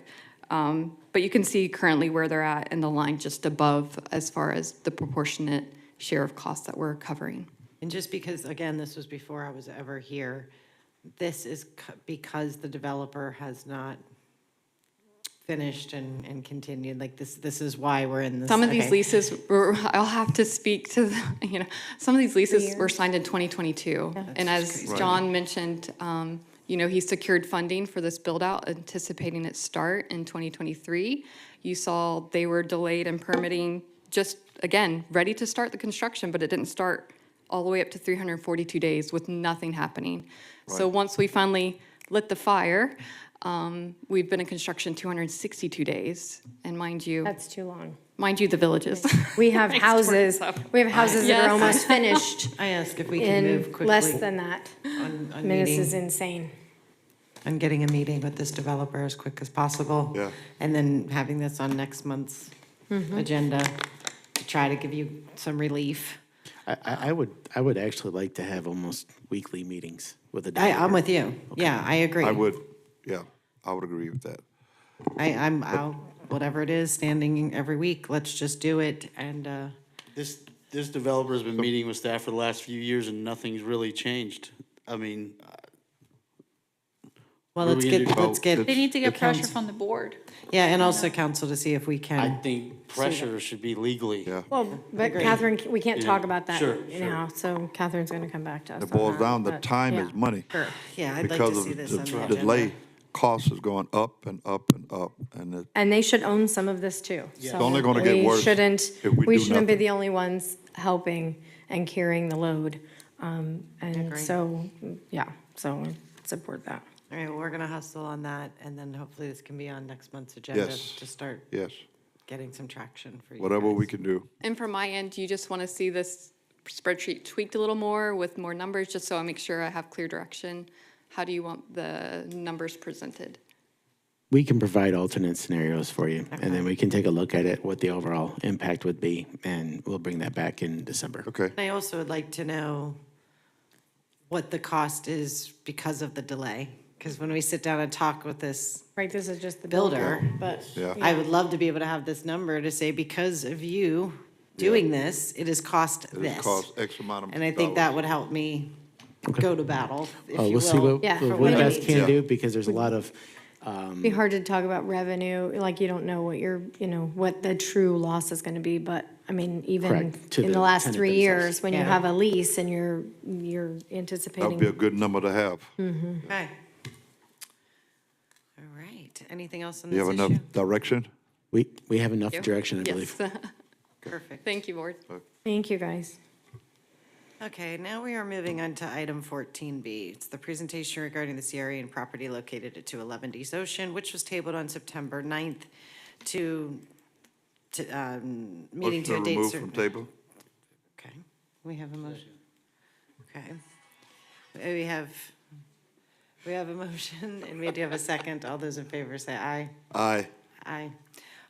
[SPEAKER 6] But you can see currently where they're at and the line just above as far as the proportionate share of costs that we're covering.
[SPEAKER 3] And just because, again, this was before I was ever here, this is because the developer has not finished and continued, like this is why we're in this.
[SPEAKER 6] Some of these
[SPEAKER 3] okay.
[SPEAKER 6] leases, I'll have to speak to, some of these leases were signed in 2022. And as John mentioned, he secured funding for this build out, anticipating its start in 2023. You saw they were delayed in permitting, just again, ready to start the construction, but it didn't start all the way up to 342 days with nothing happening. So once we finally lit the fire, we've been in construction 262 days, and mind you.
[SPEAKER 2] That's too long.
[SPEAKER 6] Mind you, the villages.
[SPEAKER 2] We have houses, that are almost finished.
[SPEAKER 3] I ask if we can move quickly.
[SPEAKER 2] In less than that.
[SPEAKER 3] On
[SPEAKER 2] I mean, this is
[SPEAKER 3] meeting,
[SPEAKER 2] insane.
[SPEAKER 3] on getting a meeting with this developer as quick as possible.
[SPEAKER 1] Yeah.
[SPEAKER 3] And then having this on next month's agenda to try to give you some relief.
[SPEAKER 8] I would actually like to have almost weekly meetings with the developer.
[SPEAKER 3] I'm with you. Yeah, I agree.
[SPEAKER 1] I would agree with that.
[SPEAKER 3] I'll, whatever it is, standing every week, let's just do it and,
[SPEAKER 5] This developer's been meeting with staff for the last few years and nothing's really changed. I mean,
[SPEAKER 3] well,
[SPEAKER 5] what are we gonna do?
[SPEAKER 3] let's get.
[SPEAKER 18] They need to get
[SPEAKER 3] the
[SPEAKER 18] pressure
[SPEAKER 3] council-
[SPEAKER 18] from the board.
[SPEAKER 3] Yeah, and also council to see if we
[SPEAKER 5] I
[SPEAKER 3] can.
[SPEAKER 5] think pressure should be legally.
[SPEAKER 1] Yeah.
[SPEAKER 2] Well, but
[SPEAKER 3] Agree.
[SPEAKER 2] Catherine, we can't
[SPEAKER 5] Yeah,
[SPEAKER 2] talk about that
[SPEAKER 5] sure,
[SPEAKER 2] now, so Catherine's gonna come back to us
[SPEAKER 1] It
[SPEAKER 2] on
[SPEAKER 1] boils
[SPEAKER 2] that,
[SPEAKER 1] down, the
[SPEAKER 2] but,
[SPEAKER 1] time
[SPEAKER 2] yeah.
[SPEAKER 1] is money.
[SPEAKER 3] Sure. Yeah, I'd like
[SPEAKER 1] Because
[SPEAKER 3] to
[SPEAKER 1] of
[SPEAKER 3] see this on the
[SPEAKER 1] the
[SPEAKER 3] agenda.
[SPEAKER 1] delay, cost is going up and up and up, and it,
[SPEAKER 2] And they should own some of this too.
[SPEAKER 1] It's only gonna get worse if we
[SPEAKER 2] We
[SPEAKER 1] do
[SPEAKER 2] shouldn't be
[SPEAKER 1] nothing.
[SPEAKER 2] the only ones helping and carrying the load. And
[SPEAKER 3] Agree.
[SPEAKER 2] so, yeah, so support that.
[SPEAKER 3] All right, well, we're gonna hustle on that, and then hopefully this can be on next month's agenda
[SPEAKER 1] Yes.
[SPEAKER 3] to start
[SPEAKER 1] yes,
[SPEAKER 3] getting some traction for you
[SPEAKER 1] whatever
[SPEAKER 3] guys.
[SPEAKER 1] we can do.
[SPEAKER 6] And from my end, you just want to see this spreadsheet tweaked a little more with more numbers, just so I make sure I have clear direction. How do you want the numbers presented?
[SPEAKER 8] We can provide alternate scenarios for you, and then we can take a look at it, what the overall impact would be, and we'll bring that back in December.
[SPEAKER 1] Okay,
[SPEAKER 3] I also would like to know what the cost is because of the delay. Because when we sit down and talk with this
[SPEAKER 2] Right, this is just the
[SPEAKER 3] builder,
[SPEAKER 2] builder, but.
[SPEAKER 1] Yeah.
[SPEAKER 3] I would love to be able to have this number to say, because of you doing this, it has cost
[SPEAKER 1] it
[SPEAKER 3] this.
[SPEAKER 1] has cost X amount of
[SPEAKER 3] And I think that
[SPEAKER 1] dollars.
[SPEAKER 3] would help me go to battle, if you will.
[SPEAKER 8] We'll see what
[SPEAKER 2] Yeah,
[SPEAKER 8] what
[SPEAKER 2] what
[SPEAKER 8] we
[SPEAKER 2] it
[SPEAKER 8] best
[SPEAKER 2] needs.
[SPEAKER 8] can
[SPEAKER 1] Yeah.
[SPEAKER 8] do, because there's a lot of,
[SPEAKER 2] Be hard to talk about revenue, like you don't know what what the true loss is gonna be, but, I mean, even
[SPEAKER 8] Correct, to
[SPEAKER 2] in the
[SPEAKER 8] the
[SPEAKER 2] last
[SPEAKER 8] tenant
[SPEAKER 2] 3
[SPEAKER 8] themselves.
[SPEAKER 2] years, when you
[SPEAKER 3] Yeah.
[SPEAKER 2] have a lease and you're
[SPEAKER 1] That'd be a
[SPEAKER 2] anticipating.
[SPEAKER 1] good number to have.
[SPEAKER 3] Okay. All right, anything else on
[SPEAKER 1] You
[SPEAKER 3] this
[SPEAKER 1] have enough
[SPEAKER 3] issue?
[SPEAKER 1] direction?
[SPEAKER 8] we have enough
[SPEAKER 6] Yep.
[SPEAKER 8] direction, I believe.
[SPEAKER 6] Yes.
[SPEAKER 3] Perfect.
[SPEAKER 6] Thank you, board.
[SPEAKER 2] Thank you, guys.
[SPEAKER 3] Okay, now we are moving on to item 14B. It's the presentation regarding the CRA and property located at 211 East Ocean, which was tabled on September 9th to meeting to a
[SPEAKER 1] Motion
[SPEAKER 3] date
[SPEAKER 1] remove
[SPEAKER 3] certain.
[SPEAKER 1] from table?
[SPEAKER 3] Okay, we have a motion. Okay. We have a motion, and we do have a second. All those in favor say aye.
[SPEAKER 1] Aye.
[SPEAKER 3] Aye.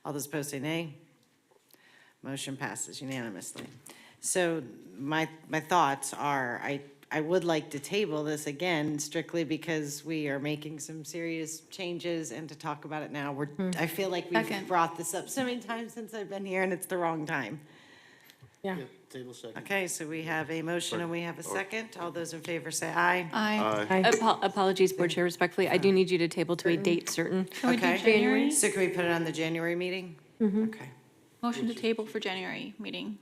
[SPEAKER 3] All those opposed say nay. Motion passes unanimously. So my thoughts are, I would like to table this again strictly because we are making some serious changes, and to talk about it now, I feel like we've
[SPEAKER 18] Second.
[SPEAKER 3] brought this up so many times since I've been here, and it's the wrong time.
[SPEAKER 2] Yeah.
[SPEAKER 5] Table second.
[SPEAKER 3] Okay, so we have a motion and we have a second. All those in favor say aye.
[SPEAKER 18] Aye.
[SPEAKER 1] Aye.
[SPEAKER 7] Apologies, Board Chair, respectfully, I do need you to table to a date certain.
[SPEAKER 18] Can we do
[SPEAKER 3] Okay.
[SPEAKER 18] January?
[SPEAKER 3] So can we put it on the January meeting? Okay.
[SPEAKER 18] Motion to table for January meeting.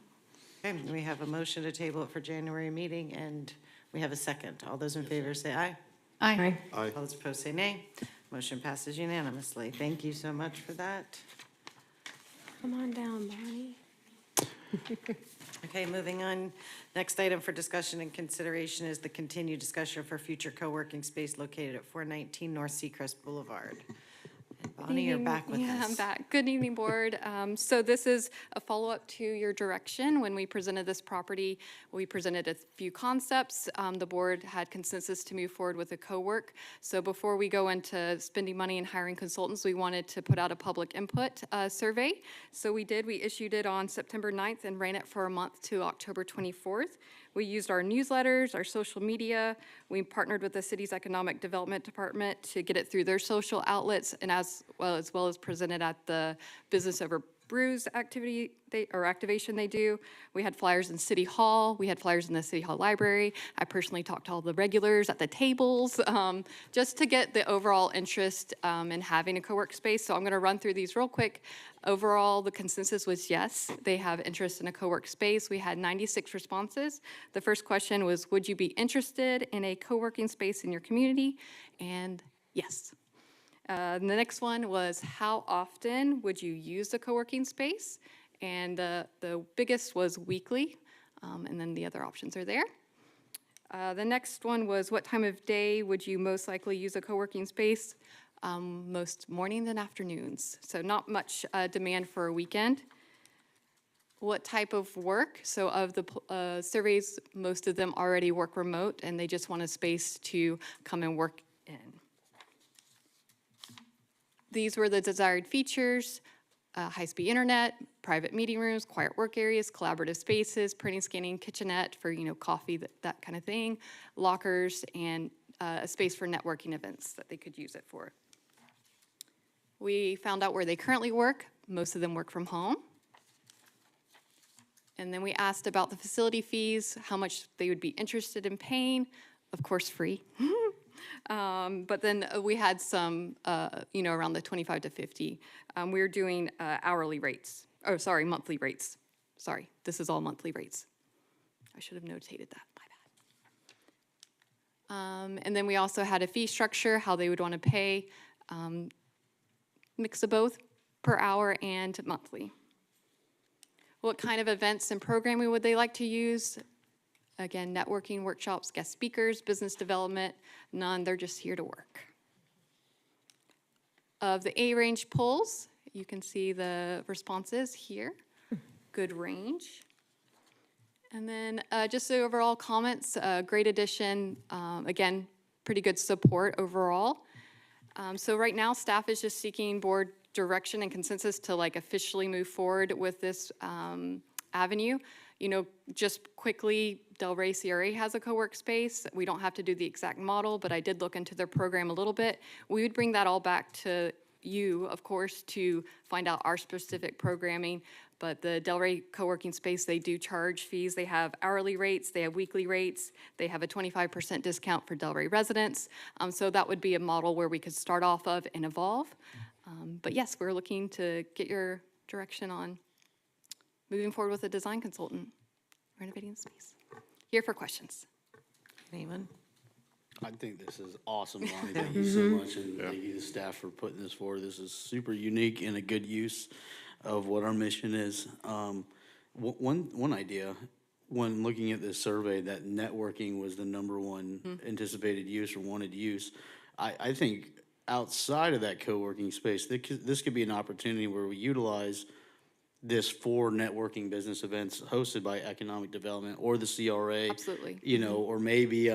[SPEAKER 3] Okay, we have a motion to table it for January meeting, and we have a second. All those in favor say aye.
[SPEAKER 18] Aye.
[SPEAKER 1] Aye.
[SPEAKER 3] All those opposed say nay. Motion passes unanimously. Thank you so much for that.
[SPEAKER 2] Come on down, Bonnie.
[SPEAKER 3] Okay, moving on. Next item for discussion and consideration is the continued discussion for future co-working space located at 419 North Seacrest Boulevard. And Bonnie, you're back with us.
[SPEAKER 6] Yeah, I'm back. Good evening, board. So this is a follow-up to your direction. When we presented this property, we presented a few concepts. The board had consensus to move forward with a co-work. So before we go into spending money and hiring consultants, we wanted to put out a public input survey. So we did. We issued it on September 9th and ran it for a month to October 24th. We used our newsletters, our social media. We partnered with the city's economic development department to get it through their social outlets, and as well as presented at the Business Over Brews activation they do. We had flyers in City Hall. We had flyers in the City Hall library. I personally talked to all the regulars at the tables just to get the overall interest in having a co-work space. So I'm going to run through these real quick. Overall, the consensus was yes, they have interest in a co-work space. We had 96 responses. The first question was, would you be interested in a co-working space in your community? And yes. The next one was, how often would you use the co-working space? And the biggest was weekly, and then the other options are there. The next one was, what time of day would you most likely use a co-working space? Most mornings and afternoons, so not much demand for a weekend. What type of work? So of the surveys, most of them already work remote, and they just want a space to come and work in. These were the desired features: high-speed internet, private meeting rooms, quiet work areas, collaborative spaces, printing, scanning, kitchenette for, coffee, that kind of thing, lockers, and a space for networking events that they could use it for. We found out where they currently work. Most of them work from home. And then we asked about the facility fees, how much they would be interested in paying. Of course, free. But then we had some, around the 25 to 50. We were doing hourly rates. Oh, sorry, monthly rates. Sorry, this is all monthly rates. I should have notated that. My bad. And then we also had a fee structure, how they would want to pay. Mix of both, per hour and monthly. What kind of events and programming would they like to use? Again, networking, workshops, guest speakers, business development, none, they're just here to work. Of the A-range polls, you can see the responses here. Good range. And then just the overall comments, great addition. Again, pretty good support overall. So right now, staff is just seeking board direction and consensus to officially move forward with this avenue. Just quickly, Delray CRA has a co-work space. We don't have to do the exact model, but I did look into their program a little bit. We would bring that all back to you, of course, to find out our specific programming. But the Delray co-working space, they do charge fees. They have hourly rates, they have weekly rates, they have a 25% discount for Delray residents. So that would be a model where we could start off of and evolve. But yes, we're looking to get your direction on moving forward with a design consultant, renovating the space. Here for questions.
[SPEAKER 3] Anyone?
[SPEAKER 5] I think this is awesome, Bonnie. Thank you so much, and thank you to staff for putting this forward. This is super unique and a good use of what our mission is. One idea, when looking at this survey, that networking was the #1 anticipated use or wanted use. I think outside of that co-working space, this could be an opportunity where we utilize this for networking business events hosted by economic development or the CRA.
[SPEAKER 6] Absolutely.
[SPEAKER 5] Or maybe,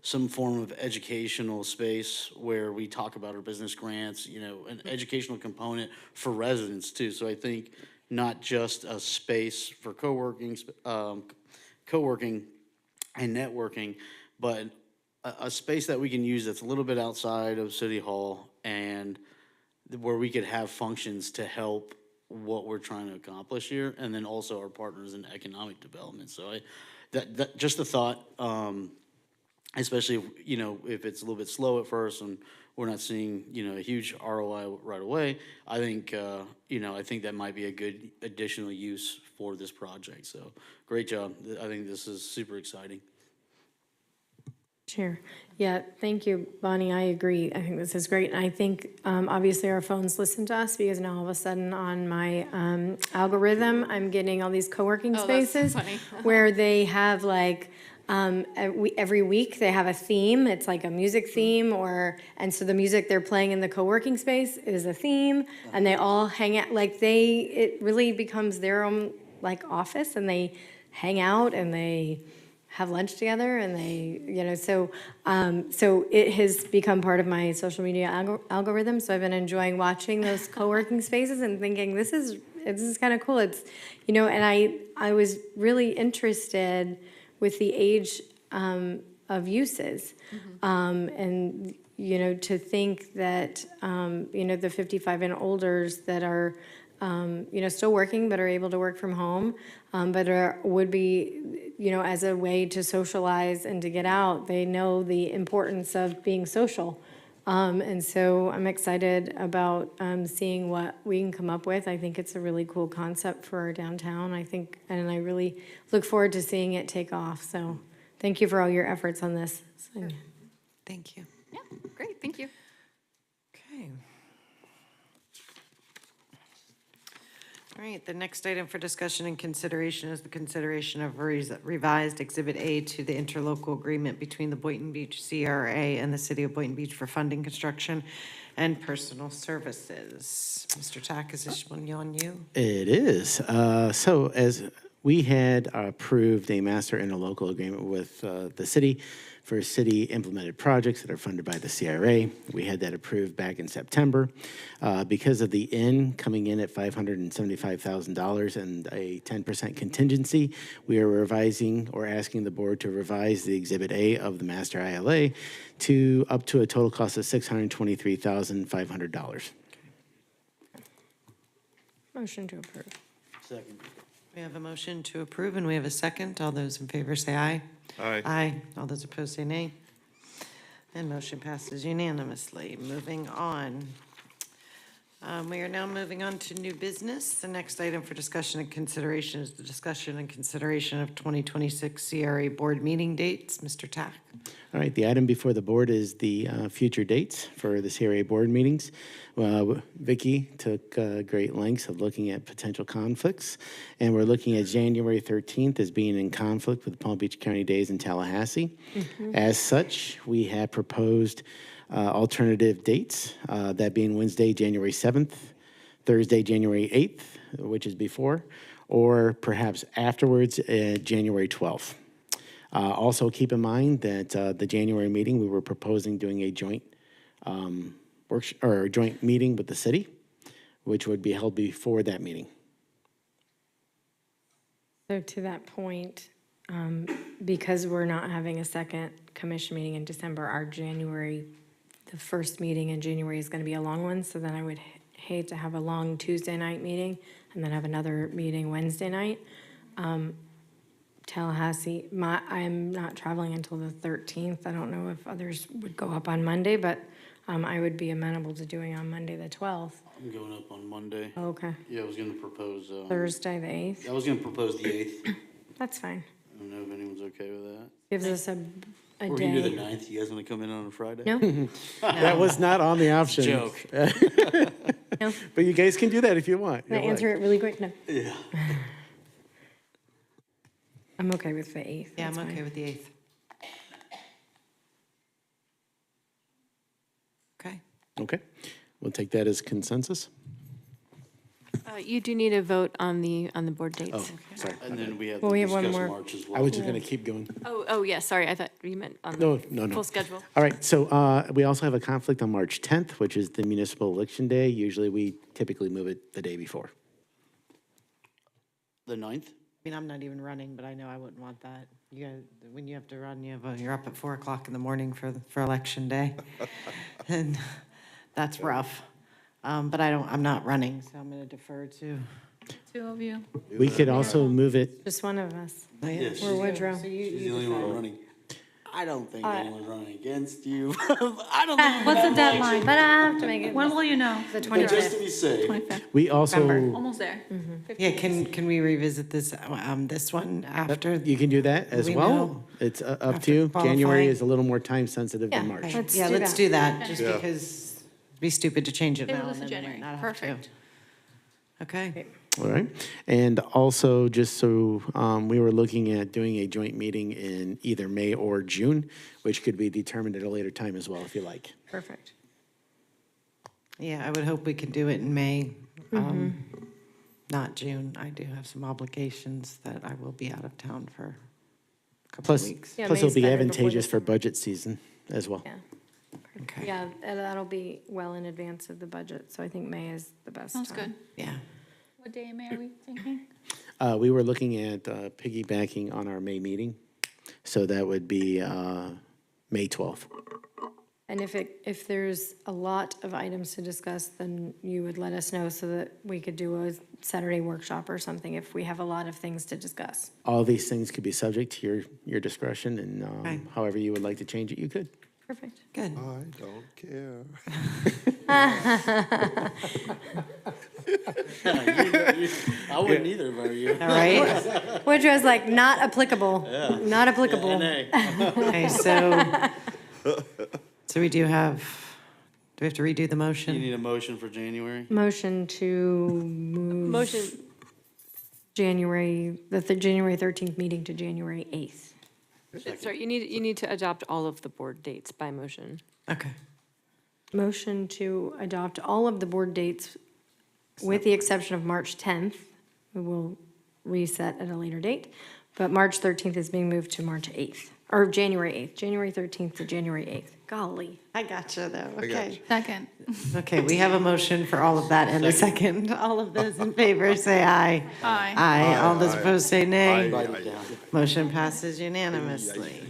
[SPEAKER 5] some form of educational space where we talk about our business grants, an educational component for residents too. So I think not just a space for co-working and networking, but a space that we can use that's a little bit outside of City Hall and where we could have functions to help what we're trying to accomplish here, and then also our partners in economic development. So that just a thought, especially if it's a little bit slow at first and we're not seeing a huge ROI right away. I think that might be a good additional use for this project. So great job. I think this is super exciting.
[SPEAKER 2] Sure. Yeah, thank you, Bonnie. I agree. I think this is great. And I think obviously our phones listen to us because now all of a sudden on my algorithm, I'm getting all these co-working spaces where they have every week they have a theme. It's like a music theme and so the music they're playing in the co-working space is a theme and they all hang out it really becomes their own office and they hang out and they have lunch together and they, so it has become part of my social media algorithm. So I've been enjoying watching those co-working spaces and thinking this is kind of cool. It's, and I was really interested with the age uses. And, you know, to think that, you know, the 55 and olders that are, you know, still working, but are able to work from home, but would be, you know, as a way to socialize and to get out, they know the importance of being social. And so I'm excited about seeing what we can come up with. I think it's a really cool concept for our downtown. I think, and I really look forward to seeing it take off. So thank you for all your efforts on this.
[SPEAKER 3] Thank you.
[SPEAKER 6] Yeah, great, thank you.
[SPEAKER 3] Okay. All right, the next item for discussion and consideration is the consideration of revised Exhibit A to the interlocal agreement between the Boynton Beach CRA and the City of Boynton Beach for funding, construction, and personal services. Mr. Tack, is this one on you?
[SPEAKER 8] It is. So as we had approved a master interlocal agreement with the city for city implemented projects that are funded by the CRA. We had that approved back in September. Because of the inn coming in at $575,000 and a 10% contingency, we are revising or asking the board to revise the Exhibit A of the master ILA to up to a total cost of $623,500.
[SPEAKER 2] Motion to approve.
[SPEAKER 5] Second.
[SPEAKER 3] We have a motion to approve and we have a second. All those in favor say aye.
[SPEAKER 1] Aye.
[SPEAKER 3] Aye. All those opposed say nay. And motion passes unanimously. Moving on. We are now moving on to new business. The next item for discussion and consideration is the discussion and consideration of 2026 CRA board meeting dates. Mr. Tack.
[SPEAKER 8] All right, the item before the board is the future dates for the CRA board meetings. Vicky took great lengths of looking at potential conflicts, and we're looking at January 13th as being in conflict with the Palm Beach County Days in Tallahassee. As such, we have proposed alternative dates, that being Wednesday, January 7th, Thursday, January 8th, which is before, or perhaps afterwards, January 12th. Also, keep in mind that the January meeting, we were proposing doing a joint joint meeting with the city, which would be held before that meeting.
[SPEAKER 2] So to that point, because we're not having a second commission meeting in December, our January, the first meeting in January is going to be a long one. So then I would hate to have a long Tuesday night meeting and then have another meeting Wednesday night. Tallahassee, I'm not traveling until the 13th. I don't know if others would go up on Monday, but I would be amenable to doing on Monday, the 12th.
[SPEAKER 5] I'm going up on Monday.
[SPEAKER 2] Okay.
[SPEAKER 5] Yeah, I was going to propose.
[SPEAKER 2] Thursday, the 8th.
[SPEAKER 5] I was going to propose the 8th.
[SPEAKER 2] That's fine.
[SPEAKER 5] I don't know if anyone's okay with that.
[SPEAKER 2] Gives us a
[SPEAKER 5] Or we can do the
[SPEAKER 2] day.
[SPEAKER 5] 9th. You guys want to come in on a Friday?
[SPEAKER 2] No?
[SPEAKER 8] That was not on the option.
[SPEAKER 5] Joke.
[SPEAKER 2] No.
[SPEAKER 8] But you guys can do that if you want.
[SPEAKER 2] Can I answer it really quick? No.
[SPEAKER 5] Yeah.
[SPEAKER 2] I'm okay with the 8th.
[SPEAKER 3] Yeah, I'm
[SPEAKER 2] That's
[SPEAKER 3] okay
[SPEAKER 2] fine.
[SPEAKER 3] with the 8th. Okay.
[SPEAKER 8] Okay, we'll take that as consensus.
[SPEAKER 7] You do need a vote on the board dates.
[SPEAKER 8] Oh, sorry.
[SPEAKER 5] And then we have
[SPEAKER 2] Well,
[SPEAKER 5] to
[SPEAKER 2] we have one
[SPEAKER 5] discuss
[SPEAKER 2] more.
[SPEAKER 5] March as well.
[SPEAKER 8] I was just gonna keep going.
[SPEAKER 7] Oh, yeah, sorry, I thought you meant on
[SPEAKER 8] No,
[SPEAKER 7] the
[SPEAKER 8] no, no.
[SPEAKER 7] full schedule.
[SPEAKER 8] All right, so we also have a conflict on March 10th, which is the municipal election day. Usually we typically move it the day before.
[SPEAKER 5] The 9th?
[SPEAKER 3] I mean, I'm not even running, but I know I wouldn't want that. You guys, when you have to run, you're up at 4 o'clock in the morning for election day. And that's rough. But I'm not running, so I'm gonna defer to.
[SPEAKER 18] Two of you.
[SPEAKER 8] We could also move it,
[SPEAKER 2] Just one of us.
[SPEAKER 5] Yes.
[SPEAKER 2] We're Woodrow.
[SPEAKER 5] She's the only one running. I don't think anyone's running against you. I don't think.
[SPEAKER 18] What's the deadline?
[SPEAKER 2] But I have to make it.
[SPEAKER 18] When will you know?
[SPEAKER 2] The
[SPEAKER 5] But just to
[SPEAKER 2] 25th.
[SPEAKER 5] be safe.
[SPEAKER 18] 25th.
[SPEAKER 8] we also,
[SPEAKER 18] Almost there.
[SPEAKER 3] Yeah, can we revisit this one after?
[SPEAKER 8] you can do that as
[SPEAKER 3] We
[SPEAKER 8] well.
[SPEAKER 3] know.
[SPEAKER 8] It's up
[SPEAKER 3] After
[SPEAKER 8] to you. January
[SPEAKER 3] qualifying.
[SPEAKER 8] is a little more time sensitive
[SPEAKER 2] Yeah,
[SPEAKER 8] than March.
[SPEAKER 2] let's
[SPEAKER 3] Yeah,
[SPEAKER 2] do
[SPEAKER 3] let's
[SPEAKER 2] that.
[SPEAKER 3] do that, just
[SPEAKER 1] Yeah.
[SPEAKER 3] because it'd be stupid to change it
[SPEAKER 18] Table
[SPEAKER 3] now
[SPEAKER 18] this
[SPEAKER 3] and
[SPEAKER 18] to
[SPEAKER 3] then we might
[SPEAKER 18] January.
[SPEAKER 3] not have to.
[SPEAKER 18] Perfect.
[SPEAKER 3] Okay.
[SPEAKER 8] All right. And also, just so we were looking at doing a joint meeting in either May or June, which could be determined at a later time as well, if you like.
[SPEAKER 2] Perfect.
[SPEAKER 3] Yeah, I would hope we can do it in May, not June. I do have some obligations that I will be out of town for a couple of
[SPEAKER 8] Plus,
[SPEAKER 3] weeks.
[SPEAKER 2] Yeah,
[SPEAKER 8] plus it'll
[SPEAKER 2] May's
[SPEAKER 8] be
[SPEAKER 2] better before
[SPEAKER 8] advantageous for
[SPEAKER 2] December.
[SPEAKER 8] budget season as well.
[SPEAKER 2] Yeah.
[SPEAKER 3] Okay.
[SPEAKER 2] Yeah, and that'll be well in advance of the budget, so I think May is the best time.
[SPEAKER 18] Sounds good.
[SPEAKER 3] Yeah.
[SPEAKER 18] What day in May are we thinking?
[SPEAKER 8] We were looking at piggybacking on our May meeting. So that would be May 12th.
[SPEAKER 2] And if there's a lot of items to discuss, then you would let us know so that we could do a Saturday workshop or something if we have a lot of things to discuss.
[SPEAKER 8] All these things could be subject to your discretion, and
[SPEAKER 3] Okay.
[SPEAKER 8] however you would like to change it, you could.
[SPEAKER 2] Perfect.
[SPEAKER 3] Good.
[SPEAKER 9] I don't care.
[SPEAKER 5] I wouldn't either if I were you.
[SPEAKER 3] All right.
[SPEAKER 2] Which was like, not applicable. Not applicable.
[SPEAKER 3] Okay, so we do we have to redo the
[SPEAKER 5] You
[SPEAKER 3] motion?
[SPEAKER 5] need a motion for January?
[SPEAKER 2] Motion to move.
[SPEAKER 7] Motion.
[SPEAKER 2] January 13th meeting to January 8th.
[SPEAKER 7] Sorry, you need to adopt all of the board dates by motion.
[SPEAKER 3] Okay.
[SPEAKER 2] Motion to adopt all of the board dates with the exception of March 10th. We will reset at a later date, but March 13th is being moved to March 8th, or January 8th, January 13th to January 8th. Golly.
[SPEAKER 3] I gotcha though,
[SPEAKER 9] I got
[SPEAKER 3] okay.
[SPEAKER 9] you.
[SPEAKER 18] Second.
[SPEAKER 3] Okay, we have a motion for all of that and a second. All of those in favor say aye.
[SPEAKER 18] Aye.
[SPEAKER 3] Aye. All those
[SPEAKER 9] Aye.
[SPEAKER 3] opposed say nay.
[SPEAKER 9] Aye.
[SPEAKER 3] Motion passes unanimously.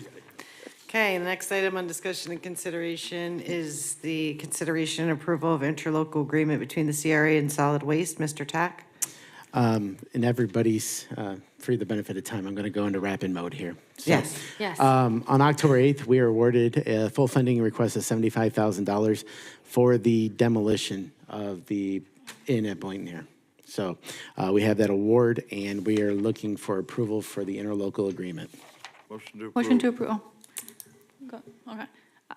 [SPEAKER 3] Okay, the next item on discussion and consideration is the consideration and approval of interlocal agreement between the CRA and solid waste. Mr. Tack?
[SPEAKER 8] And everybody's, for the benefit of time, I'm going to go into rapid mode here. So,
[SPEAKER 3] Yes.
[SPEAKER 2] Yes.
[SPEAKER 8] On October 8th, we are awarded a full funding request of $75,000 for the demolition of the inn at Boynton here. So we have that award, and we are looking for approval for the interlocal agreement.
[SPEAKER 1] Motion to approve.
[SPEAKER 18] Motion to approve. Go- Okay.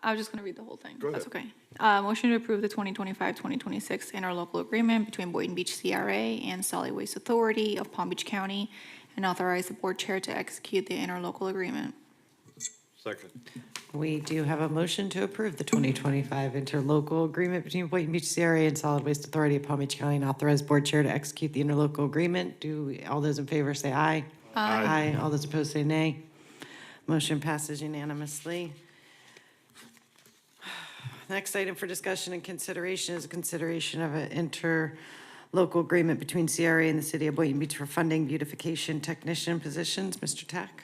[SPEAKER 18] I was just going to read the whole thing.
[SPEAKER 1] Go
[SPEAKER 18] That's
[SPEAKER 1] ahead.
[SPEAKER 18] okay. Motion to approve the 2025-2026 interlocal agreement between Boynton Beach CRA and Solid Waste Authority of Palm Beach County and authorize the board chair to execute the interlocal agreement.
[SPEAKER 1] Second.
[SPEAKER 3] We do have a motion to approve the 2025 interlocal agreement between Boynton Beach CRA and Solid Waste Authority of Palm Beach County and authorize board chair to execute the interlocal agreement. All those in favor say aye.
[SPEAKER 18] Aye.
[SPEAKER 3] Aye. All those opposed say nay. Motion passes unanimously. Next item for discussion and consideration is a consideration of an interlocal agreement between CRA and the city of Boynton Beach for funding beautification technician positions. Mr. Tack?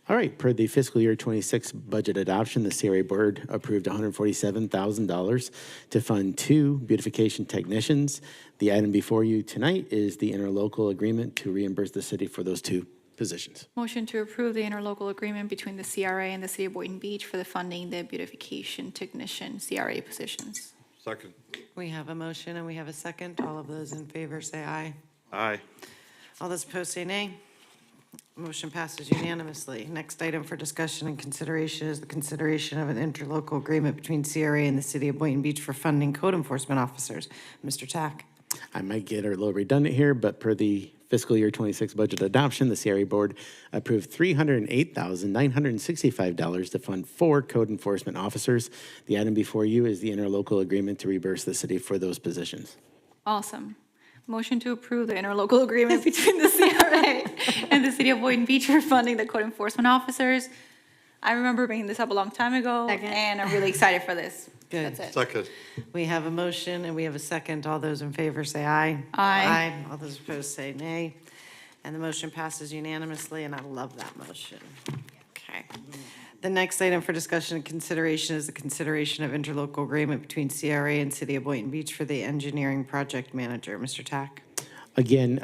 [SPEAKER 8] All right, per the fiscal year 26 budget adoption, the CRA board approved $147,000 to fund 2 beautification technicians. The item before you tonight is the interlocal agreement to reimburse the city for those 2 positions.
[SPEAKER 18] Motion to approve the interlocal agreement between the CRA and the city of Boynton Beach for the funding the beautification technician CRA positions.
[SPEAKER 1] Second.
[SPEAKER 3] We have a motion and we have a second. All of those in favor say aye.
[SPEAKER 1] Aye.
[SPEAKER 3] All those opposed say nay. Motion passes unanimously. Next item for discussion and consideration is the consideration of an interlocal agreement between CRA and the city of Boynton Beach for funding code enforcement officers. Mr. Tack?
[SPEAKER 8] I might get a little redundant here, but per the fiscal year 26 budget adoption, the CRA board approved $308,965 to fund 4 code enforcement officers. The item before you is the interlocal agreement to reimburse the city for those positions.
[SPEAKER 18] Awesome. Motion to approve the interlocal agreement between the CRA and the city of Boynton Beach for funding the code enforcement officers. I remember bringing this up a long time ago, and I'm really excited for this.
[SPEAKER 3] Good.
[SPEAKER 18] That's it.
[SPEAKER 1] Second.
[SPEAKER 3] We have a motion and we have a second. All those in favor say aye.
[SPEAKER 18] Aye.
[SPEAKER 3] Aye. All those opposed say nay. And the motion passes unanimously, and I love that motion. Okay. The next item for discussion and consideration is the consideration of interlocal agreement between CRA and City of Boynton Beach for the engineering project manager. Mr. Tack?
[SPEAKER 8] Again,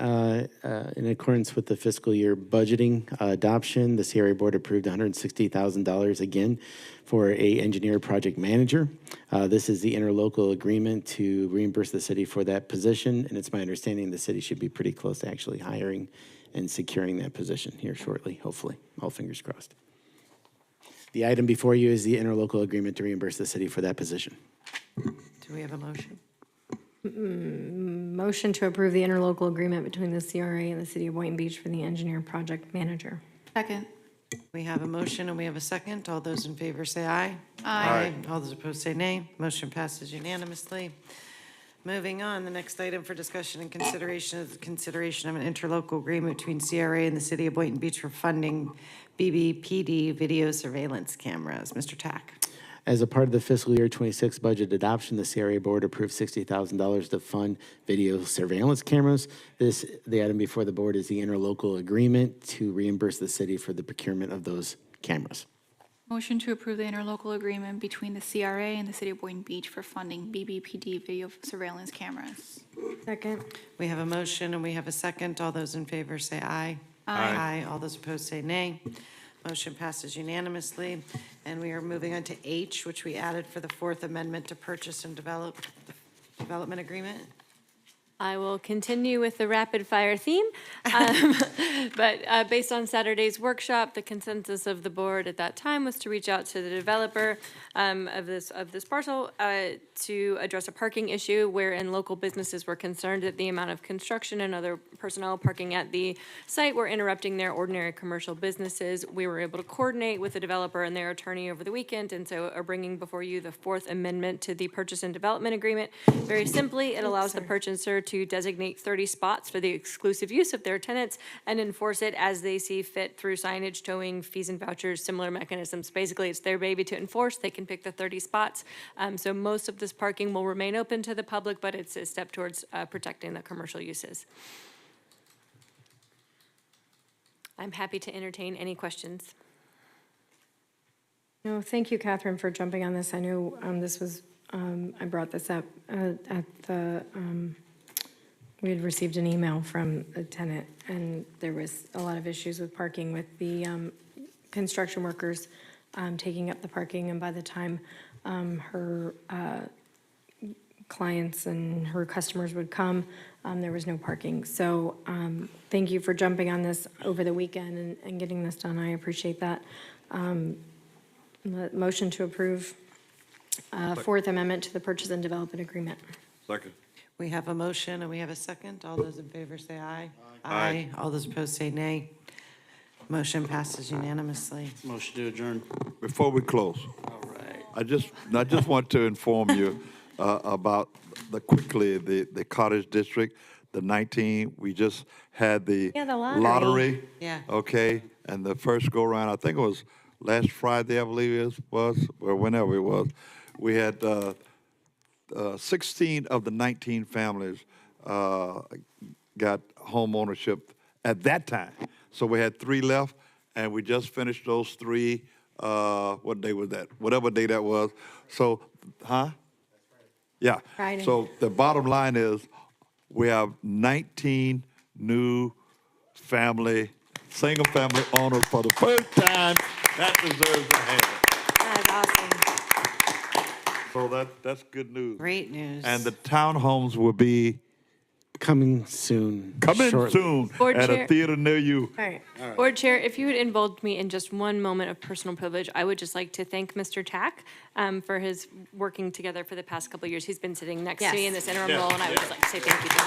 [SPEAKER 8] in accordance with the fiscal year budgeting adoption, the CRA board approved $160,000 again for a engineer project manager. This is the interlocal agreement to reimburse the city for that position, and it's my understanding the city should be pretty close to actually hiring and securing that position here shortly, hopefully. All fingers crossed. The item before you is the interlocal agreement to reimburse the city for that position.
[SPEAKER 3] Do we have a motion?
[SPEAKER 2] Motion to approve the interlocal agreement between the CRA and the city of Boynton Beach for the engineer project manager.
[SPEAKER 18] Second.
[SPEAKER 3] We have a motion and we have a second. All those in favor say aye.
[SPEAKER 18] Aye.
[SPEAKER 3] All those opposed say nay. Motion passes unanimously. Moving on, the next item for discussion and consideration is the consideration of an interlocal agreement between CRA and the city of Boynton Beach for funding BBPD video surveillance cameras. Mr. Tack?
[SPEAKER 8] As a part of the fiscal year 26 budget adoption, the CRA board approved $60,000 to fund video surveillance cameras. The item before the board is the interlocal agreement to reimburse the city for the procurement of those cameras.
[SPEAKER 18] Motion to approve the interlocal agreement between the CRA and the City of Boynton Beach for funding BBPD video surveillance cameras.
[SPEAKER 2] Second.
[SPEAKER 3] We have a motion and we have a second. All those in favor say aye.
[SPEAKER 18] Aye.
[SPEAKER 3] All those opposed say nay. Motion passes unanimously. And we are moving on to H, which we added for the Fourth Amendment to purchase and development agreement.
[SPEAKER 7] I will continue with the rapid fire theme. But based on Saturday's workshop, the consensus of the board at that time was to reach out to the developer of this parcel to address a parking issue wherein local businesses were concerned that the amount of construction and other personnel parking at the site were interrupting their ordinary commercial businesses. We were able to coordinate with the developer and their attorney over the weekend, and so are bringing before you the Fourth Amendment to the Purchase and Development Agreement. Very simply, it allows the purchaser to designate 30 spots for the exclusive use of their tenants and enforce it as they see fit through signage, towing, fees and vouchers, similar mechanisms. Basically, it's their baby to enforce. They can pick the 30 spots. So most of this parking will remain open to the public, but it's a step towards protecting the commercial uses. I'm happy to entertain any questions.
[SPEAKER 2] No, thank you, Catherine, for jumping on this. I know this was, I brought this up at the, we had received an email from a tenant, and there was a lot of issues with parking with the construction workers taking up the parking, and by the time her clients and her customers would come, there was no parking. So thank you for jumping on this over the weekend and getting this done. I appreciate that. Motion to approve Fourth Amendment to the Purchase and Development Agreement.
[SPEAKER 1] Second.
[SPEAKER 3] We have a motion and we have a second. All those in favor say aye. Aye. All those opposed say nay. Motion passes unanimously.
[SPEAKER 5] Motion to adjourn.
[SPEAKER 1] Before we close,
[SPEAKER 5] All right.
[SPEAKER 1] I just want to inform you about the Cottage District, the 19. We just had the
[SPEAKER 2] Yeah, the lottery.
[SPEAKER 3] Yeah.
[SPEAKER 1] Okay, and the first go round, I think it was last Friday, I believe it was, or whenever it was. We had 16 of the 19 families got home ownership at that time. So we had 3 left, and we just finished those 3. What day was that? Whatever day that was. So, yeah.
[SPEAKER 2] Friday.
[SPEAKER 1] So the bottom line is we have 19 new single family owners for the first time. That deserves a hand.
[SPEAKER 2] That's awesome.
[SPEAKER 1] So that's good news.
[SPEAKER 3] Great news.
[SPEAKER 1] And the townhomes will be
[SPEAKER 8] Coming soon.
[SPEAKER 1] coming
[SPEAKER 8] shortly.
[SPEAKER 1] soon
[SPEAKER 7] Board
[SPEAKER 1] at
[SPEAKER 7] Chair.
[SPEAKER 1] a theater near you.
[SPEAKER 2] All right.
[SPEAKER 7] Board Chair, if you would indulge me in just one moment of personal privilege, I would just like to thank Mr. Tack for his working together for the past couple of years. He's been sitting next to me in this interim
[SPEAKER 1] Yes.
[SPEAKER 7] role, and I would just like to say thank you to him.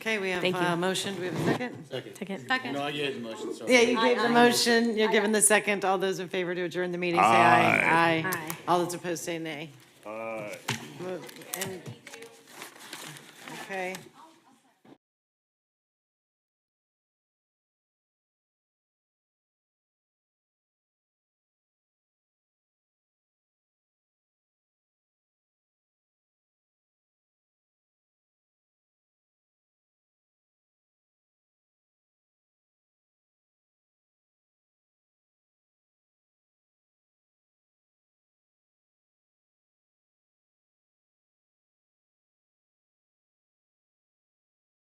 [SPEAKER 3] Okay, we have
[SPEAKER 7] Thank you.
[SPEAKER 3] a motion. Do we have a second?
[SPEAKER 2] Second.
[SPEAKER 5] No, I gave the motion, sorry.
[SPEAKER 3] Yeah, you gave the motion. You're giving the second. All those in favor to adjourn the meeting, say aye.
[SPEAKER 2] Aye.
[SPEAKER 3] All those opposed say nay.
[SPEAKER 1] All right.
[SPEAKER 3] Okay.